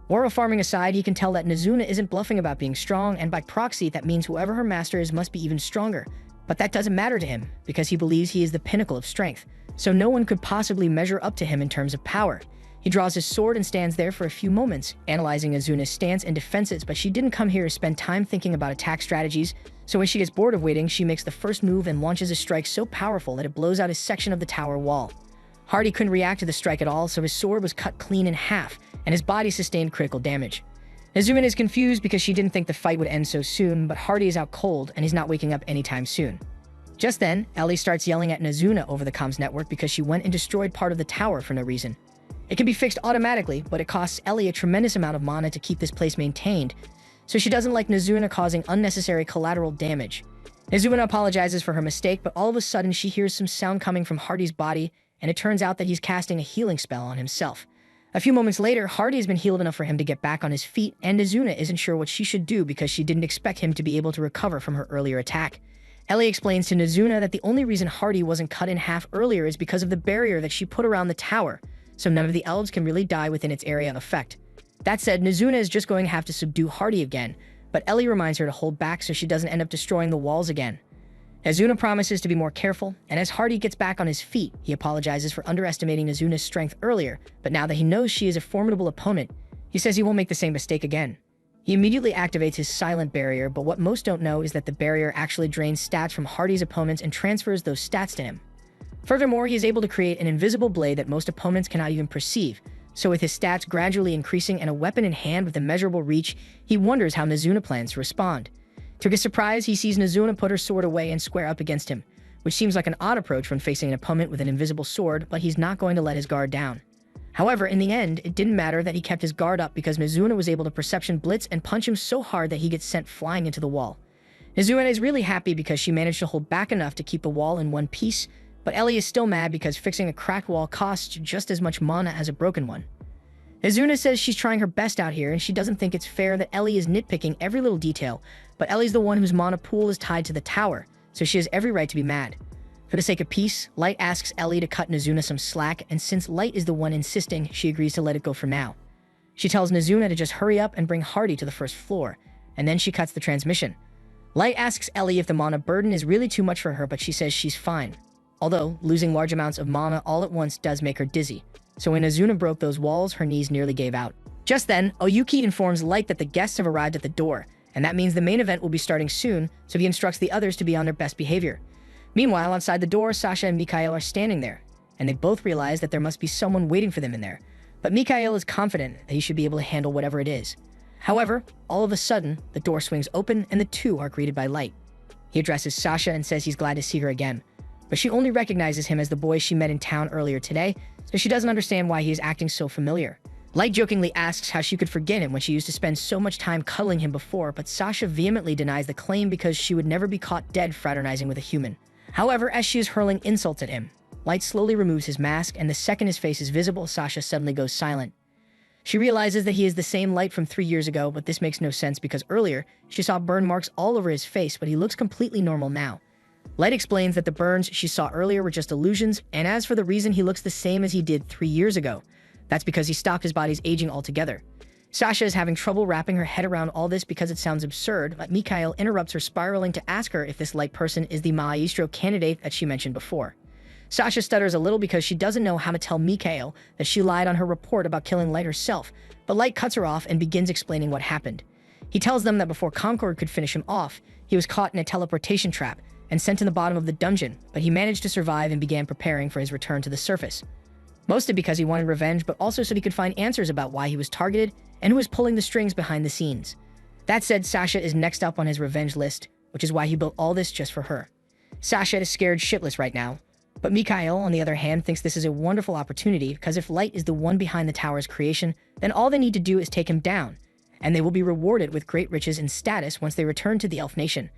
Aura farming aside, he can tell that Mizuna isn't bluffing about being strong, and by proxy, that means whoever her master is must be even stronger. But that doesn't matter to him, because he believes he is the pinnacle of strength, so no one could possibly measure up to him in terms of power. He draws his sword and stands there for a few moments, analyzing Mizuna's stance and defenses, but she didn't come here to spend time thinking about attack strategies, so when she gets bored of waiting, she makes the first move and launches a strike so powerful that it blows out a section of the tower wall. Hardy couldn't react to the strike at all, so his sword was cut clean in half, and his body sustained critical damage. Izumi is confused because she didn't think the fight would end so soon, but Hardy is out cold and he's not waking up anytime soon. Just then, Ellie starts yelling at Nazuna over the comms network because she went and destroyed part of the tower for no reason. It can be fixed automatically, but it costs Ellie a tremendous amount of mana to keep this place maintained, so she doesn't like Nazuna causing unnecessary collateral damage. Nazuna apologizes for her mistake, but all of a sudden she hears some sound coming from Hardy's body, and it turns out that he's casting a healing spell on himself. A few moments later, Hardy has been healed enough for him to get back on his feet, and Nazuna isn't sure what she should do because she didn't expect him to be able to recover from her earlier attack. Ellie explains to Nazuna that the only reason Hardy wasn't cut in half earlier is because of the barrier that she put around the tower, so none of the elves can really die within its area of effect. That said, Nazuna is just going to have to subdue Hardy again, but Ellie reminds her to hold back so she doesn't end up destroying the walls again. Nazuna promises to be more careful, and as Hardy gets back on his feet, he apologizes for underestimating Nazuna's strength earlier, but now that he knows she is a formidable opponent, he says he won't make the same mistake again. He immediately activates his silent barrier, but what most don't know is that the barrier actually drains stats from Hardy's opponents and transfers those stats to him. Furthermore, he is able to create an invisible blade that most opponents cannot even perceive, so with his stats gradually increasing and a weapon in hand with immeasurable reach, he wonders how Nazuna plans to respond. To his surprise, he sees Nazuna put her sword away and square up against him, which seems like an odd approach when facing an opponent with an invisible sword, but he's not going to let his guard down. However, in the end, it didn't matter that he kept his guard up because Nazuna was able to perception blitz and punch him so hard that he gets sent flying into the wall. Nazuna is really happy because she managed to hold back enough to keep the wall in one piece, but Ellie is still mad because fixing a cracked wall costs just as much mana as a broken one. Nazuna says she's trying her best out here and she doesn't think it's fair that Ellie is nitpicking every little detail, but Ellie's the one whose mana pool is tied to the tower, so she has every right to be mad. For the sake of peace, Light asks Ellie to cut Nazuna some slack, and since Light is the one insisting, she agrees to let it go for now. She tells Nazuna to just hurry up and bring Hardy to the first floor, and then she cuts the transmission. Light asks Ellie if the mana burden is really too much for her, but she says she's fine. Although, losing large amounts of mana all at once does make her dizzy, so when Nazuna broke those walls, her knees nearly gave out. Just then, Oyuki informs Light that the guests have arrived at the door, and that means the main event will be starting soon, so he instructs the others to be on their best behavior. Meanwhile, outside the door, Sasha and Mikhail are standing there, and they both realize that there must be someone waiting for them in there. But Mikhail is confident that he should be able to handle whatever it is. However, all of a sudden, the door swings open and the two are greeted by Light. He addresses Sasha and says he's glad to see her again, but she only recognizes him as the boy she met in town earlier today, so she doesn't understand why he is acting so familiar. Light jokingly asks how she could forget him when she used to spend so much time cuddling him before, but Sasha vehemently denies the claim because she would never be caught dead fraternizing with a human. However, as she is hurling insults at him, Light slowly removes his mask, and the second his face is visible, Sasha suddenly goes silent. She realizes that he is the same Light from 3 years ago, but this makes no sense because earlier, she saw burn marks all over his face, but he looks completely normal now. Light explains that the burns she saw earlier were just illusions, and as for the reason he looks the same as he did 3 years ago, that's because he stopped his body's aging altogether. Sasha is having trouble wrapping her head around all this because it sounds absurd, but Mikhail interrupts her, spiraling to ask her if this Light person is the Maestro candidate that she mentioned before. Sasha stutters a little because she doesn't know how to tell Mikhail that she lied on her report about killing Light herself, but Light cuts her off and begins explaining what happened. He tells them that before Concord could finish him off, he was caught in a teleportation trap and sent to the bottom of the dungeon, but he managed to survive and began preparing for his return to the surface. Mostly because he wanted revenge, but also so he could find answers about why he was targeted and who was pulling the strings behind the scenes. That said, Sasha is next up on his revenge list, which is why he built all this just for her. Sasha is scared shitless right now, but Mikhail, on the other hand, thinks this is a wonderful opportunity because if Light is the one behind the tower's creation, then all they need to do is take him down, and they will be rewarded with great riches and status once they return to the Elf Nation.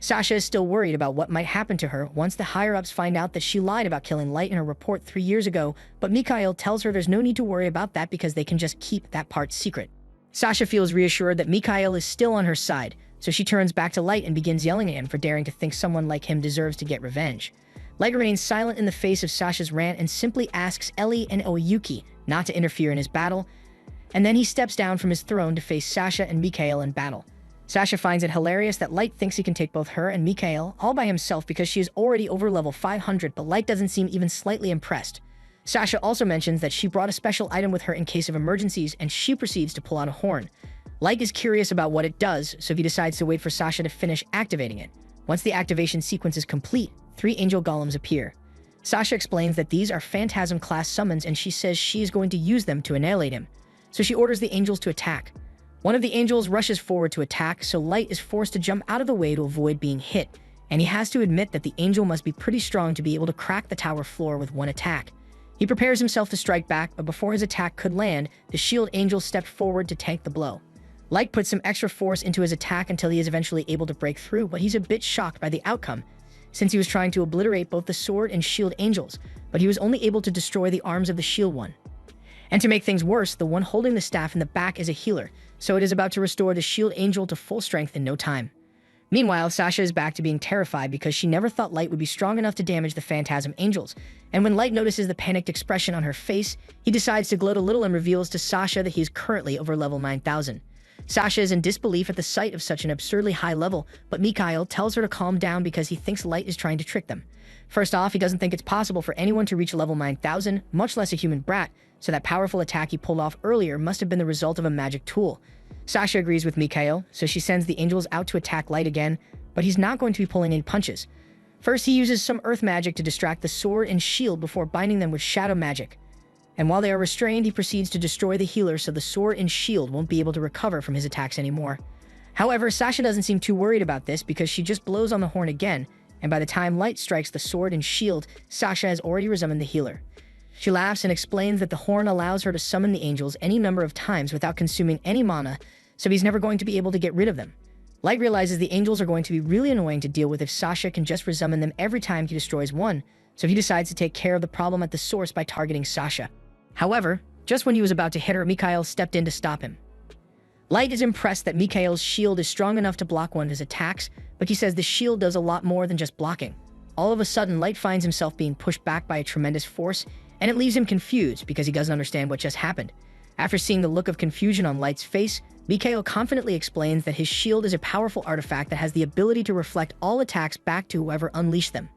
Sasha is still worried about what might happen to her once the higher-ups find out that she lied about killing Light in her report 3 years ago, but Mikhail tells her there's no need to worry about that because they can just keep that part secret. Sasha feels reassured that Mikhail is still on her side, so she turns back to Light and begins yelling at him for daring to think someone like him deserves to get revenge. Light remains silent in the face of Sasha's rant and simply asks Ellie and Oyuki not to interfere in his battle, and then he steps down from his throne to face Sasha and Mikhail in battle. Sasha finds it hilarious that Light thinks he can take both her and Mikhail all by himself because she is already over level 500, but Light doesn't seem even slightly impressed. Sasha also mentions that she brought a special item with her in case of emergencies, and she proceeds to pull out a horn. Light is curious about what it does, so he decides to wait for Sasha to finish activating it. Once the activation sequence is complete, 3 angel golems appear. Sasha explains that these are phantasm-class summons, and she says she is going to use them to annihilate him. So she orders the angels to attack. One of the angels rushes forward to attack, so Light is forced to jump out of the way to avoid being hit, and he has to admit that the angel must be pretty strong to be able to crack the tower floor with one attack. He prepares himself to strike back, but before his attack could land, the shield angel stepped forward to tank the blow. Light puts some extra force into his attack until he is eventually able to break through, but he's a bit shocked by the outcome, since he was trying to obliterate both the sword and shield angels, but he was only able to destroy the arms of the shield one. And to make things worse, the one holding the staff in the back is a healer, so it is about to restore the shield angel to full strength in no time. Meanwhile, Sasha is back to being terrified because she never thought Light would be strong enough to damage the phantasm angels, and when Light notices the panicked expression on her face, he decides to gloat a little and reveals to Sasha that he is currently over level 9,000. Sasha is in disbelief at the sight of such an absurdly high level, but Mikhail tells her to calm down because he thinks Light is trying to trick them. First off, he doesn't think it's possible for anyone to reach level 9,000, much less a human brat, so that powerful attack he pulled off earlier must have been the result of a magic tool. Sasha agrees with Mikhail, so she sends the angels out to attack Light again, but he's not going to be pulling any punches. First, he uses some earth magic to distract the sword and shield before binding them with shadow magic. And while they are restrained, he proceeds to destroy the healer so the sword and shield won't be able to recover from his attacks anymore. However, Sasha doesn't seem too worried about this because she just blows on the horn again, and by the time Light strikes the sword and shield, Sasha has already resummoned the healer. She laughs and explains that the horn allows her to summon the angels any number of times without consuming any mana, so he's never going to be able to get rid of them. Light realizes the angels are going to be really annoying to deal with if Sasha can just resummon them every time he destroys one, so he decides to take care of the problem at the source by targeting Sasha. However, just when he was about to hit her, Mikhail stepped in to stop him. Light is impressed that Mikhail's shield is strong enough to block one of his attacks, but he says the shield does a lot more than just blocking. All of a sudden, Light finds himself being pushed back by a tremendous force, and it leaves him confused because he doesn't understand what just happened. After seeing the look of confusion on Light's face, Mikhail confidently explains that his shield is a powerful artifact that has the ability to reflect all attacks back to whoever unleashed them.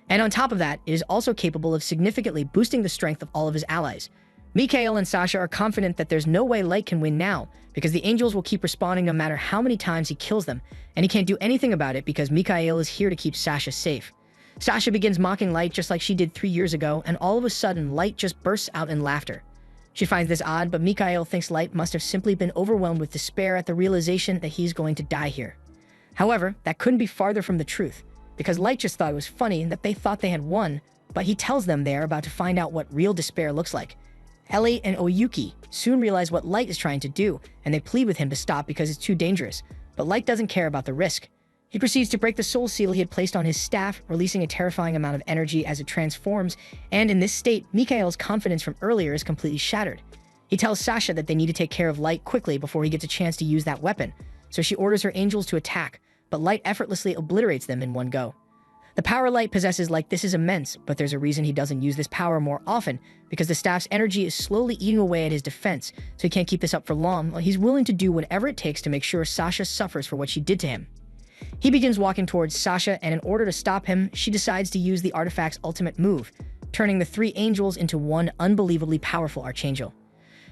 And on top of that, it is also capable of significantly boosting the strength of all of his allies. Mikhail and Sasha are confident that there's no way Light can win now, because the angels will keep respawning no matter how many times he kills them, and he can't do anything about it because Mikhail is here to keep Sasha safe. Sasha begins mocking Light just like she did 3 years ago, and all of a sudden, Light just bursts out in laughter. She finds this odd, but Mikhail thinks Light must have simply been overwhelmed with despair at the realization that he's going to die here. However, that couldn't be farther from the truth, because Light just thought it was funny and that they thought they had won, but he tells them they are about to find out what real despair looks like. Ellie and Oyuki soon realize what Light is trying to do, and they plead with him to stop because it's too dangerous, but Light doesn't care about the risk. He proceeds to break the soul seal he had placed on his staff, releasing a terrifying amount of energy as it transforms, and in this state, Mikhail's confidence from earlier is completely shattered. He tells Sasha that they need to take care of Light quickly before he gets a chance to use that weapon, so she orders her angels to attack, but Light effortlessly obliterates them in one go. The power Light possesses like this is immense, but there's a reason he doesn't use this power more often, because the staff's energy is slowly eating away at his defense, so he can't keep this up for long. He's willing to do whatever it takes to make sure Sasha suffers for what she did to him. He begins walking towards Sasha, and in order to stop him, she decides to use the artifact's ultimate move, turning the three angels into one unbelievably powerful archangel.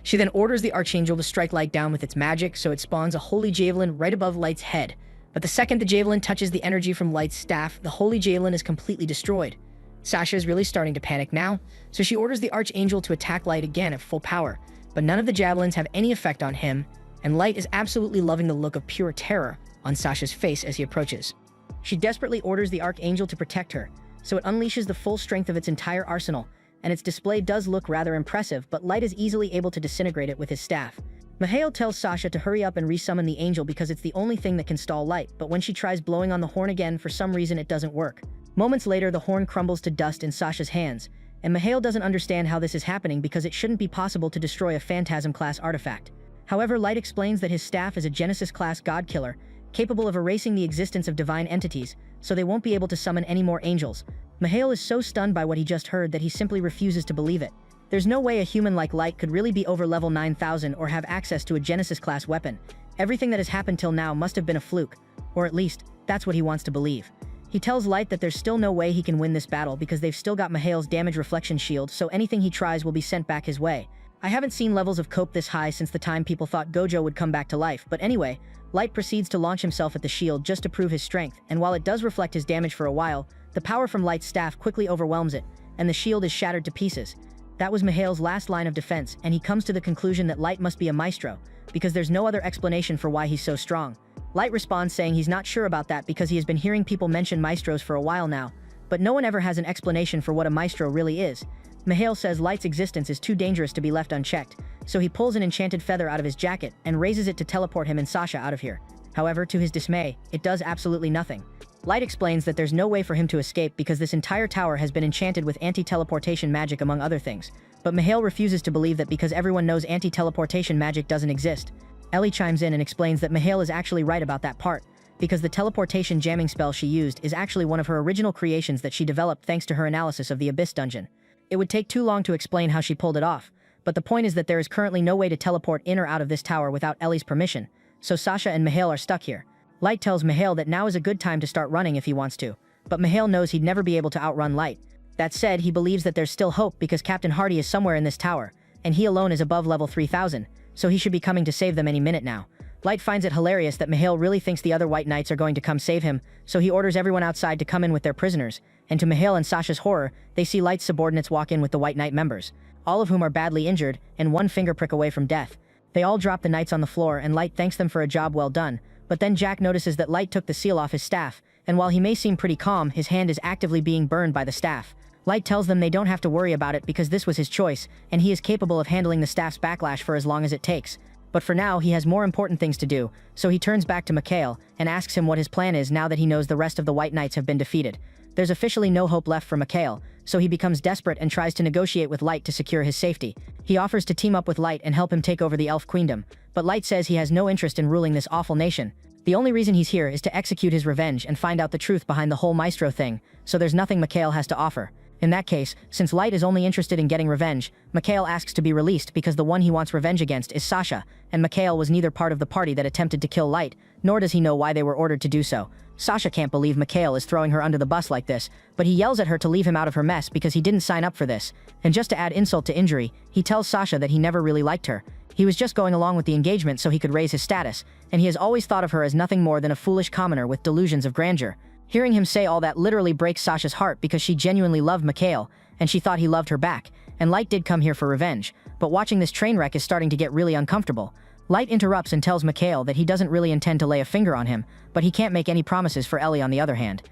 She then orders the archangel to strike Light down with its magic, so it spawns a holy javelin right above Light's head. But the second the javelin touches the energy from Light's staff, the holy javelin is completely destroyed. Sasha is really starting to panic now, so she orders the archangel to attack Light again at full power, but none of the javelins have any effect on him, and Light is absolutely loving the look of pure terror on Sasha's face as he approaches. She desperately orders the archangel to protect her, so it unleashes the full strength of its entire arsenal, and its display does look rather impressive, but Light is easily able to disintegrate it with his staff. Mikhail tells Sasha to hurry up and resummon the angel because it's the only thing that can stall Light, but when she tries blowing on the horn again, for some reason it doesn't work. Moments later, the horn crumbles to dust in Sasha's hands, and Mikhail doesn't understand how this is happening because it shouldn't be possible to destroy a Phantasm-class artifact. However, Light explains that his staff is a Genesis-class god-killer, capable of erasing the existence of divine entities, so they won't be able to summon any more angels. Mikhail is so stunned by what he just heard that he simply refuses to believe it. There's no way a human like Light could really be over level 9000 or have access to a Genesis-class weapon. Everything that has happened till now must have been a fluke, or at least, that's what he wants to believe. He tells Light that there's still no way he can win this battle because they've still got Mikhail's damage reflection shield, so anything he tries will be sent back his way. I haven't seen levels of cope this high since the time people thought Gojo would come back to life, but anyway, Light proceeds to launch himself at the shield just to prove his strength, and while it does reflect his damage for a while, the power from Light's staff quickly overwhelms it, and the shield is shattered to pieces. That was Mikhail's last line of defense, and he comes to the conclusion that Light must be a maestro, because there's no other explanation for why he's so strong. Light responds saying he's not sure about that because he has been hearing people mention maestros for a while now, but no one ever has an explanation for what a maestro really is. Mikhail says Light's existence is too dangerous to be left unchecked, so he pulls an enchanted feather out of his jacket and raises it to teleport him and Sasha out of here. However, to his dismay, it does absolutely nothing. Light explains that there's no way for him to escape because this entire tower has been enchanted with anti-teleportation magic among other things, but Mikhail refuses to believe that because everyone knows anti-teleportation magic doesn't exist. Ellie chimes in and explains that Mikhail is actually right about that part, because the teleportation jamming spell she used is actually one of her original creations that she developed thanks to her analysis of the Abyss dungeon. It would take too long to explain how she pulled it off, but the point is that there is currently no way to teleport in or out of this tower without Ellie's permission, so Sasha and Mikhail are stuck here. Light tells Mikhail that now is a good time to start running if he wants to, but Mikhail knows he'd never be able to outrun Light. That said, he believes that there's still hope because Captain Hardy is somewhere in this tower, and he alone is above level 3000, so he should be coming to save them any minute now. Light finds it hilarious that Mikhail really thinks the other White Knights are going to come save him, so he orders everyone outside to come in with their prisoners, and to Mikhail and Sasha's horror, they see Light's subordinates walk in with the White Knight members, all of whom are badly injured and one finger prick away from death. They all drop the knights on the floor and Light thanks them for a job well done, but then Jack notices that Light took the seal off his staff, and while he may seem pretty calm, his hand is actively being burned by the staff. Light tells them they don't have to worry about it because this was his choice, and he is capable of handling the staff's backlash for as long as it takes. But for now, he has more important things to do, so he turns back to Mikhail and asks him what his plan is now that he knows the rest of the White Knights have been defeated. There's officially no hope left for Mikhail, so he becomes desperate and tries to negotiate with Light to secure his safety. He offers to team up with Light and help him take over the Elf Queendom, but Light says he has no interest in ruling this awful nation. The only reason he's here is to execute his revenge and find out the truth behind the whole Maestro thing, so there's nothing Mikhail has to offer. In that case, since Light is only interested in getting revenge, Mikhail asks to be released because the one he wants revenge against is Sasha, and Mikhail was neither part of the party that attempted to kill Light, nor does he know why they were ordered to do so. Sasha can't believe Mikhail is throwing her under the bus like this, but he yells at her to leave him out of her mess because he didn't sign up for this. And just to add insult to injury, he tells Sasha that he never really liked her. He was just going along with the engagement so he could raise his status, and he has always thought of her as nothing more than a foolish commoner with delusions of grandeur. Hearing him say all that literally breaks Sasha's heart because she genuinely loved Mikhail, and she thought he loved her back, and Light did come here for revenge, but watching this train wreck is starting to get really uncomfortable. Light interrupts and tells Mikhail that he doesn't really intend to lay a finger on him, but he can't make any promises for Ellie on the other hand.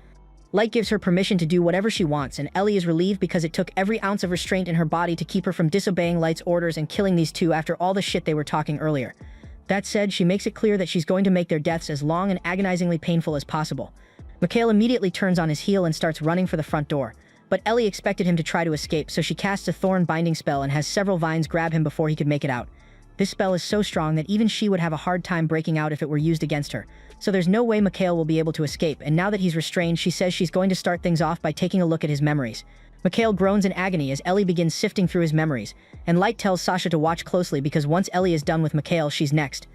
Light gives her permission to do whatever she wants, and Ellie is relieved because it took every ounce of restraint in her body to keep her from disobeying Light's orders and killing these two after all the shit they were talking earlier. That said, she makes it clear that she's going to make their deaths as long and agonizingly painful as possible. Mikhail immediately turns on his heel and starts running for the front door. But Ellie expected him to try to escape, so she casts a thorn binding spell and has several vines grab him before he could make it out. This spell is so strong that even she would have a hard time breaking out if it were used against her. So there's no way Mikhail will be able to escape, and now that he's restrained, she says she's going to start things off by taking a look at his memories. Mikhail groans in agony as Ellie begins sifting through his memories, and Light tells Sasha to watch closely because once Ellie is done with Mikhail, she's next.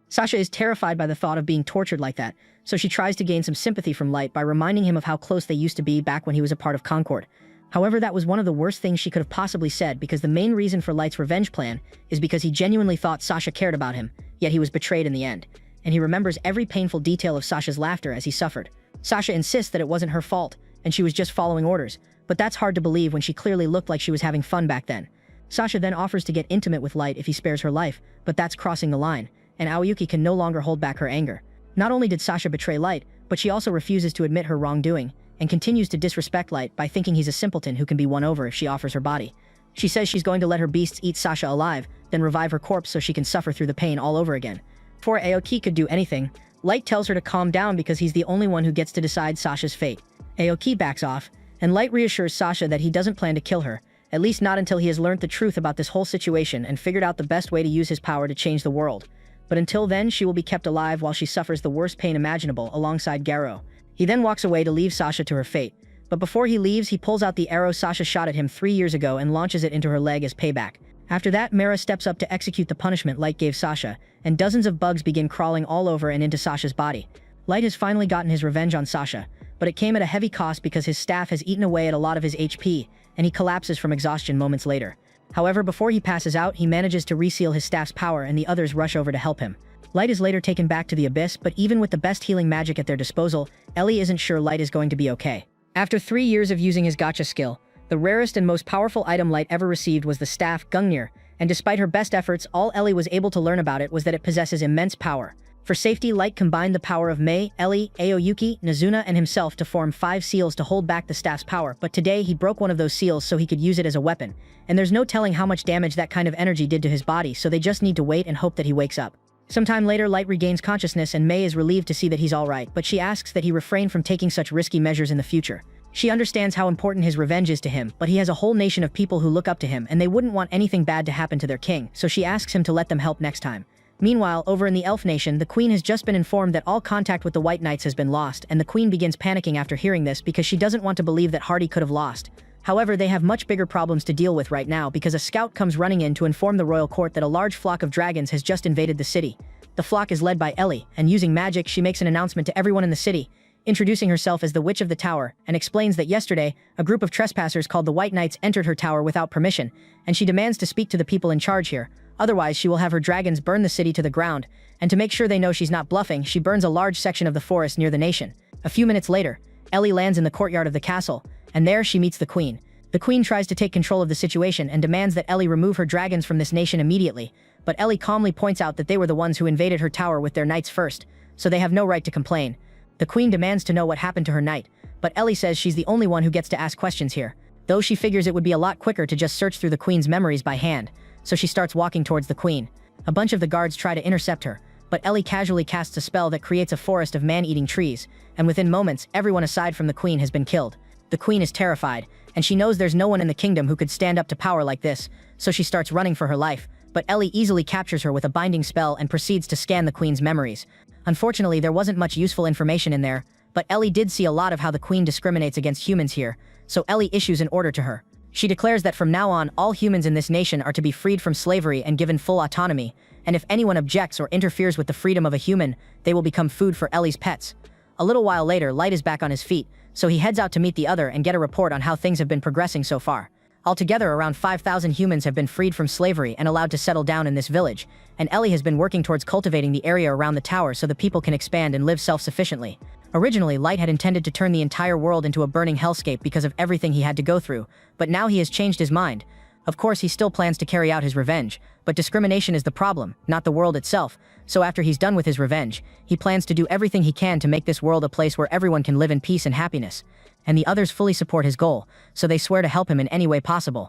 Sasha is terrified by the thought of being tortured like that, so she tries to gain some sympathy from Light by reminding him of how close they used to be back when he was a part of Concord. However, that was one of the worst things she could have possibly said, because the main reason for Light's revenge plan is because he genuinely thought Sasha cared about him, yet he was betrayed in the end. And he remembers every painful detail of Sasha's laughter as he suffered. Sasha insists that it wasn't her fault, and she was just following orders, but that's hard to believe when she clearly looked like she was having fun back then. Sasha then offers to get intimate with Light if he spares her life, but that's crossing the line, and Aoyuki can no longer hold back her anger. Not only did Sasha betray Light, but she also refuses to admit her wrongdoing, and continues to disrespect Light by thinking he's a simpleton who can be won over if she offers her body. She says she's going to let her beasts eat Sasha alive, then revive her corpse so she can suffer through the pain all over again. Before Aoki could do anything, Light tells her to calm down because he's the only one who gets to decide Sasha's fate. Aoki backs off, and Light reassures Sasha that he doesn't plan to kill her, at least not until he has learned the truth about this whole situation and figured out the best way to use his power to change the world. But until then, she will be kept alive while she suffers the worst pain imaginable alongside Garo. He then walks away to leave Sasha to her fate, but before he leaves, he pulls out the arrow Sasha shot at him 3 years ago and launches it into her leg as payback. After that, Mara steps up to execute the punishment Light gave Sasha, and dozens of bugs begin crawling all over and into Sasha's body. Light has finally gotten his revenge on Sasha, but it came at a heavy cost because his staff has eaten away at a lot of his HP, and he collapses from exhaustion moments later. However, before he passes out, he manages to reseal his staff's power and the others rush over to help him. Light is later taken back to the Abyss, but even with the best healing magic at their disposal, Ellie isn't sure Light is going to be okay. After 3 years of using his gacha skill, the rarest and most powerful item Light ever received was the staff Gungnir, and despite her best efforts, all Ellie was able to learn about it was that it possesses immense power. For safety, Light combined the power of Mei, Ellie, Aoyuki, Nazuna, and himself to form 5 seals to hold back the staff's power, but today he broke one of those seals so he could use it as a weapon, and there's no telling how much damage that kind of energy did to his body, so they just need to wait and hope that he wakes up. Sometime later, Light regains consciousness and Mei is relieved to see that he's alright, but she asks that he refrain from taking such risky measures in the future. She understands how important his revenge is to him, but he has a whole nation of people who look up to him and they wouldn't want anything bad to happen to their king, so she asks him to let them help next time. Meanwhile, over in the Elf Nation, the Queen has just been informed that all contact with the White Knights has been lost, and the Queen begins panicking after hearing this because she doesn't want to believe that Hardy could have lost. However, they have much bigger problems to deal with right now because a scout comes running in to inform the royal court that a large flock of dragons has just invaded the city. The flock is led by Ellie, and using magic, she makes an announcement to everyone in the city, introducing herself as the Witch of the Tower, and explains that yesterday, a group of trespassers called the White Knights entered her tower without permission, and she demands to speak to the people in charge here. Otherwise, she will have her dragons burn the city to the ground, and to make sure they know she's not bluffing, she burns a large section of the forest near the nation. A few minutes later, Ellie lands in the courtyard of the castle, and there she meets the Queen. The Queen tries to take control of the situation and demands that Ellie remove her dragons from this nation immediately, but Ellie calmly points out that they were the ones who invaded her tower with their knights first, so they have no right to complain. The Queen demands to know what happened to her knight, but Ellie says she's the only one who gets to ask questions here, though she figures it would be a lot quicker to just search through the Queen's memories by hand, so she starts walking towards the Queen. A bunch of the guards try to intercept her, but Ellie casually casts a spell that creates a forest of man-eating trees, and within moments, everyone aside from the Queen has been killed. The Queen is terrified, and she knows there's no one in the kingdom who could stand up to power like this, so she starts running for her life, but Ellie easily captures her with a binding spell and proceeds to scan the Queen's memories. Unfortunately, there wasn't much useful information in there, but Ellie did see a lot of how the Queen discriminates against humans here, so Ellie issues an order to her. She declares that from now on, all humans in this nation are to be freed from slavery and given full autonomy, and if anyone objects or interferes with the freedom of a human, they will become food for Ellie's pets. A little while later, Light is back on his feet, so he heads out to meet the other and get a report on how things have been progressing so far. Altogether, around 5,000 humans have been freed from slavery and allowed to settle down in this village, and Ellie has been working towards cultivating the area around the tower so the people can expand and live self-sufficiently. Originally, Light had intended to turn the entire world into a burning hellscape because of everything he had to go through, but now he has changed his mind. Of course, he still plans to carry out his revenge, but discrimination is the problem, not the world itself, so after he's done with his revenge, he plans to do everything he can to make this world a place where everyone can live in peace and happiness. And the others fully support his goal, so they swear to help him in any way possible.